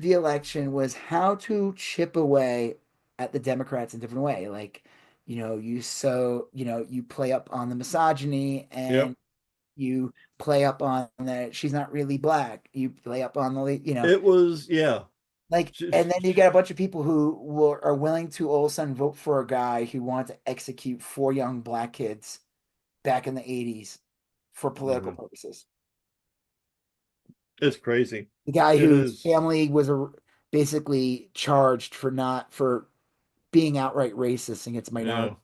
the election was how to chip away at the Democrats in a different way. Like, you play up on the misogyny yep. and you play up on that she's not really black. You play up on It was yeah. like, and then you get a bunch of people who are willing to all of a sudden vote for a guy who wanted to execute four young black kids back in the 80s for political Mhm. purposes. It's crazy. The guy It whose is. family was basically charged for not for being outright racist against Yeah. minorities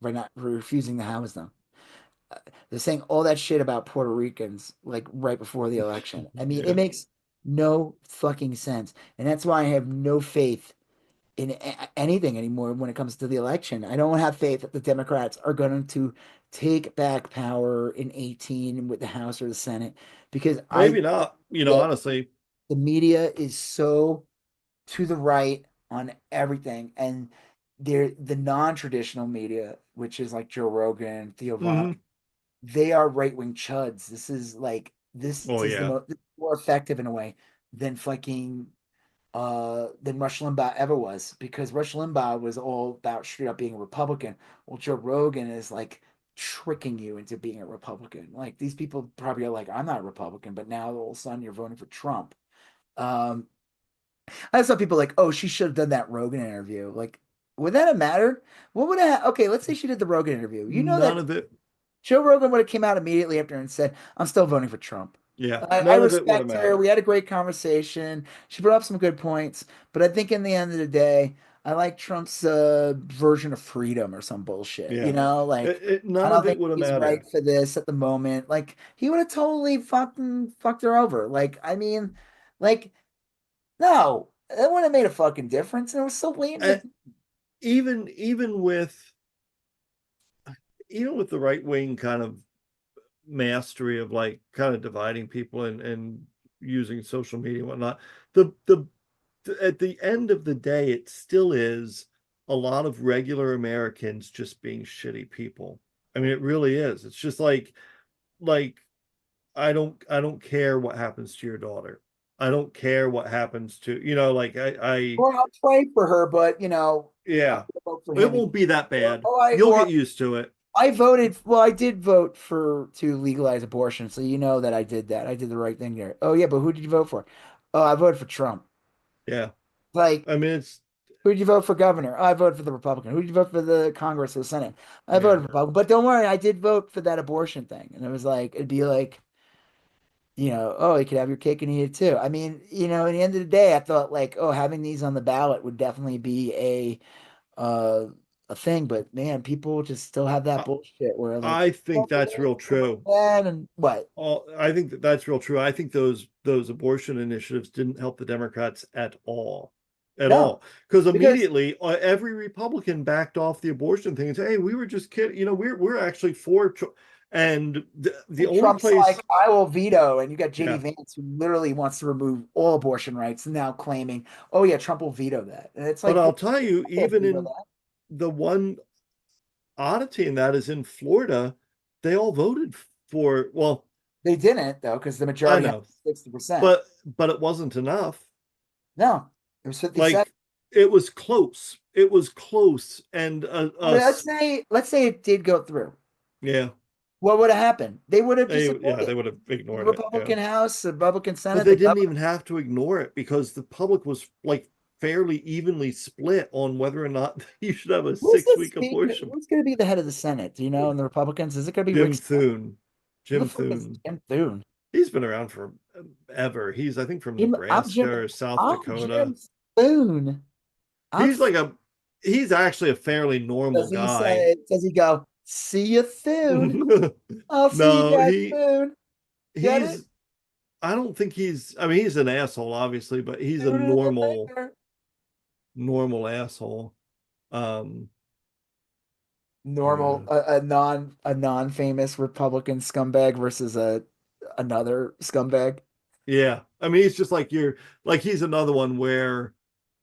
by not for refusing to house them. They're saying all that shit about Puerto Ricans like right before the election. I mean, it Yeah. makes no fucking sense, and that's why I have no faith in anything anymore when it comes to the election. I don't have faith that the Democrats are going to take back power in 18 with the House or the Senate because I Maybe not, that honestly. the media is so to the right on everything, and the non-traditional media, which is like Joe Rogan, Theo Von, Hmm. they are right-wing chuds. This Oh is the yeah. more effective in a way than fucking than Rush Limbaugh ever was, because Rush Limbaugh was all about straight up being a Republican. Well, Joe Rogan is like tricking you into being a Republican. Like these people probably are like, I'm not a Republican, but now all of a sudden you're voting for Trump. Um, I saw people like, oh, she should have done that Rogan interview. Like, would that have mattered? What would have? Okay, let's say she did the Rogan interview. You know None that of it. Joe Rogan would have came out immediately after and said, "I'm still voting for Trump." Yeah. I None of it would have respect her. mattered. We had a great conversation. She brought up some good points, but I think in the end of the day, I like Trump's version of freedom or some bullshit. You Yeah. know, like I None don't of it think would have he's right mattered. for this at the moment. Like he would have totally fucking fucked her over. Like I mean, like no, it wouldn't have made a fucking difference. And it was so blatant. Uh, even even with the right wing kind of mastery of like kind of dividing people and using social media and whatnot, the at the end of the day, it still is a lot of regular Americans just being shitty people. I mean, it really is. It's just like I don't care what happens to your daughter. I don't care what happens to, like I Or I'll pray for her, but I'm yeah, gonna vote for it him. won't be that Or, bad. or I You'll or get used to it. I voted. Well, I did vote for to legalize abortion, so you know that I did that. I did the right thing there. Oh yeah, but who did you vote for? Oh, I voted for Trump. Yeah. Like, I mean, it's who did you vote for governor? Oh, I voted for the Republican. Who did you vote for the Congress or the Senate? I yeah. voted for Republican. But don't worry, I did vote for that abortion thing. And it was like, it'd be like, oh, you could have your cake and eat it too. I mean, at the end of the day, I thought like, oh, having these on the ballot would definitely be uh a thing. But man, people just still have that I, bullshit where like, I think oh, that's real true. bad and what? I think that's real true. I think those abortion initiatives didn't help the Democrats at No, all, because because immediately every Republican backed off the abortion thing and said, "Hey, we were just kidding. We're actually for." And the and only Trump's place, like, I will veto, and you got JD yeah, Vance who literally wants to remove all abortion rights, and now claiming, oh yeah, Trump will veto that, and it's but like, I'll well, tell you, I'm gonna even veto in that. the one oddity in that is in Florida, they all voted for. Well, They didn't though, because the I majority had know, 60%. but it wasn't enough. No, it was 57. Like it was close. It was close, and Well, let's say it did go through. yeah, What would have happened? They would have just ignored they it. would have The ignored it. Yeah, Republican House, the Republican but Senate, they the didn't governor. even have to ignore it because the public was like fairly evenly split on whether or not you should have a Who's the 6 week speaker? abortion. Who's going to be the head of the Senate? Do you know? And the Republicans, is it going to be Rick Jim Scott? Thune, Who the Jim fuck is Thune. Jim Thune? He's been around for ever. He's I think from I'm Nebraska Jim. or South I'm Dakota. Jim Spoon. I'm. He's like a he's actually a fairly normal Does he guy. say? Does he go? See you soon. I'll see you No, guys soon. Get it? he's I don't think I mean he's an asshole obviously, but he's a Sooner than later. normal asshole. Um yeah. Normal, a non famous Republican scumbag versus another scumbag. Yeah. I mean he's just like he's another one where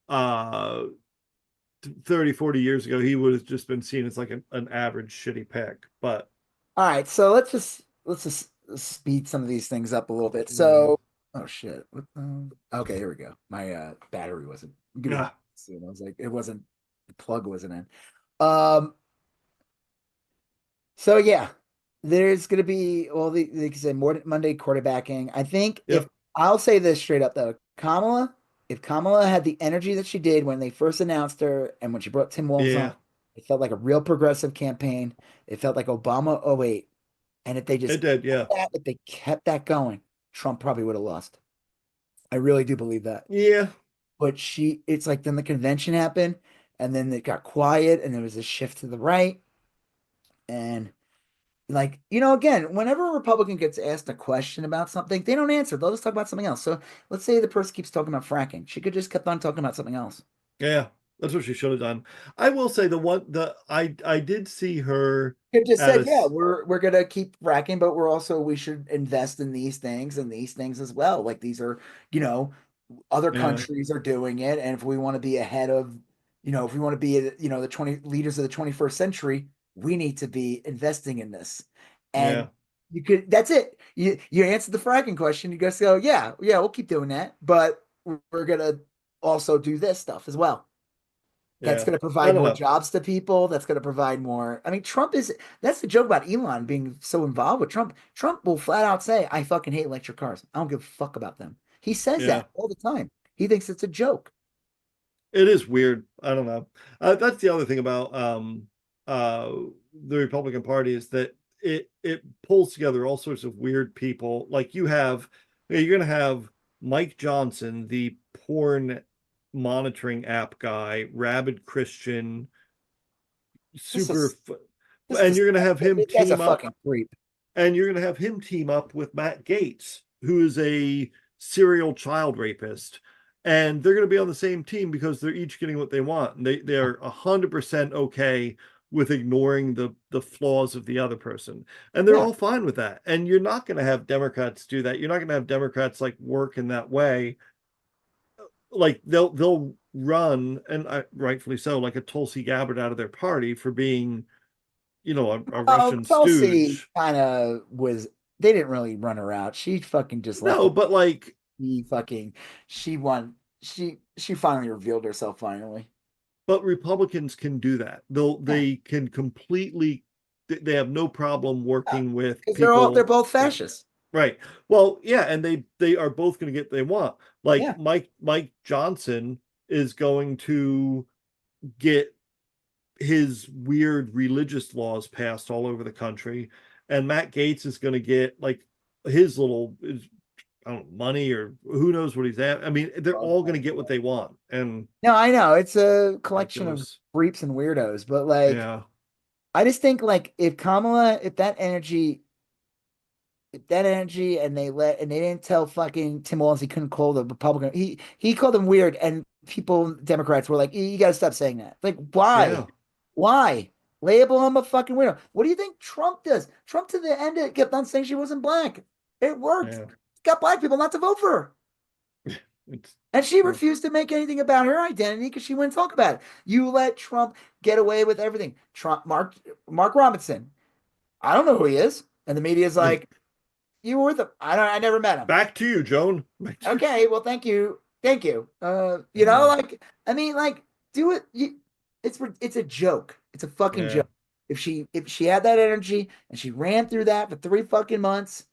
30, 40 years ago he would have just been seen as like an average shitty pick. But All right, so let's just speed some of these things up a little bit. yeah. So, oh shit. Okay, here we go. My battery wasn't gonna Yeah. soon. I was like, it wasn't the plug wasn't in. Um, so yeah, there's gonna be well, like you said, more Monday quarterbacking. I think if Yep. I'll say this straight up though, if Kamala had the energy that she did when they first announced her and when she brought Tim Walz on, Yeah. it felt like a real progressive campaign. It felt like Obama '08. And if they It just did, yeah. if they kept that going, Trump probably would have lost. I really do believe that. Yeah. But it's like then the convention happened, and then it got quiet, and there was a shift to the right. And like, again, whenever a Republican gets asked a question about something, they don't answer. They'll just talk about something else. So let's say the person keeps talking about fracking. She could just kept on talking about something else. Yeah, that's what she should have done. I will say I did see her Could just at said, yeah, we're gonna keep fracking, but we should invest in these things and these things as well. Like these are, you know, other yeah, countries are doing it, and if we want to be ahead of, if we want to be, the 20 leaders of the 21st century, we need to be investing in this. And yeah, that's it. You answer the fracking question. You just go, yeah, yeah, we'll keep doing that, but we're gonna also do this stuff as well. That's yeah. going to I provide don't more know. jobs to people. That's going to provide more. I mean, that's the joke about Elon being so involved with Trump. Trump will flat out say, I fucking hate electric cars. I don't give a fuck about them. He says Yeah, that all the time. He thinks it's a joke. it is weird. I don't know. That's the other thing about uh the Republican Party is that it pulls together all sorts of weird people. Like you're gonna have Mike Johnson, the porn monitoring app guy, rabid Christian, This super, is this and is you're gonna have him this guy's a team up, fucking creep. and you're gonna have him team up with Matt Gaetz, who is a serial child rapist, and they're gonna be on the same team because they're each getting what they want. And they're 100% okay with ignoring the flaws of the other person, and they're Yeah. all fine with that. And you're not going to have Democrats do that. You're not going to have Democrats like work in that way. Like they'll run, and rightfully so, like a Tulsi Gabbard out of their party for being, a Oh, Russian Chelsea stooge. kind of was. They didn't really run her out. She fucking just let No, them. but like, He fucking. She won. She finally revealed herself. Finally. but Republicans can do that. Yeah. They can completely. They have no problem working with Because they're people. both Yeah. fascists. Right. Well, yeah, and they are both going to get what they want. Like Yeah. Mike Johnson is going to get his weird religious laws passed all over the country, and Matt Gaetz is going to get like his little I don't know, money or who knows what he's at. I mean, they're all going to get what they want, and No, I know it's a collection of ridiculous. creeps and weirdos, but like, Yeah, I just think like if Kamala, if that energy, and they didn't tell fucking Tim Walz he couldn't call the Republican. He called them weird, and people Democrats were like, you got to stop saying that. Like, why? yeah, Why? Label him a fucking weirdo. What do you think Trump does? Trump to the end kept on saying she wasn't black. It worked. yeah. Got black people not to vote for her. It's And she true. refused to make anything about her identity because she wouldn't talk about it. You let Trump get away with everything. Mark Robinson. I don't know who he is. And the media's like, you were with him. I never met him. Back to you, Joan. Back to you. Okay, well, thank you. Thank you. Yeah, Like, I mean, like, do it. It's a joke. It's a fucking yeah. joke. If she had that energy and she ran through that for 3 fucking months,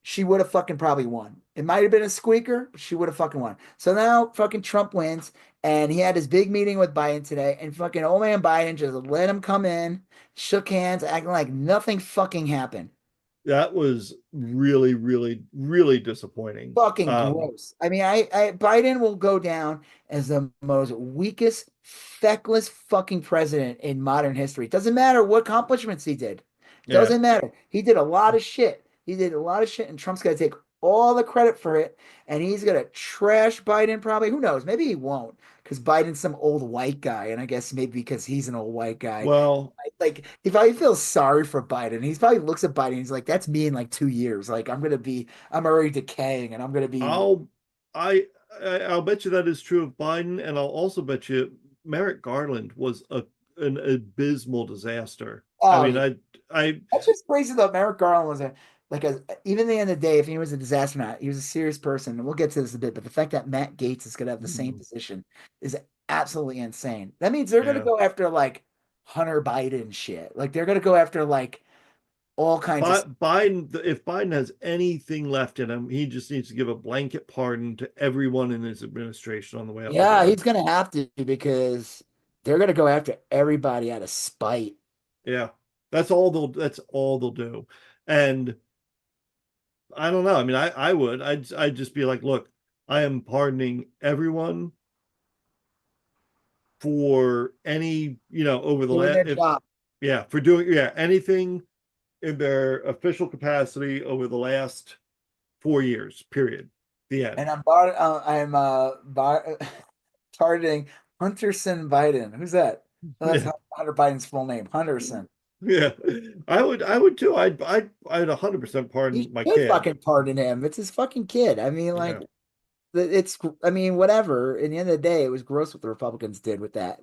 she would have fucking probably won. It might have been a squeaker, but she would have fucking won. So now fucking Trump wins, and he had his big meeting with Biden today, and fucking old man Biden just let him come in, shook hands, acting like nothing fucking happened. That was really, really, really disappointing. Fucking gross. I mean, I Biden will go down as the most weakest, feckless fucking president in modern history. Doesn't matter what accomplishments he did. Yeah. Doesn't matter. He did a lot of shit. He did a lot of shit, and Trump's gonna take all the credit for it. And he's gonna trash Biden probably. Who knows? Maybe he won't, because Biden's some old white guy, and I guess maybe because he's an old white guy. Well, Like he probably feels sorry for Biden. He probably looks at Biden. And he's like, "That's me in like 2 years. Like I'm already decaying, and I'm gonna be." I'll I I'll bet you that is true of Biden, and I'll also bet you Merrick Garland was an abysmal disaster. I Oh mean, yeah, I that's just crazy though. Merrick Garland was even at the end of the day, if he was a disaster, or not, he was a serious person. And we'll get to this a bit, but the fact that Matt Gaetz is gonna have the same position is absolutely insane. That means they're gonna yeah. go after like Hunter Biden shit. Like they're gonna go after like all kinds of. But Biden, if Biden has anything left in him, he just needs to give a blanket pardon to everyone in his administration on the way out the Yeah, door. he's gonna have to because they're gonna go after everybody out of spite. Yeah. That's all they'll do. And I don't know. I mean, I would. I'd just be like, look, I am pardoning everyone for any, over the Doing last, their job. yeah, for doing, yeah, anything in their official capacity over the last 4 years, period. The And end. I'm targeting Hunterson Biden. Who's that? Oh, that's Yeah. Hunter Biden's full name, Hunterson. Yeah. I would too. I'd 100% You pardon my should kid. fucking pardon him. It's his fucking kid. I mean, like, Yeah. I mean, whatever. In the end of the day, it was gross what the Republicans did with that.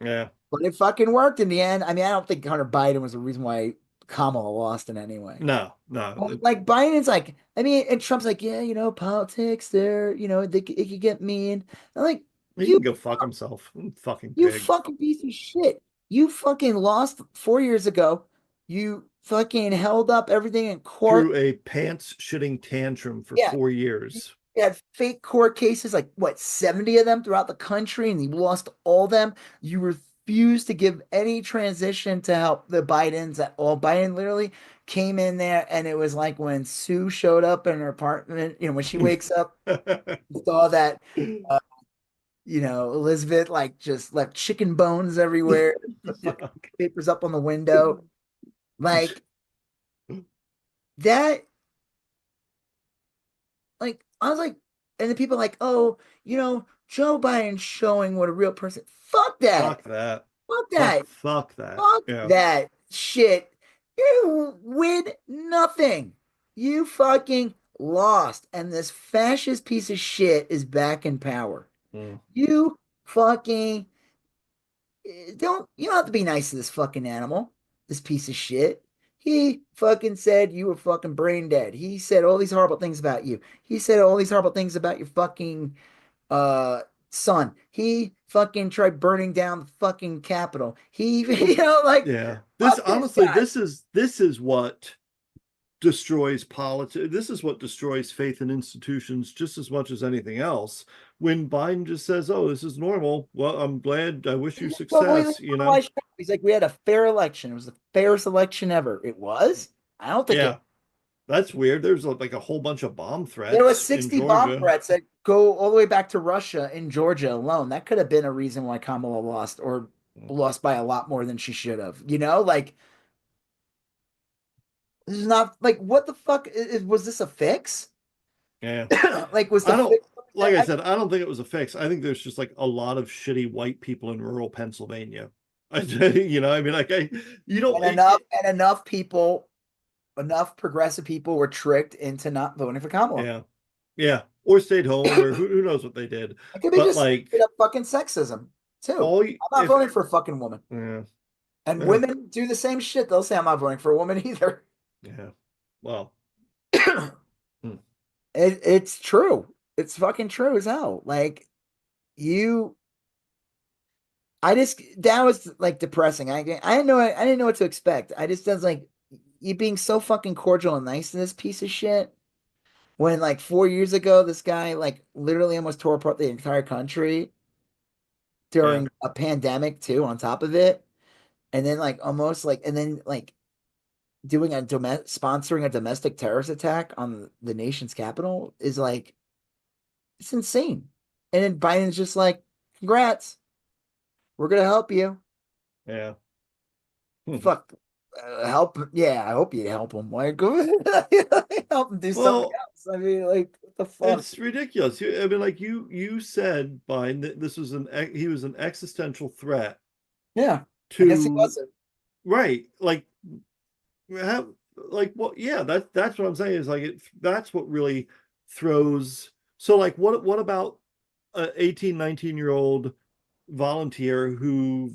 Yeah. But it fucking worked in the end. I mean, I don't think Hunter Biden was the reason why Kamala lost in any way. No, no. Well, like Biden's like, I mean, and Trump's like, yeah, politics, it could get mean. I'm like, He you can go fuck himself. Fucking You pig. fucking piece of shit. You fucking lost 4 years ago. You fucking held up everything in court. Through a pants shitting tantrum for Yeah. 4 years. You had fake court cases, like what, 70 of them throughout the country, and you lost all them. You refused to give any transition to help the Bidens at all. Biden literally came in there, and it was like when Sue showed up in her apartment, when she wakes up, saw that. Elizabeth like just left chicken bones everywhere, put fucking Yeah. papers up on the window. Like that, like I was like, and then people are like, oh, Joe Biden's showing what a real person. Fuck that. Fuck that. Fuck that. Fuck that. Fuck Yeah. that shit. You win nothing. You fucking lost. And this fascist piece of shit is back in power. Mm. You fucking you don't have to be nice to this fucking animal, this piece of shit. He fucking said you were fucking brain dead. He said all these horrible things about you. He said all these horrible things about your fucking uh son. He fucking tried burning down the fucking Capitol. He like Yeah. This fuck this honestly, guy. this is what destroys politics. This is what destroys faith in institutions just as much as anything else. When Biden just says, "Oh, this is normal," well, I'm glad. I wish you success. He's like, we had a fair election. It was the fairest election ever. It was? I don't think it. Yeah, that's weird. There's like a whole bunch of bomb There was threats in 60 bomb Georgia. threats that go all the way back to Russia in Georgia alone. That could have been a reason why Kamala lost or lost by a lot more than she should have. Like this is not like what the fuck was this a fix? Yeah, Like was the I don't. fix Like I said, I don't think it was a fix. I think there's just like a lot of shitty white people in rural Pennsylvania. I mean, like you don't. enough people, enough progressive people were tricked into not voting for Kamala. Yeah, yeah, or stayed home, or who knows what they did. It could be But just like straight up fucking sexism too. all I'm not if voting for a fucking woman. yeah, And yeah, women do the same shit. They'll say I'm not voting for a woman either. yeah. Well, it, hmm, it's true. It's fucking true as hell. Like you, that was like depressing. I didn't know what to expect. I just was like you being so fucking cordial and nice to this piece of shit. When like 4 years ago, this guy like literally almost tore apart the entire country yeah, during a pandemic too, on top of it. And then like almost like and then like doing sponsoring a domestic terrorist attack on the nation's capital is like it's insane. And then Biden's just like, "Congrats, we're gonna help you." yeah. Fuck, help. Yeah, I hope you help him. Like, go help him do something Well, else. I mean, like, what the fuck? it's ridiculous. I mean, like you said, Biden, that this was he was an existential threat Yeah, I guess he to wasn't. right, have like what? Yeah, that's what I'm saying is like that's what really throws. So like, what about a 18, 19-year-old volunteer who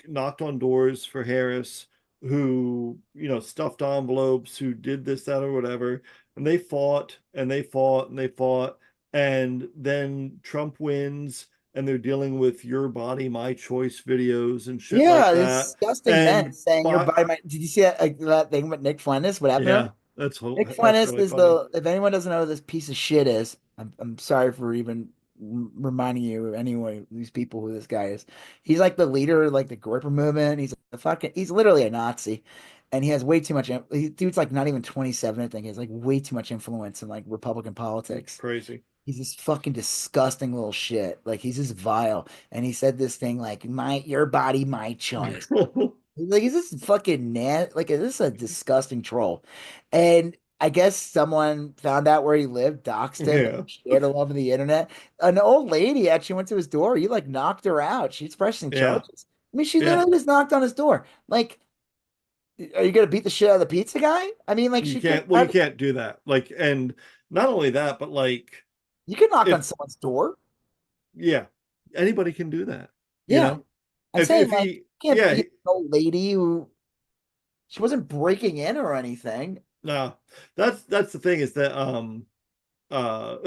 knocked on doors for Harris, who, stuffed envelopes, who did this, that, or whatever. And they fought and they fought and they fought. And then Trump wins and they're dealing with your body, my choice videos and shit like Yeah, that. disgusting men And saying you're by, by my. Did you see that that thing with Nick Fuentes? What happened to him? yeah, Nick that's Fuentes really is funny. the. If anyone doesn't know who this piece of shit is, I'm sorry for even reminding you anyway. These people who this guy is. He's like the leader of like the Gripper movement. He's literally a Nazi, and he has way too much. Dude's like not even 27. I think he has like way too much influence in like Republican politics. Crazy. He's this fucking disgusting little shit. Like he's just vile. And he said this thing like your body, my choice. Like is this fucking like is this a disgusting troll? And I guess someone found out where he lived, doxed him, and Yeah. shared a love of the internet. An old lady actually went to his door. He like knocked her out. She's pressing Yeah. charges. I mean, she Yeah. literally just knocked on his door. Like, are you gonna beat the shit out of the pizza guy? I mean, like You she could can't, well, you can't do that. Like, and not only that, but like, you could knock on if someone's door. yeah, anybody can do that, you Yeah. know. I'm If saying like he, you can't yeah, beat an old lady who she wasn't breaking in or anything. no, that's the thing is that uh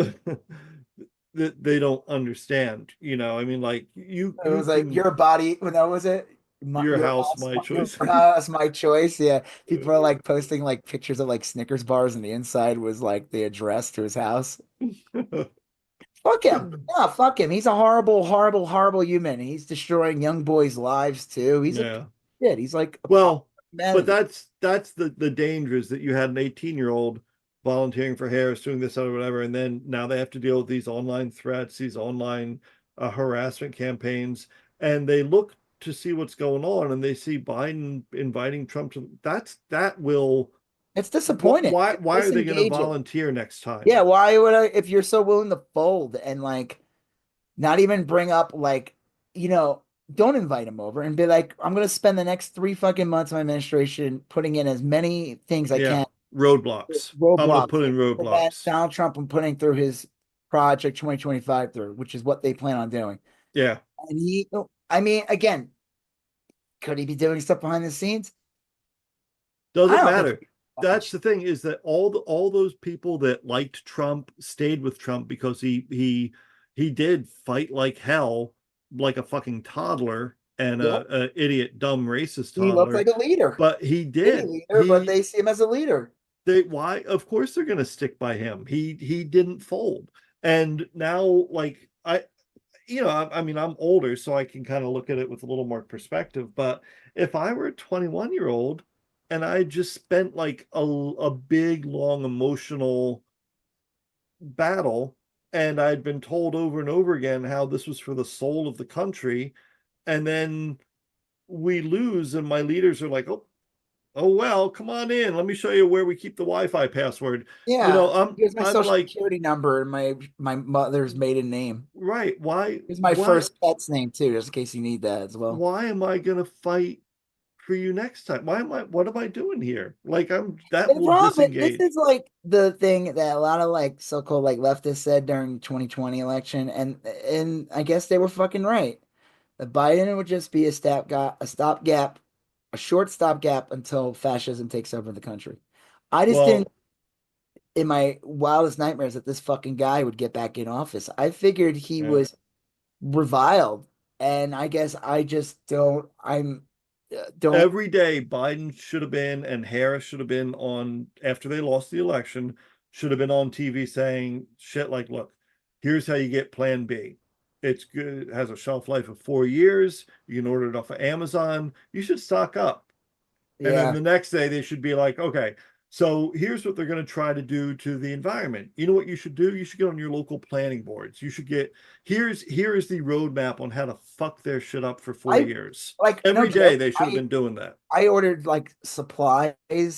that they don't understand, I mean, like It you was like can your body. What was it? your Your house, house, my your choice. house, my choice. Yeah, people are like posting like pictures of like Snickers bars, and the inside was like the address to his house. Fuck him. Yeah, fuck him. He's a horrible, horrible, horrible human. He's destroying young boys' lives too. He's a Yeah. kid. He's like a problem Well, of but humanity. that's the danger is that you had an 18-year-old volunteering for Harris, doing this or whatever, and then now they have to deal with these online threats, these online harassment campaigns, and they look to see what's going on, and they see Biden inviting Trump to that will It's disappointing. It's why are they going to disengaging. volunteer next time? Yeah, why would I, if you're so willing to fold and like not even bring up like, you know, don't invite him over and be like, I'm gonna spend the next 3 fucking months of my administration putting in as many things I Yeah, can, roadblocks. I'm going to roadblocks put in to prevent roadblocks. Donald Trump from putting through his project 2025 through, which is what they plan on doing. Yeah, And he, I mean, again, could he be doing stuff behind the scenes? I doesn't don't think matter. he'd be fucking That's shit. the thing, is that all those people that liked Trump stayed with Trump because he did fight like hell, like a fucking toddler, and Yep. a idiot, dumb, racist He looked toddler. like a leader. But he Any did. leader, but they see him as a leader. They why? Of course they're going to stick by him. He didn't fold, and now like I mean, I'm older, so I can kind of look at it with a little more perspective. But if I were a 21-year-old and I just spent like a big, long emotional battle, and I'd been told over and over again how this was for the soul of the country, and then we lose, and my leaders are like, oh well, come on in. Let me show you where we keep the Wi-Fi password. Yeah. Here's my I'm social like, security number and my mother's maiden name. right, Here's my why first pet's name too, just in case you need that as well. why am I gonna fight for you next time? What am I doing here? Like that And the will problem, this disengage. is like the thing that a lot of like so-called like leftists said during 2020 election, and I guess they were fucking right. That Biden would just be a short stopgap until fascism takes over the country. I just didn't Well, in my wildest nightmares that this fucking guy would get back in office. I figured he yeah. was reviled, and I guess I just don't. Every day Biden should have been and Harris should have been on after they lost the election, should have been on TV saying shit like, look, here's how you get plan B. It's good, it has a shelf life of 4 years. You can order it off of Amazon. You should stock up. And then Yeah, the next day they should be like, okay, so here's what they're going to try to do to the environment. You know what you should do? You should get on your local planning boards. You should get here is the roadmap on how to fuck their shit up for four I years. like no Every day joke. they should have been doing that. I ordered like supplies,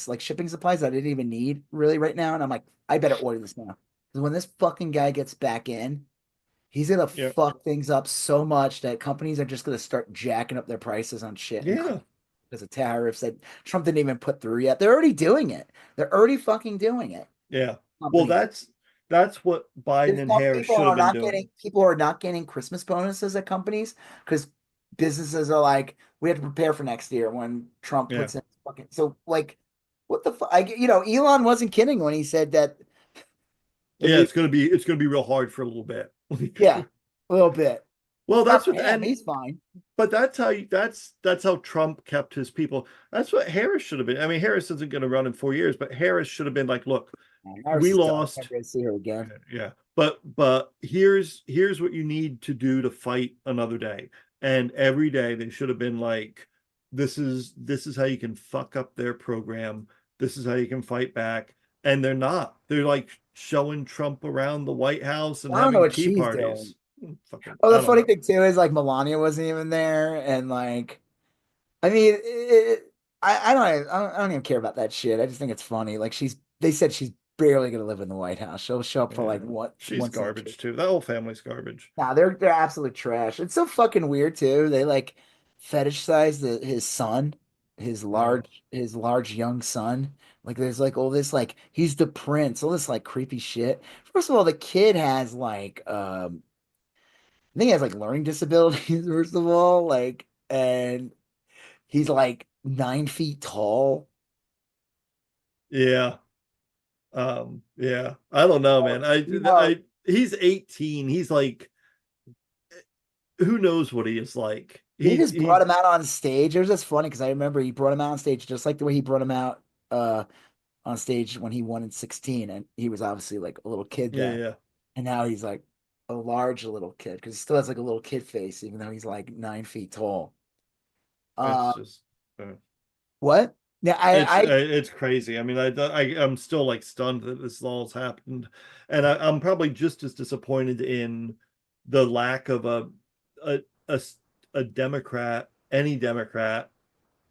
like shipping supplies I didn't even need really right now, and I'm like, I better order this now because when this fucking guy gets back in, he's gonna Yeah. fuck things up so much that companies are just gonna start jacking up their prices on shit and Yeah. because of tariffs that Trump didn't even put through yet. They're already doing it. They're already fucking doing it. Yeah. Well, Companies. that's what Biden There's and some Harris should have been doing. people are not getting Christmas bonuses at companies because businesses are like, we have to prepare for next year when Trump Yeah. puts in fucking so like what the fuck Elon wasn't kidding when he said that if Yeah, we it's gonna be real hard for a little bit. yeah, a little bit. Well, Not that's for what him, and he's fine. but that's how Trump kept his people. That's what Harris should have been. I mean, Harris isn't going to run in 4 years, but Harris should have been like, look, Man, we ours is done. I'm lost. never gonna see her again. Yeah, but here's what you need to do to fight another day. And every day they should have been like, this is how you can fuck up their program. This is how you can fight back. And they're not. They're like showing Trump around the White House and I don't know having what tea she's doing. parties. Fucking, Oh, the I don't funny know. thing too is like Melania wasn't even there, and like I mean, I don't even care about that shit. I just think it's funny. Like they said she's barely gonna live in the White House. She'll show up for like Yeah, what she's once in a trip. garbage too. That whole family's garbage. Nah, they're absolute trash. It's so fucking weird too. They like fetishize his son, Yeah. his large young son. Like there's like all this like he's the prince, all this like creepy shit. First of all, the kid has like I think he has like learning disabilities, first of all, like and he's like 9 feet tall. Yeah. Yeah. I don't know, man. You know, He's 18. He's like, who knows what he is like? he just brought He's him out on stage. It was just funny because I remember he brought him out on stage just like the way he brought him out on stage when he won in 16. And he was obviously like a little kid yeah, then. yeah. And now he's like a large little kid because he still has like a little kid face, even though he's like 9 feet tall. It's Uh, just what? Yeah, it's crazy. I mean, I'm still like stunned that this all has happened, and I'm probably just as disappointed in the lack of a a, a Democrat, any Democrat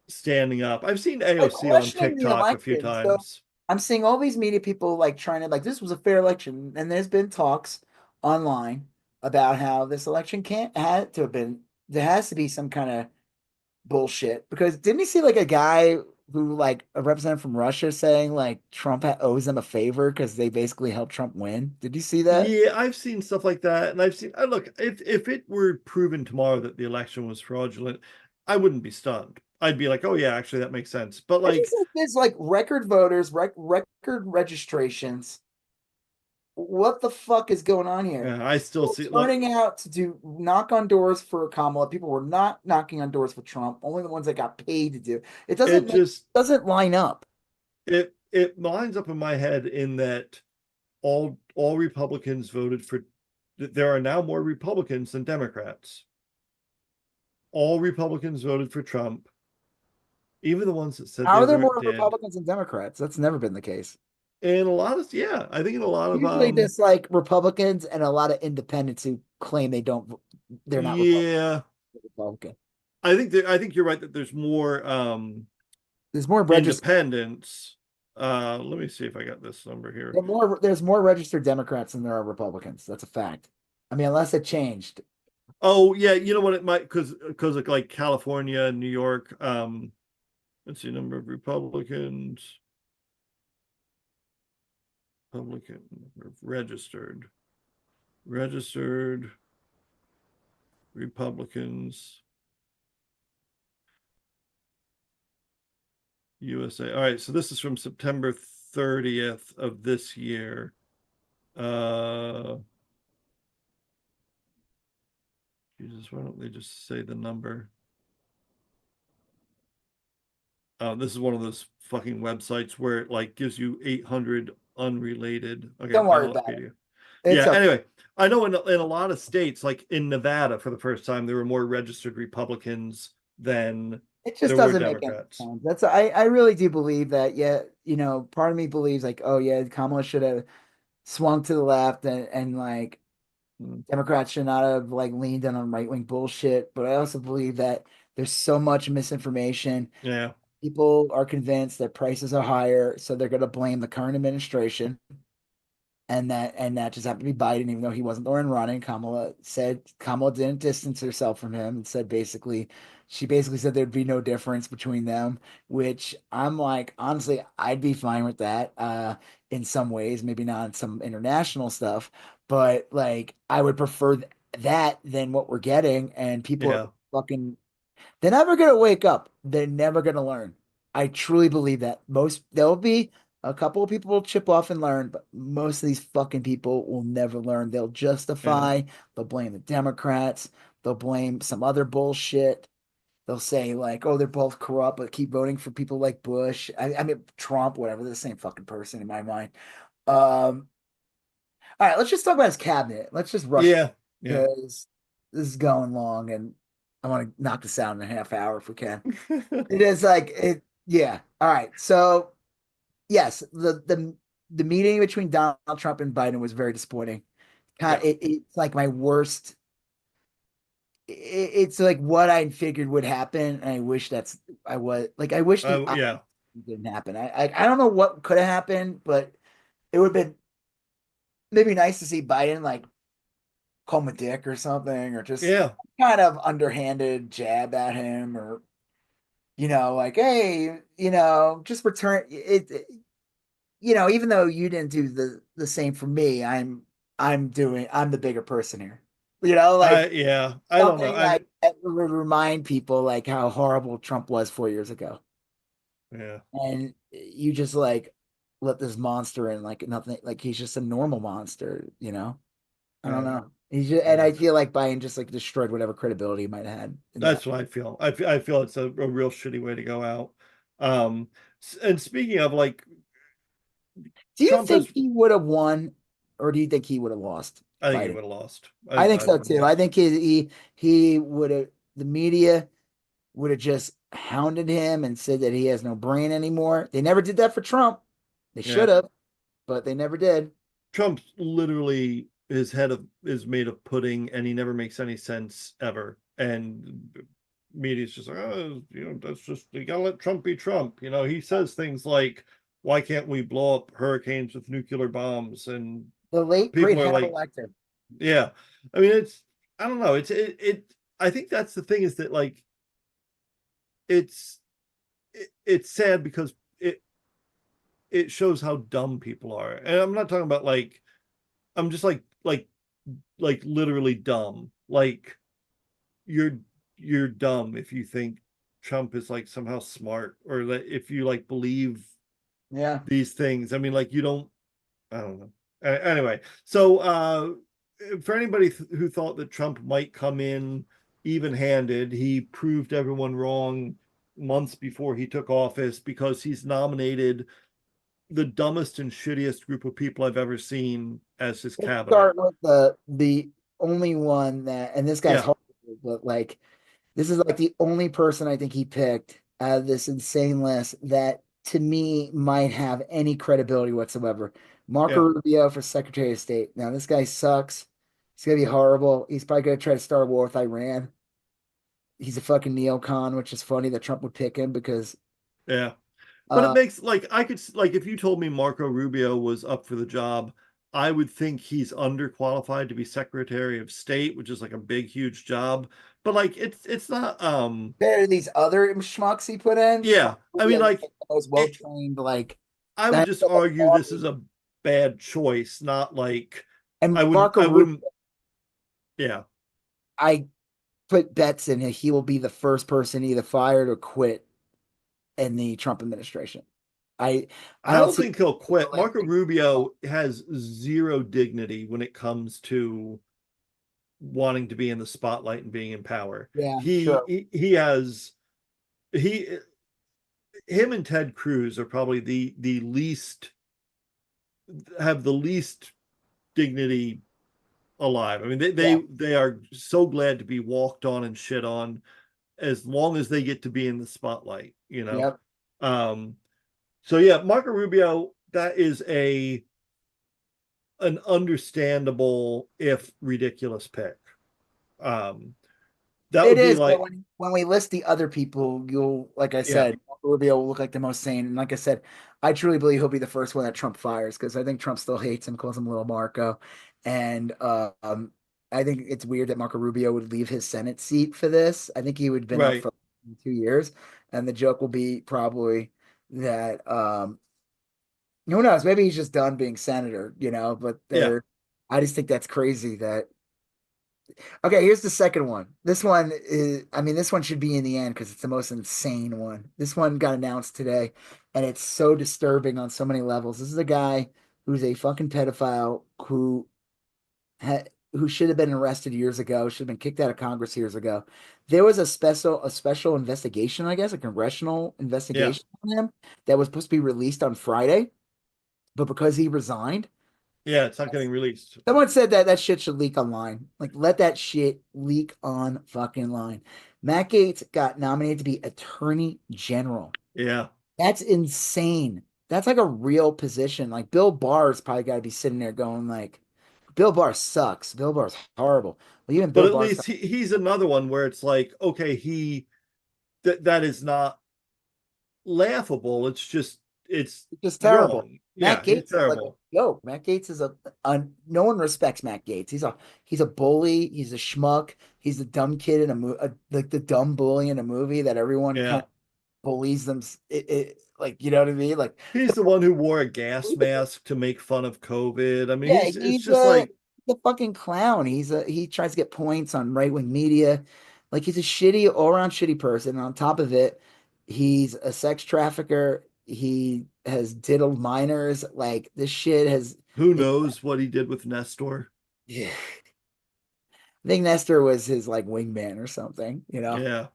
standing up. I've seen Like AOC on questioning the TikTok a few election. So times. I'm seeing all these media people like trying to like this was a fair election, and there's been talks online about how this election can't had to have been there has to be some kind of bullshit because didn't you see like a guy who like a representative from Russia saying like Trump owes them a favor because they basically helped Trump win? Did you see that? Yeah, I've seen stuff like that, and I've seen. Look, if it were proven tomorrow that the election was fraudulent, I wouldn't be stunned. I'd be like, oh yeah, actually that makes sense. But I just like, think there's like record voters, record registrations. What the fuck is going on here? I still People see. Look, turning out to do knock on doors for Kamala. People were not knocking on doors for Trump. Only the ones that got paid to do. It it just doesn't line up. it lines up in my head in that all Republicans voted for. There are now more Republicans than Democrats. All Republicans voted for Trump, even the ones that said How the are there other more did. Republicans than Democrats? That's never been the case. And a lot of, yeah, I think in a lot of Usually there's like Republicans and a lot of independents who claim they're not yeah, Republican. I think you're right that there's more There's more registered independents. Let me see if I got this number here. there's more registered Democrats than there are Republicans. That's a fact. I mean, unless it changed. Oh yeah, you know what it might because of like California and New York. Let's see, number of Republican registered Republicans, USA. All right, so this is from September 30th of this year. Jesus, why don't they just say the number? This is one of those fucking websites where it like gives you 800 unrelated. Okay, Don't worry about it. Ballotpedia. It's Yeah, okay. anyway, I know in a lot of states, like in Nevada for the first time, there were more registered Republicans than It just there were doesn't make any Democrats. sense. I really do believe that. Yeah, part of me believes like, oh yeah, Kamala should have swung to the left and like Mm. Democrats should not have like leaned in on right wing bullshit. But I also believe that there's so much misinformation. Yeah, People are convinced that prices are higher, so they're going to blame the current administration. And that just happened to be Biden, even though he wasn't the one running. Kamala didn't distance herself from him and said she basically said there'd be no difference between them, which I'm like, honestly, I'd be fine with that. In some ways, maybe not in some international stuff, but like I would prefer that than what we're getting. And people are yeah, fucking they're never gonna wake up. They're never gonna learn. I truly believe that. There'll be a couple of people will chip off and learn, but most of these fucking people will never learn. yeah. They'll blame the Democrats, they'll blame some other bullshit. They'll say like, oh, they're both corrupt, but keep voting for people like Bush. I mean Trump, whatever, they're the same fucking person in my mind. All right, let's just talk about his cabinet. Let's just rush Yeah, yeah. because this is going long and I want to knock this out in a half hour if we can. It is like it, yeah. All right. So yes, the meeting between Donald Trump and Biden was very disappointing. Yeah. It's like my worst. It's like what I figured would happen, and I wish I wish the Yeah. didn't happen. I don't know what could have happened, but it would have been maybe nice to see Biden like call him a dick or something, or just Yeah. kind of underhanded jab at him, or like, hey, just return it. Even though you didn't do the same for me, I'm the bigger person here. Like Yeah. I don't know. something like that would remind people like how horrible Trump was 4 years ago. Yeah. And you just like let this monster in like nothing, like he's just a normal monster. I don't Yeah. know. And Yeah. I feel like Biden just like destroyed whatever credibility he might have had in that. That's what I feel. I feel it's a real shitty way to go out. Um, and speaking of like Do you Trump think has, he would have won, or do you think he would have lost I think he Biden? would have lost. I think I so would too. I lost. think he would have the media would have just hounded him and said that he has no brain anymore. They never did that for Trump. They Yeah. should have, but they never did. Trump's literally his head is made of pudding, and he never makes any sense ever. And media's just like, oh, that's just, you gotta let Trump be Trump. He says things like, why can't we blow up hurricanes with nuclear bombs? And The late great people are like, Hannibal Lecter. yeah. I mean, I don't know. I think that's the thing, is that like it's sad because it shows how dumb people are. And I'm not talking about like, I'm just like literally dumb. Like you're dumb if you think Trump is like somehow smart, or that if you like believe Yeah. these things. I mean, like, I don't know. Anyway, so for anybody who thought that Trump might come in even-handed, he proved everyone wrong months before he took office, because he's nominated the dumbest and shittiest group of people I've ever seen as his Let's cabinet. start with the only one that, and this guy's Yeah, horrible, but like this is like the only person I think he picked out of this insane list that to me might have any credibility whatsoever. Marco yeah. Rubio for Secretary of State. Now this guy sucks. He's gonna be horrible. He's probably gonna try to start a war with Iran. He's a fucking neocon, which is funny that Trump would pick him because Yeah. But it uh makes, like, I could, like, if you told me Marco Rubio was up for the job, I would think he's underqualified to be Secretary of State, which is like a big, huge job. But like, it's not, there are these other schmucks he put in. yeah. Marco I mean, Rubio is like, like the most well it, trained, like I would that just argue this is a bad choice, not like, and I Marco Rubio, wouldn't, yeah. I put bets in it. He will be the first person either fired or quit in the Trump administration. I I I don't don't see think he'll quit. Marco like Rubio has zero dignity when it comes to wanting to be in the spotlight and being in power. yeah, He sure. he has he him and Ted Cruz are probably the least, have the least dignity alive. I mean, Yeah. they are so glad to be walked on and shit on as long as they get to be in the spotlight. Yep. Um, so yeah, Marco Rubio, that is an understandable if ridiculous pick. Um, that It would be is, but like, when we list the other people, you'll like I yeah, said, Rubio will look like the most sane. And like I said, I truly believe he'll be the first one that Trump fires because I think Trump still hates him, calls him little Marco. And I think it's weird that Marco Rubio would leave his Senate seat for this. I think he would have been up right, for 2 years. And the joke will be probably that who knows, maybe he's just done being senator, but yeah, I just think that's crazy that okay, here's the second one. This one is, I mean, this one should be in the end because it's the most insane one. This one got announced today, and it's so disturbing on so many levels. This is a guy who's a fucking pedophile who should have been arrested years ago, should have been kicked out of Congress years ago. There was a special investigation, I guess, a congressional yeah. investigation on him that was supposed to be released on Friday, but because he resigned, Yeah, it's not getting released. someone said that shit should leak online. Like, let that shit leak on fucking line. Matt Gaetz got nominated to be Attorney General. Yeah. That's insane. That's like a real position. Like Bill Barr's probably got to be sitting there going like, Bill Barr sucks. Bill Barr's horrible. Well, even But Bill at Barr's least he's another one where it's like, okay, that is not laughable. It's just, it's just terrible. wrong. Matt Yeah, he's Gaetz is like a terrible. joke. Matt Gaetz is a no one respects Matt Gaetz. He's a bully. He's a schmuck. He's the dumb kid in a movie, like the dumb bully in a movie that everyone kind Yeah. of bullies them. Like you know what I mean? Like He's the one who wore a gas mask to make fun of COVID. I mean, yeah, it's he's just like, the fucking clown. He tries to get points on right wing media. Like he's a shitty all around shitty person. And on top of it, he's a sex trafficker. He has diddled minors. Like this shit has. who knows what he did with Nestor? Yeah. I think Nestor was his like wingman or something. Yeah.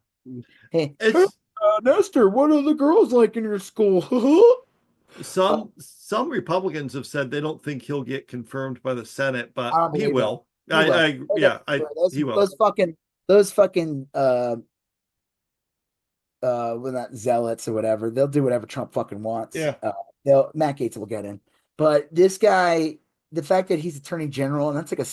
Hey, It's Nestor, what are the girls like in your school? some Republicans have said they don't think he'll get confirmed by the Senate, I but don't he believe that. will. He will. Yeah, Those he will. those fucking those fucking well, not zealots or whatever. They'll do whatever Trump fucking wants. Yeah. They'll Matt Gaetz will get in. But this guy, the fact that he's attorney general, and that's like that's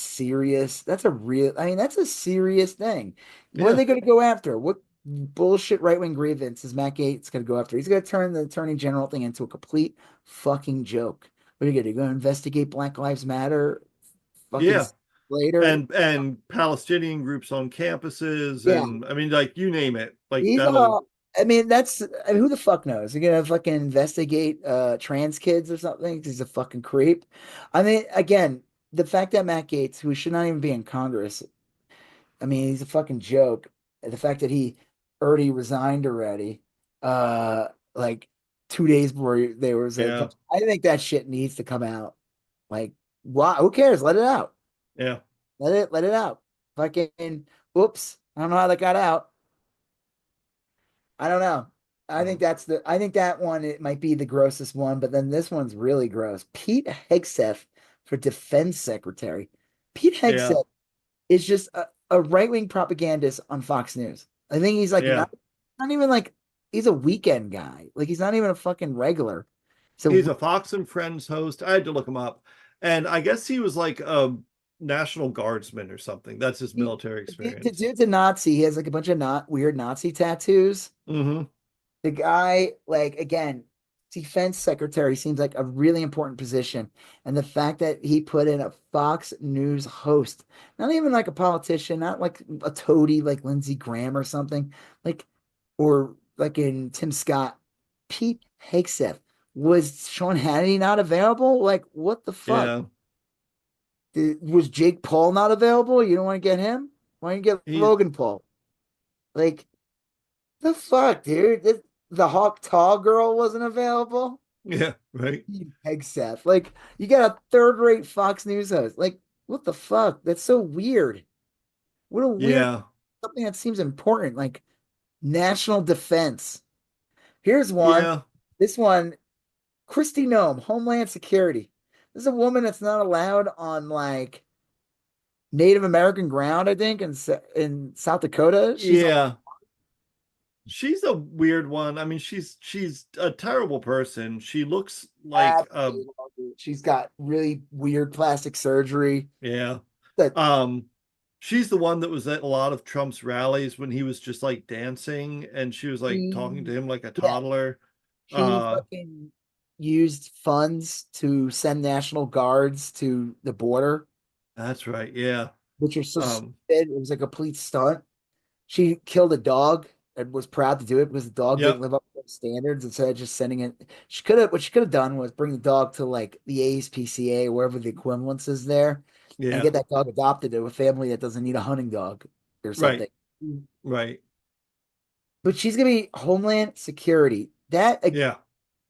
a serious thing. What are Yeah. they going to go after? What bullshit right-wing grievance is Matt Gaetz going to go after? He's going to turn the attorney general thing into a complete fucking joke. What are you going to do? Go investigate Black Lives Matter fucking Yeah. later? And Palestinian groups on campuses, Yeah. and I mean, like, you name it, like He's that'll. who the fuck knows? You're gonna fucking investigate trans kids or something 'cause he's a fucking creep. I mean, again, the fact that Matt Gaetz, who should not even be in Congress, I mean, he's a fucking joke. The fact that he already resigned already, like 2 days before they was like, Yeah. I think that shit needs to come out. Like, why? Who cares? Let it out. Yeah. Let it out. Fucking, oops. I don't know how that got out. I don't know. I think that one it might be the grossest one, but then this one's really gross. Pete Hegseth for defense secretary. Pete Yeah. Hegseth is just a right-wing propagandist on Fox News. I think he's like Yeah. not even like he's a weekend guy. Like he's not even a fucking regular. He's So a Fox and Friends host. I had to look him up. And I guess he was like a National Guardsman or something. That's his military experience. dude's a Nazi. He has like a bunch of not weird Nazi tattoos. Mm-hmm. The guy, like, again, defense secretary seems like a really important position. And the fact that he put in a Fox News host, not even like a politician, not like a toady like Lindsey Graham or something, like, or like in Tim Scott, Pete Hegseth. Was Sean Hannity not available? Like, what the fuck? Yeah. Was Jake Paul not available? You don't want to get him? Why don't you get He Logan Paul? Like, the fuck, dude? The Hawk Tall girl wasn't available. yeah, right. Hegseth. Like, you got a third-rate Fox News host. Like, what the fuck? That's so weird. What a weird Yeah. something that seems important, like national defense. Here's one. Yeah. This one, Christy Nome, Homeland Security. This is a woman that's not allowed on like Native American ground, I think, in South Dakota. Yeah. She's a weird one. I mean, she's a terrible person. She looks like She's got really weird plastic surgery. yeah. That She's the one that was at a lot of Trump's rallies when he was just like dancing, and she was like talking to she, him like a yeah, toddler. she fucking used funds to send National Guards to the border, That's right. Yeah. which are so stupid. Um, It was a complete stunt. She killed a dog and was proud to do it because the dog didn't yep. live up to standards. Instead of just sending it, what she could have done was bring the dog to like the ASPCA, wherever the equivalence is there, and Yeah. get that dog adopted to a family that doesn't need a hunting dog or Right. something. Right. But she's gonna be Homeland Security. Yeah.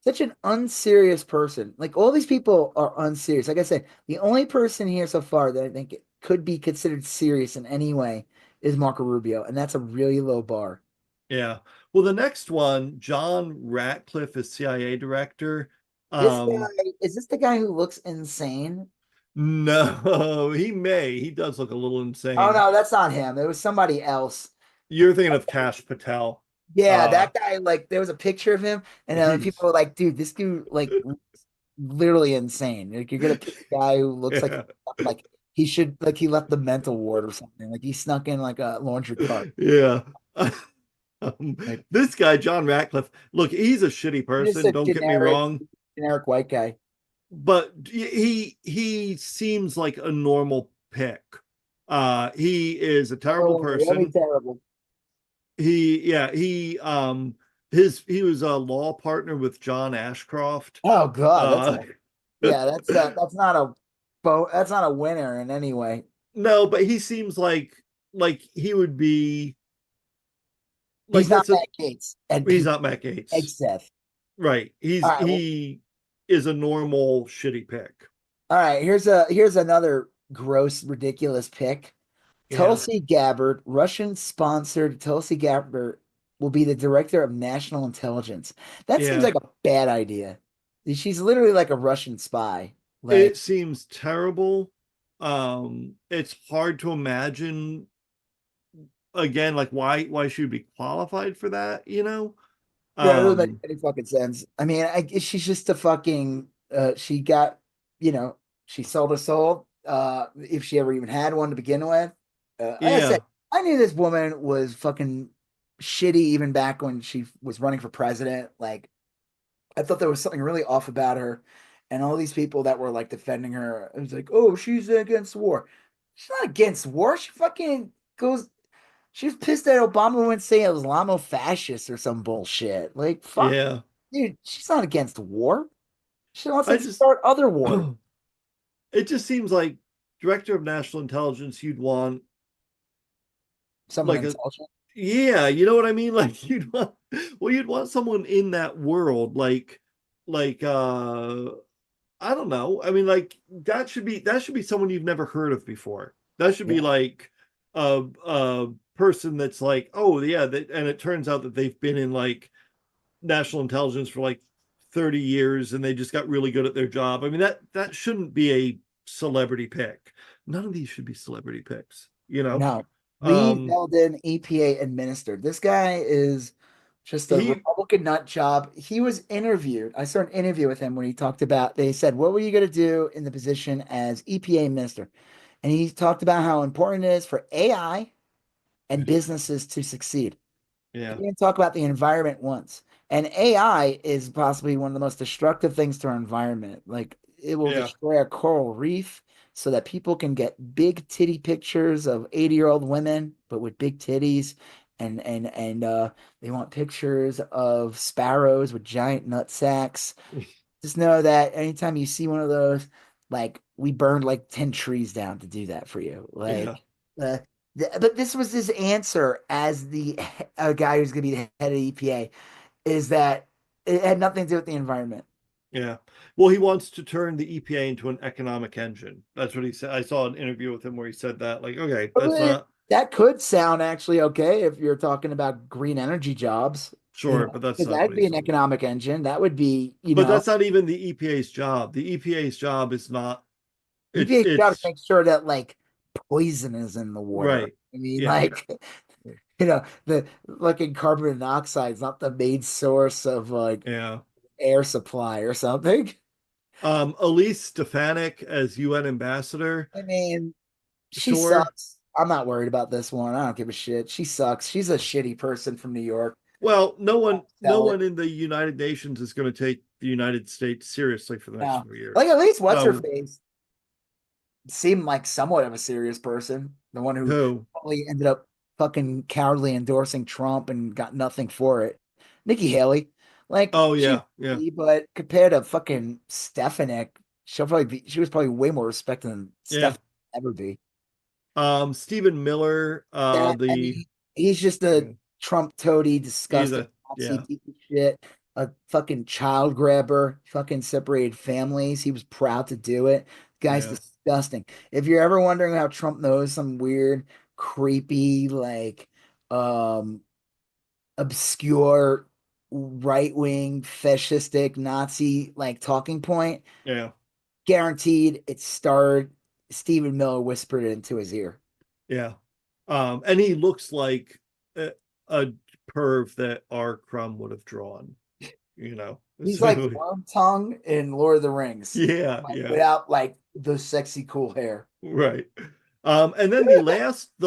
Such an unserious person. Like all these people are unserious. Like I said, the only person here so far that I think could be considered serious in any way is Marco Rubio, and that's a really low bar. Yeah. Well, the next one, John Ratcliffe is CIA director. This guy is this the guy who looks insane? No, he may. He does look a little Oh insane. no, that's not him. It was somebody else. You're thinking of Kash Patel. Yeah, that guy. Like there was a picture of him, and He's people were like, "Dude, this dude like literally insane. Like you're gonna pick a guy who looks yeah. like he should like he left the mental ward or something. Like he snuck in like a laundry cart. Yeah. Like This guy, John Ratcliffe, look, he's a shitty just person. a Don't get me wrong, generic white guy. but he seems like a normal pick. He is a terrible Really person. terrible. He he was a law partner with John Ashcroft. Oh God, Uh, that's not that's not a winner in any way. no, but he seems like he would be like He's not that's a Matt Gates and he's Pete not Matt Gates. Hegseth. Right. All right, He is a normal shitty pick. all right. Here's another gross, ridiculous pick. Yeah. Tulsi Gabbard, Russian-sponsored Tulsi Gabbard will be the director of national intelligence. That seems Yeah. like a bad idea. She's literally like a Russian spy. Like, It seems terrible. It's hard to imagine again, like why she would be qualified for that, you know? yeah, it doesn't make any fucking sense. I mean, she's just a fucking she got, you know, She sold her soul, if she ever even had one to begin with. Like I said, Yeah. I knew this woman was fucking shitty even back when she was running for president. Like, I thought there was something really off about her. And all these people that were like defending her, it was like, oh, she's against war. She's not against war. She fucking goes, she was pissed that Obama went say Islamofascist or some bullshit. Like, fuck, Yeah. dude, she's not against war. She wants I to just start other wars. it just seems like director of national intelligence, you'd want Someone like a intelligent. yeah, you know what I mean? Like you'd want someone in that world, like I don't know. I mean, like that should be someone you've never heard of before. That should be Yeah. like a person that's like, oh yeah, and it turns out that they've been in like national intelligence for like 30 years and they just got really good at their job. I mean, that shouldn't be a celebrity pick. None of these should be celebrity picks, you know? No. Lee Um Zeldin, EPA administered. This guy is just a he Republican nut job. He was interviewed. I saw an interview with him when he talked about, they said, what were you going to do in the position as EPA minister? And he talked about how important it is for AI and businesses to succeed. yeah, He didn't talk about the environment once. And AI is possibly one of the most destructive things to our environment. Like, it will yeah, destroy our coral reef so that people can get big titty pictures of 80-year-old women, but with big titties. And they want pictures of sparrows with giant nut sacks. Just know that anytime you see one of those, like, we burned like 10 trees down to do that for you. yeah, Like, uh, but this was his answer as the a guy who's going to be the head of the EPA, is that it had nothing to do with the environment. yeah. Well, he wants to turn the EPA into an economic engine. That's what he said. I saw an interview with him where he said that. Like, okay, that's not That could sound actually okay if you're talking about green energy jobs, sure, but that's 'cause not what that'd he be an said. economic engine. That would be, But that's not even the EPA's job. The EPA's job is not EPA's job to it's make sure that like poison is in the water. right. I mean, Yeah. like, the fucking carbon monoxide is not the main source of like Yeah. air supply or something. Elise Stefanik as UN ambassador. I mean, she Sure. sucks. I'm not worried about this one. I don't give a shit. She sucks. She's a shitty person from New York. Well, no Sell it. one in the United Nations is going to take the United States seriously for the next No. 4 Like, years. at least what's her Oh, face seemed like somewhat of a serious person. The one who who? probably ended up fucking cowardly endorsing Trump and got nothing for it. Nikki Haley. Like, Oh she, yeah, yeah, but compared to fucking Stefanik, she was probably way more respected than yeah. Stefanik ever be. Stephen Miller, That, and the he's just a yeah, Trump toady, he's disgusting a Nazi yeah, piece of shit, a fucking child grabber, fucking separated families. He was proud to do it. Guy's yeah, disgusting. If you're ever wondering how Trump knows some weird, creepy, like, um, obscure right-wing fascistic Nazi like talking point, yeah, guaranteed it starred Stephen Miller whispered it into his ear. yeah. And he looks like a perv that R. Crumb would have drawn, you know. He's So, like Wormtongue in Lord of the Rings, yeah, like, yeah, without like the sexy cool hair. right. And then the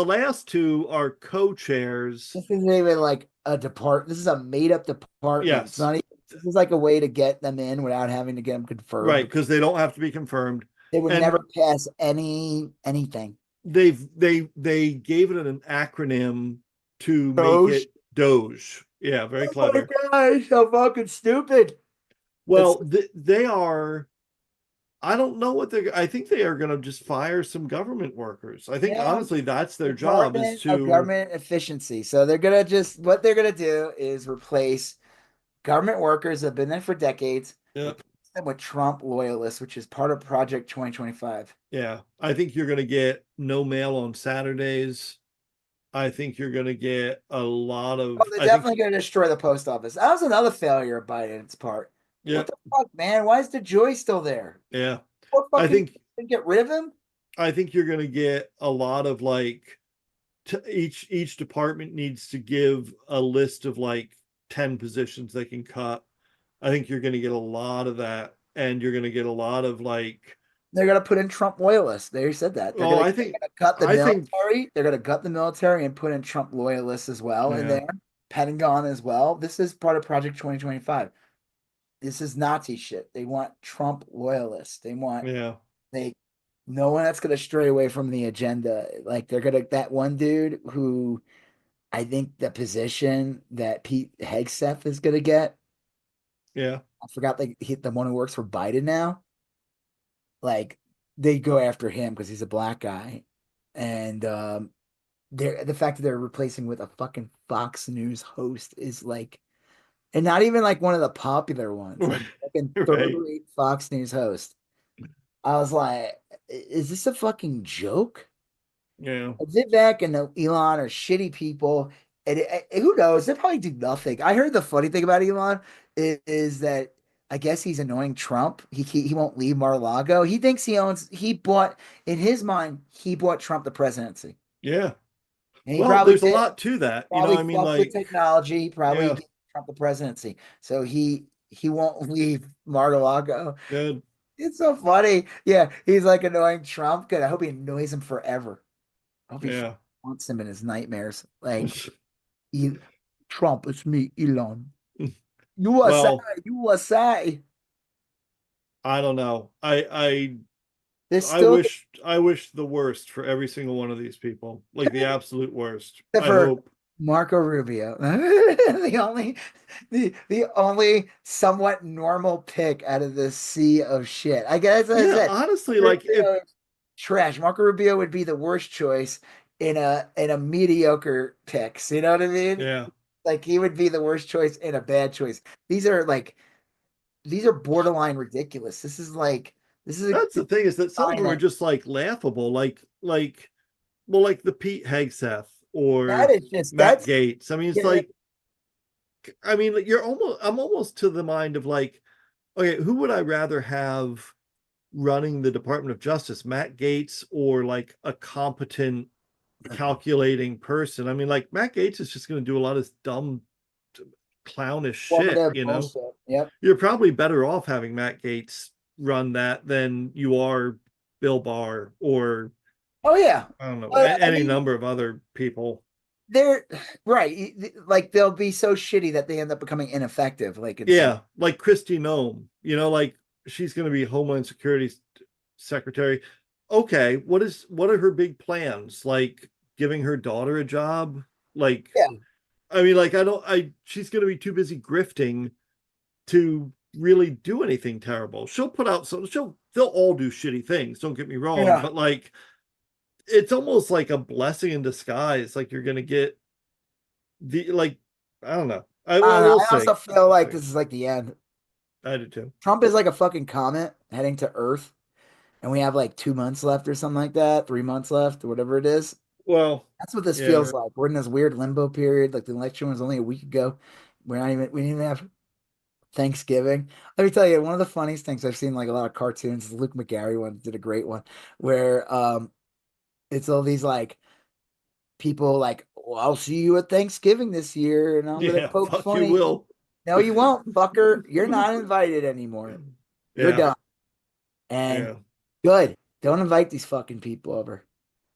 last two are co-chairs. This isn't even like a depart. This is a made up department. It's Yes, not even. This is like a way to get them in without having to get them right, confirmed. because they don't have to be confirmed. They would never And pass anything. they gave it an acronym to make Doge. it Doge. Yeah, very Oh my clever. god, so fucking stupid. It's Well, they are. I don't know what they're. I think they are going to just fire some government workers. I think yeah, honestly, that's their job is Department of to. Government Efficiency. So they're gonna just what they're gonna do is replace government workers that have been there for decades, Yeah, replace them with Trump loyalists, which is part of Project 2025. yeah. I think you're going to get no mail on Saturdays. I think you're going to get a lot Oh, of. they're I think definitely going to destroy the post office. That was another failure of Biden's part. yeah, What the fuck, man? Why is the Joy still there? yeah. What I fucking think get rid of him? I think you're going to get a lot of like each department needs to give a list of like 10 positions they can cut. I think you're going to get a lot of that, and you're going to get a lot of like They're gonna put in Trump loyalists. They said that Oh, they're gonna cut the I think, military. They're gonna gut the military and put in Trump loyalists as well in yeah, there. Pentagon as well. This is part of Project 2025. This is Nazi shit. They want Trump loyalists. They want yeah, they no one that's gonna stray away from the agenda. Like they're gonna that one dude who I think the position that Pete Hegseth is gonna get. yeah, I forgot the one who works for Biden now. Like they go after him because he's a black guy, and the fact that they're replacing with a fucking Fox News host is like, and not even like one of the popular ones, like fucking third right, rate Fox News host. I was like, is this a fucking joke? yeah, Vivek and Elon are shitty people. And who knows? They probably do nothing. I heard the funny thing about Elon is that I guess he's annoying Trump. He won't leave Mar-a-Lago. He thinks he bought, in his mind, he bought Trump the presidency. yeah. And he Well, probably there's a did. lot to that, Probably I mean, fucked with like, technology. He probably yeah, gave Trump the presidency. So he won't leave Mar-a-Lago. good, It's so funny. Yeah, he's like annoying Trump. Good. I hope he annoys him forever. I hope he yeah. wants him in his nightmares. Like, you, Trump, it's me, Elon. USA, Well, USA. I don't know. There's still, I wish the worst for every single one of these people, like the absolute worst. except I for hope. Marco Rubio, the only somewhat normal pick out of this sea of shit. I guess that's Yeah, it. honestly, like if Rubio is trash. Marco Rubio would be the worst choice in a mediocre picks. You know what I mean? yeah, Like he would be the worst choice in a bad choice. These are borderline ridiculous. This is a that's the thing is that some of them are assignment. just like laughable, like well, like the Pete Hegseth That or is just Matt that's Gates. I mean, it's yeah, like, I mean, like, I'm almost to the mind of like, okay, who would I rather have running the Department of Justice, Matt Gates or like a competent, calculating person? I mean, like Matt Gates is just going to do a lot of dumb, clownish shit, formative bullshit. Yep. You're probably better off having Matt Gates run that than you are Bill Barr or Oh yeah. I don't know, I any mean, number of other people. they're right. Like they'll be so shitty that they end up becoming ineffective. Like in some. Yeah, like Kristi Noem, like she's going to be Homeland Security Secretary. Okay, what are her big plans? Like giving her daughter a job? Like, Yeah. I mean, like she's going to be too busy grifting to really do anything terrible. She'll put out they'll all do shitty things, don't get me wrong, Yeah. but like it's almost like a blessing in disguise. Like you're gonna get the like I don't know. I don't know. We'll I see. also feel We'll like see. this is like the end. I do too. Trump is like a fucking comet heading to Earth, and we have like 2 months left or something like that, 3 months left or whatever it is. Well, That's what this yeah. feels like. We're in this weird limbo period. Like the election was only a week ago. We didn't even have Thanksgiving. Let me tell you, one of the funniest things I've seen like a lot of cartoons, the Luke McGarry one did a great one where it's all these like people like, well, I'll see you at Thanksgiving this year and I'm gonna Yeah, poke fuck you funny. will. No, you won't, fucker. You're not invited anymore. You're Yeah, done. And yeah. good. Don't invite these fucking people over.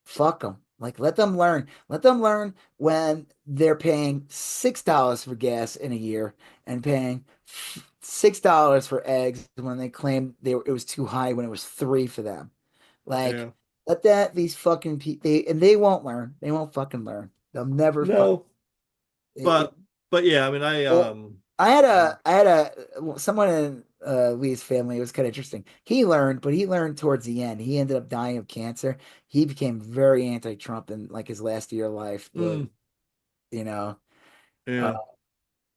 Fuck them. Like let them learn. Let them learn when they're paying $6 for gas in a year and paying $6 for eggs when they claim it was too high when it was three for them. Like Yeah. let that these fucking people they won't learn. They won't fucking learn. They'll never fuck. No, It, but yeah, I mean well, I had someone in Lee's family. It was kind of interesting. He learned, but he learned towards the end. He ended up dying of cancer. He became very anti-Trump in like his last year of life. You know, uh, yeah.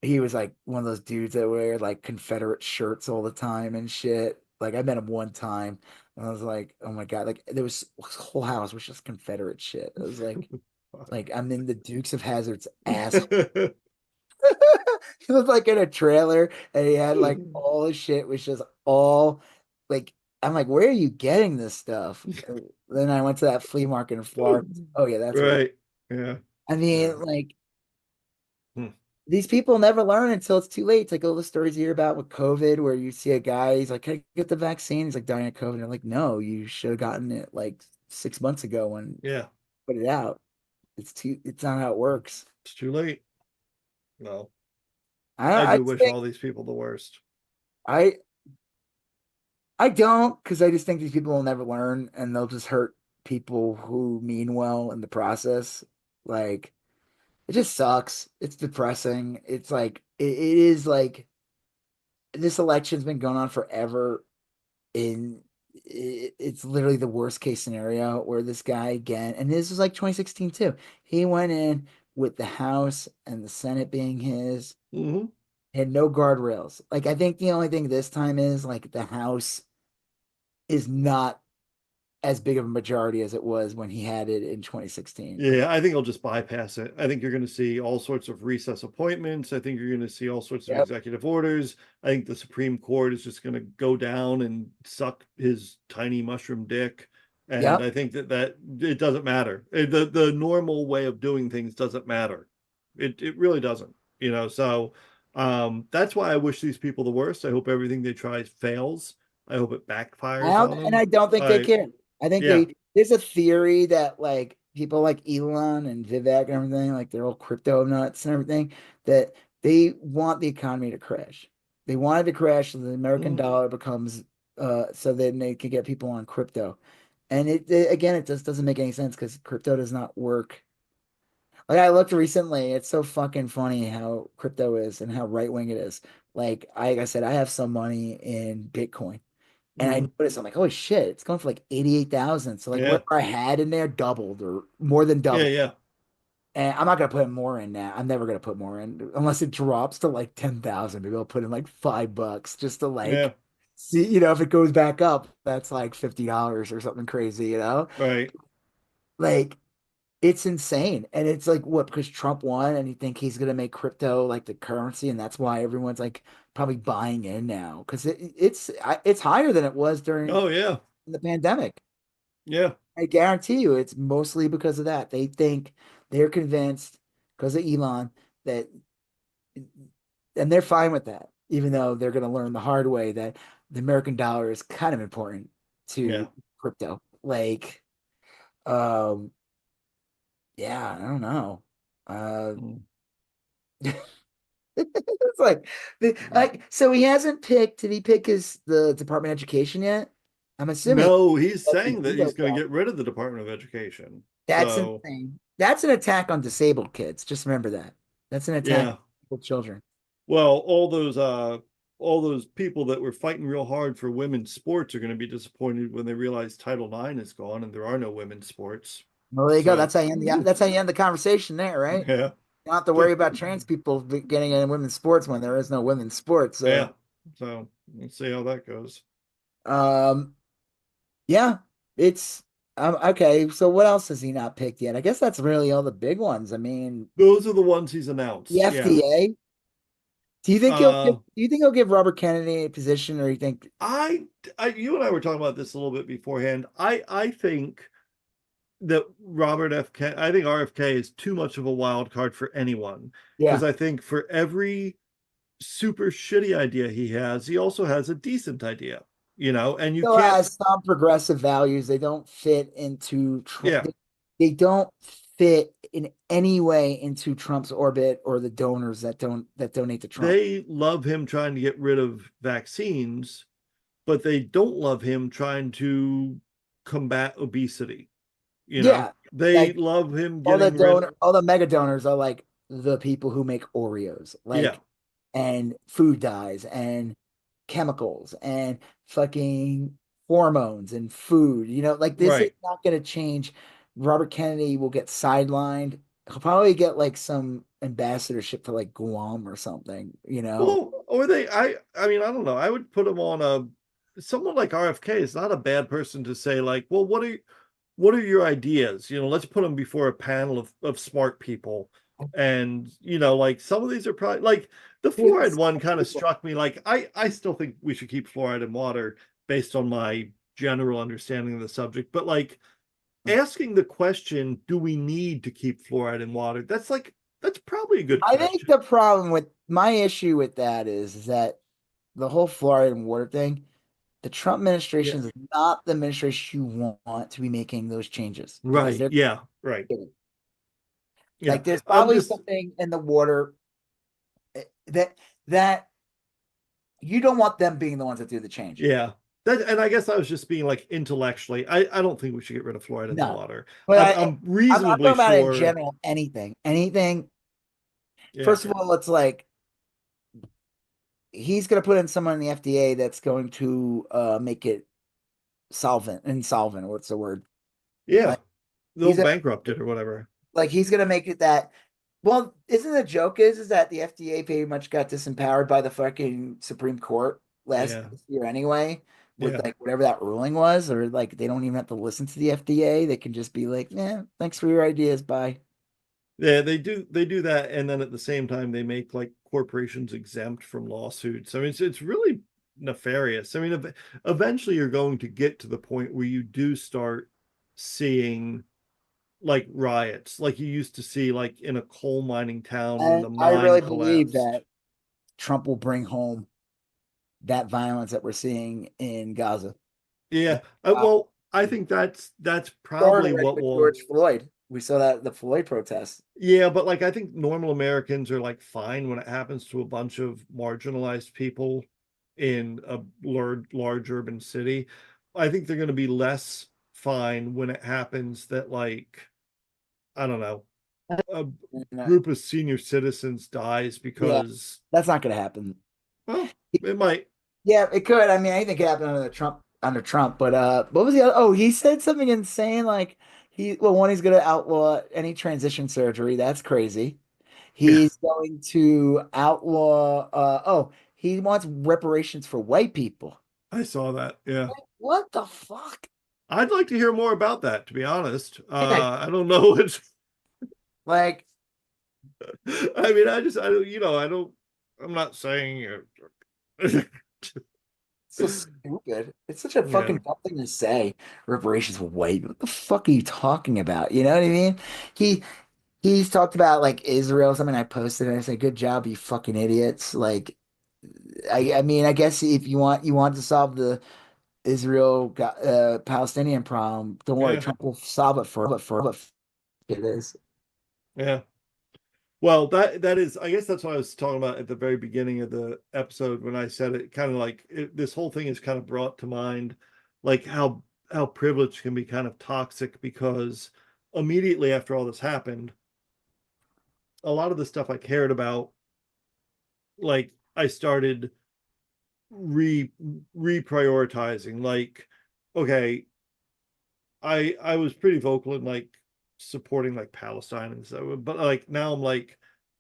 he was like one of those dudes that wear like Confederate shirts all the time and shit. Like I met him one time, and I was like, oh my God! Like there was his whole house was just Confederate shit. It was like I'm in the Dukes of Hazzard's ass. He was like in a trailer and he had like all his shit was just all like I'm like, where are you getting this stuff? And then I went to that flea market in Florida. Oh yeah, that's where. Right. Yeah. I Yeah. mean, like Hmm. these people never learn until it's too late. It's like all the stories you hear about with COVID, where you see a guy, he's like, "Can I get the vaccine?" He's like dying of COVID. And I'm like, no, you should have gotten it like 6 months ago and Yeah, put it out. It's not how it works. it's too late. No, I I do wish think all these people the worst. I I don't, because I just think these people will never learn and they'll just hurt people who mean well in the process. Like it just sucks. It's depressing. It's like it is like this election's been going on forever. In It's literally the worst case scenario where this guy again, and this was like 2016 too. He went in with the House and the Senate being his, Hmm. had no guardrails. Like I think the only thing this time is like the House is not as big of a majority as it was when he had it in 2016. Yeah, I think I'll just bypass it. I think you're going to see all sorts of recess appointments. I think you're going to see all sorts of Yep. executive orders. I think the Supreme Court is just going to go down and suck his tiny mushroom dick. And Yep. I think that it doesn't matter. The normal way of doing things doesn't matter. It really doesn't. So that's why I wish these people the worst. I hope everything they try fails. I hope it backfires on And them. I don't think they I care. I think Yeah. there's a theory that like people like Elon and Vivek and everything, like they're all crypto nuts and everything, that they want the economy to crash. They want it to crash so the American Mhm. dollar becomes so then they can get people on crypto. And again, it just doesn't make any sense because crypto does not work. Like I looked recently, it's so fucking funny how crypto is and how right wing it is. Like I said, I have some money in Bitcoin. And I Mhm. noticed, I'm like, holy shit, it's going for like 88,000. So like Yeah. whatever I had in there doubled or more than Yeah. doubled. Yeah. And I'm not gonna put more in now. I'm never gonna put more in unless it drops to like 10,000. Maybe I'll put in like $5 just to Yeah. like see, if it goes back up, that's like $50 or something crazy. Right. Like it's insane. And it's like what, because Trump won and you think he's gonna make crypto like the currency, and that's why everyone's like probably buying in now. Because it's higher than it was during Oh yeah. the pandemic. Yeah. I guarantee you it's mostly because of that. They're convinced because of Elon that, and they're fine with that, even though they're going to learn the hard way that the American dollar is kind of important Yeah. to crypto. Like, um, yeah, I don't know. Uh, Mm. it's like, so he hasn't picked, did he pick the Department of Education yet? I'm assuming No, he's that's the saying that he's veto going to guy. get rid of the Department of Education. That's So, insane. That's an attack on disabled kids. Just remember that. That's an attack on yeah. disabled children. Well, all those people that were fighting real hard for women's sports are going to be disappointed when they realize Title IX is gone and there are no women's sports. Well, there you go. So, That's how you end the conversation there, right? yeah. You don't have to worry about trans people getting in women's sports when there is no women's sports. Yeah. So, let's see how that goes. Um, yeah, it's okay. So what else has he not picked yet? I guess that's really all the big ones. I mean, Those are the ones he's the announced. Yeah. FDA. Uh, Do you think he'll give Robert Kennedy a position, or you think, you and I were talking about this a little bit beforehand. I think that I think RFK is too much of a wild card for anyone because yeah, I think for every super shitty idea he has, he also has a decent idea, and you still can't, has some progressive values. They don't fit into Trump. yeah, They don't fit in any way into Trump's orbit or the donors that donate to Trump. they love him trying to get rid of vaccines, but they don't love him trying to combat obesity. Yeah, They like love him getting rid. all the mega donors are like the people who make Oreos, Yeah, like, and food dyes and chemicals and fucking hormones and food. Like this is right. not going to change. Robert Kennedy will get sidelined. He'll probably get like some ambassadorship to like Guam or something. Well, or I mean, I don't know. I would put him on someone like RFK is not a bad person to say, like, well, what are your ideas? Let's put them before a panel of smart people. And, like some of these are probably like the fluoride one kind of struck me. Like, I still think we should keep fluoride in water based on my general understanding of the subject. But like asking the question, do we need to keep fluoride in water? That's like That's probably a good I think question. the problem with my issue with that is that the whole fluoride and water thing, the Trump Yeah. administration is not the administration you want to be making those changes because Right. they're Yeah. Right. Yeah. like there's I'm probably just. something in the water that that you don't want them being the ones that do the change. Yeah. That, and I guess I was just being like intellectually. I don't think we should get rid of fluoride in the No, water. but I'm I'm talking reasonably about it in sure. general. Anything. Yeah. First of all, it's like he's going to put in someone in the FDA that's going to make it insolvent. What's the word? Yeah. Like They'll he's gonna bankrupt it or whatever. he's gonna make it that. Well, isn't the joke is that the FDA pretty much got disempowered by the fucking Supreme Court last Yeah. year anyway, with Yeah. like whatever that ruling was, or like they don't even have to listen to the FDA. They can just be like, "Yeah, thanks for your ideas, bye." Yeah, they do that, and then at the same time they make like corporations exempt from lawsuits. I mean, it's really nefarious. I mean, eventually you're going to get to the point where you do start seeing like riots, like you used to see like in a coal mining town when And the I mine really believe collapsed. that Trump will bring home that violence that we're seeing in Gaza. Yeah, And, well, I think that's started probably already what with will. George Floyd. We saw that the Floyd protests. Yeah, but like I think normal Americans are like fine when it happens to a bunch of marginalized people in a large urban city. I think they're going to be less fine when it happens that like I don't know, a And, group of senior citizens dies yeah, because that's not going to happen. well, it might. Yeah, it could. I mean, anything could happen under Trump. But what was the other? Oh, he said something insane like one, he's gonna outlaw any transition surgery. That's crazy. Yeah, He's going to outlaw he wants reparations for white people. I saw that. Yeah. What the fuck? I'd like to hear more about that, to be honest. Yeah, I don't know. It's, like I mean, I don't, I don't, I'm not saying so stupid. It's such a yeah, fucking dumb thing to say. Reparations for white people. What the fuck are you talking about? You know what I mean? He He's talked about like Israel, something I posted, and I said, "Good job, you fucking idiots!" Like, I mean, I guess if you want to solve the Israel Palestinian problem, don't worry, yeah, Trump will solve it for it is. yeah. Well, that is, I guess that's what I was talking about at the very beginning of the episode when I said it kind of like this whole thing is kind of brought to mind, like how privilege can be kind of toxic because immediately after all this happened, a lot of the stuff I cared about, like I started re reprioritizing. Like, okay, I was pretty vocal in like supporting like Palestine and stuff, but like now I'm like,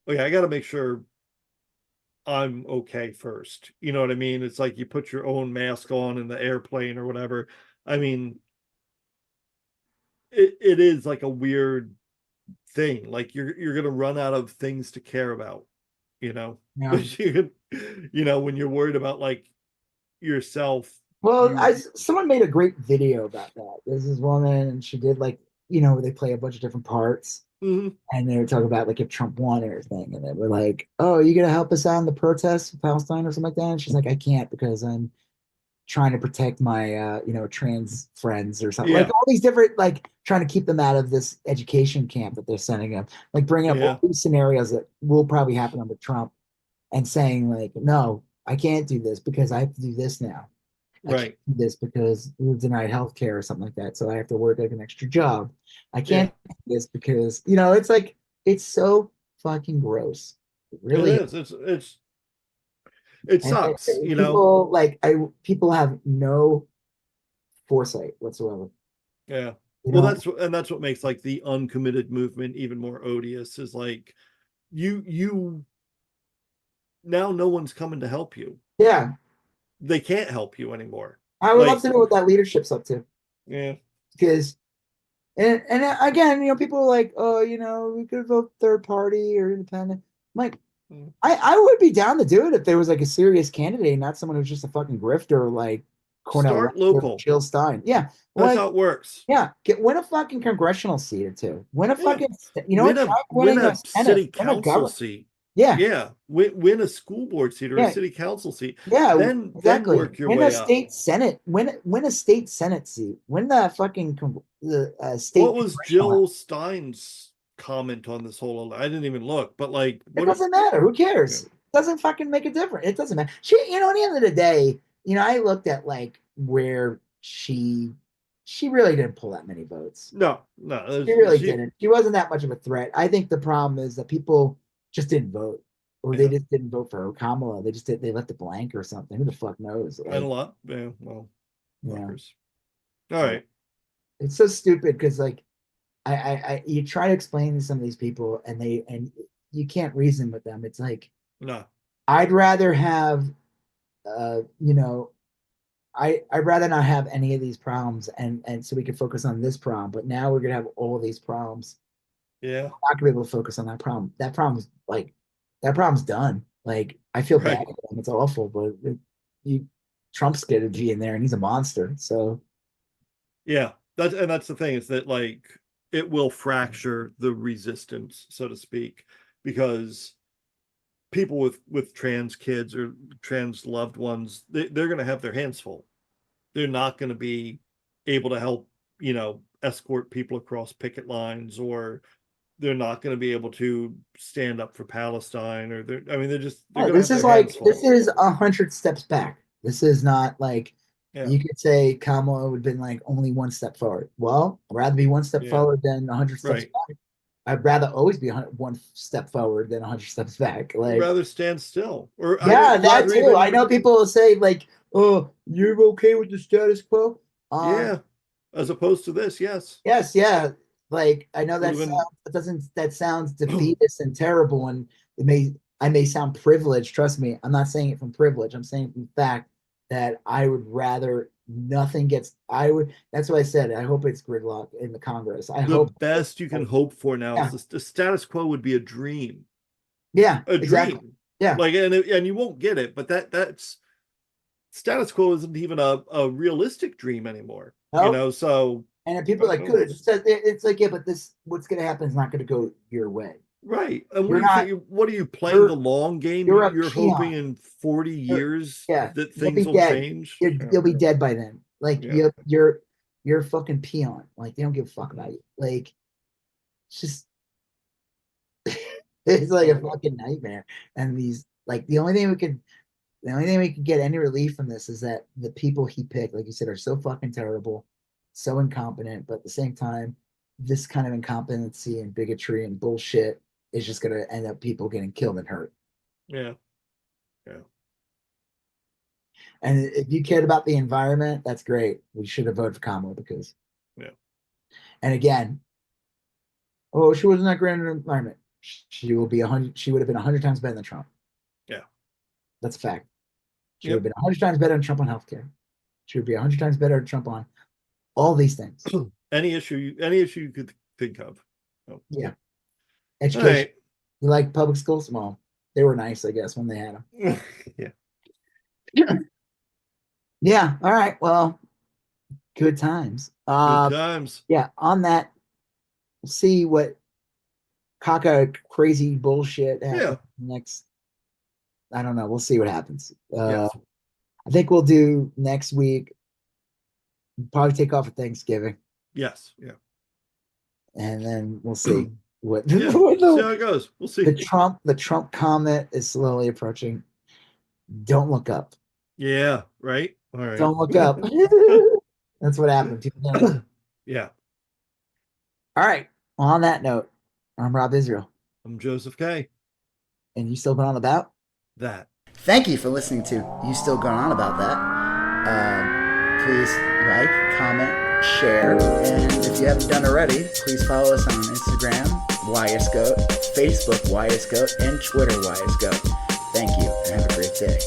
okay, I got to make sure I'm okay first. You know what I mean? It's like you put your own mask on in the airplane or whatever. I mean, it is like a weird thing. Like you're gonna run out of things to care about, you know. Yeah. When you're worried about like yourself, Well, you someone made a great video about that. There's this woman, and she did like they play a bunch of different parts, mhm, and they were talking about like if Trump won and everything, and they were like, "Oh, are you gonna help us out in the protests of Palestine or something like that?" And she's like, "I can't because I'm trying to protect my trans friends or something." Like yeah, all these different like trying to keep them out of this education camp that they're sending them, like bringing up all yeah, these scenarios that will probably happen under Trump, and saying like, "No, I can't do this because I have to do this now. I can't right, do this because we were denied health care or something like that. So I have to work like an extra job. I yeah. can't do this because, it's like, it's so fucking gross. It It really is. is. It And sucks, you know. people have no foresight whatsoever. Yeah. They Well, don't, that's what makes like the uncommitted movement even more odious is like you now no one's coming to help you. yeah. They can't help you anymore. I would love Like, to know what that leadership's up to yeah, because, and again, people are like, oh, we could vote third party or independent. I'm like, mm, I would be down to do it if there was like a serious candidate, not someone who's just a fucking grifter, like Cornell, Start Webster, local. Jill Stein. Yeah. That's how it works. Yeah, win a fucking congressional seat or two. Win a fucking, win a city Senate, win a council seat. Yeah, Yeah, win a school board seat or a city council seat. Yeah, then exactly. work your win way a up. state senate. Win a state senate seat. Win the fucking state. What was Jill Stein's comment on this whole? I didn't even look, but like, it doesn't matter. Who cares? It doesn't fucking make a difference. It doesn't matter. She, at the end of the day, I looked at like where she really didn't pull that many votes. No, she really didn't. She wasn't that much of a threat. I think the problem is that people just didn't vote, or they just didn't vote for Kamala. They left it blank or something. Who the fuck knows? Like, and a lot. Yeah. Well. Yeah. All right. It's so stupid because like, you try to explain to some of these people, and you can't reason with them. It's like, no. I'd rather have, I'd rather not have any of these problems, and so we can focus on this problem. But now we're gonna have all these problems. Yeah, I'm not gonna be able to focus on that problem. That problem's done. Like, I feel bad for them. It's awful, but Trump's gonna be in there, and he's a monster. So yeah, that's the thing, is that like it will fracture the resistance, so to speak, because people with trans kids or trans loved ones, they're going to have their hands full. They're not going to be able to help, escort people across picket lines, or they're not going to be able to stand up for Palestine, or they're this is 100 steps back. This is not like, you could say Kamala would have been like only one step forward. Well, I'd rather be one step forward than 100 steps back. I'd rather always be one step forward than 100 steps back. Like, I'd rather stand still. Or that too. I know people will say like, "Oh, you're okay with the status quo?" As opposed to this, yes. Yes, yeah. Like, I know that sounds defeatist and terrible, and I may sound privileged. Trust me, I'm not saying it from privilege. I'm saying from fact that I would rather nothing gets. That's what I said. I hope it's gridlock in the Congress. The best you can hope for now is the status quo would be a dream. Yeah, exactly. Dream. Yeah, like, and you won't get it, but that's status quo isn't even a realistic dream anymore. Nope. So, and people are like, good. It's like, yeah, but what's going to happen is not going to go your way. Right. And what are you playing the long game? You're hoping in 40 years that things will change. You'll be dead by then. Like, you're a fucking peon. Like, they don't give a fuck about you. Like, it's just it's like a fucking nightmare. And these, like, the only thing we could get any relief from this is that the people he picked, like you said, are so fucking terrible, so incompetent, but at the same time, this kind of incompetency and bigotry and bullshit is just going to end up people getting killed and hurt. Yeah. And if you cared about the environment, that's great. We should have voted for Kamala because. Yeah. And again, she wasn't that great in the environment. She would have been 100 times better than Trump. Yeah. That's a fact. She would have been 100 times better than Trump on healthcare. She would be 100 times better than Trump on all these things. Any issue you could think of. Oh. Yeah. Education. Right. You like public schools? Well, they were nice, I guess, when they had them. Yeah. Yeah. All right. Well, good times. Good times. Yeah. On that, we'll see what crazy bullshit happens next. I don't know. We'll see what happens. I think we'll do next week. Probably take off for Thanksgiving. Yes. Yeah. And then we'll see what. See how it goes. We'll see. The Trump comment is slowly approaching. Don't look up. Yeah. Right. All right. Don't look up. That's what happened. Yeah. All right. Well, on that note, I'm Rob Israel. I'm Joseph K. And you still going on about that? Thank you for listening to You Still Going On About That. Please like, comment, share, and if you haven't done already, please follow us on Instagram, YSGOAT, Facebook, YSGOAT, and Twitter, YSGOAT. Thank you, and have a great day.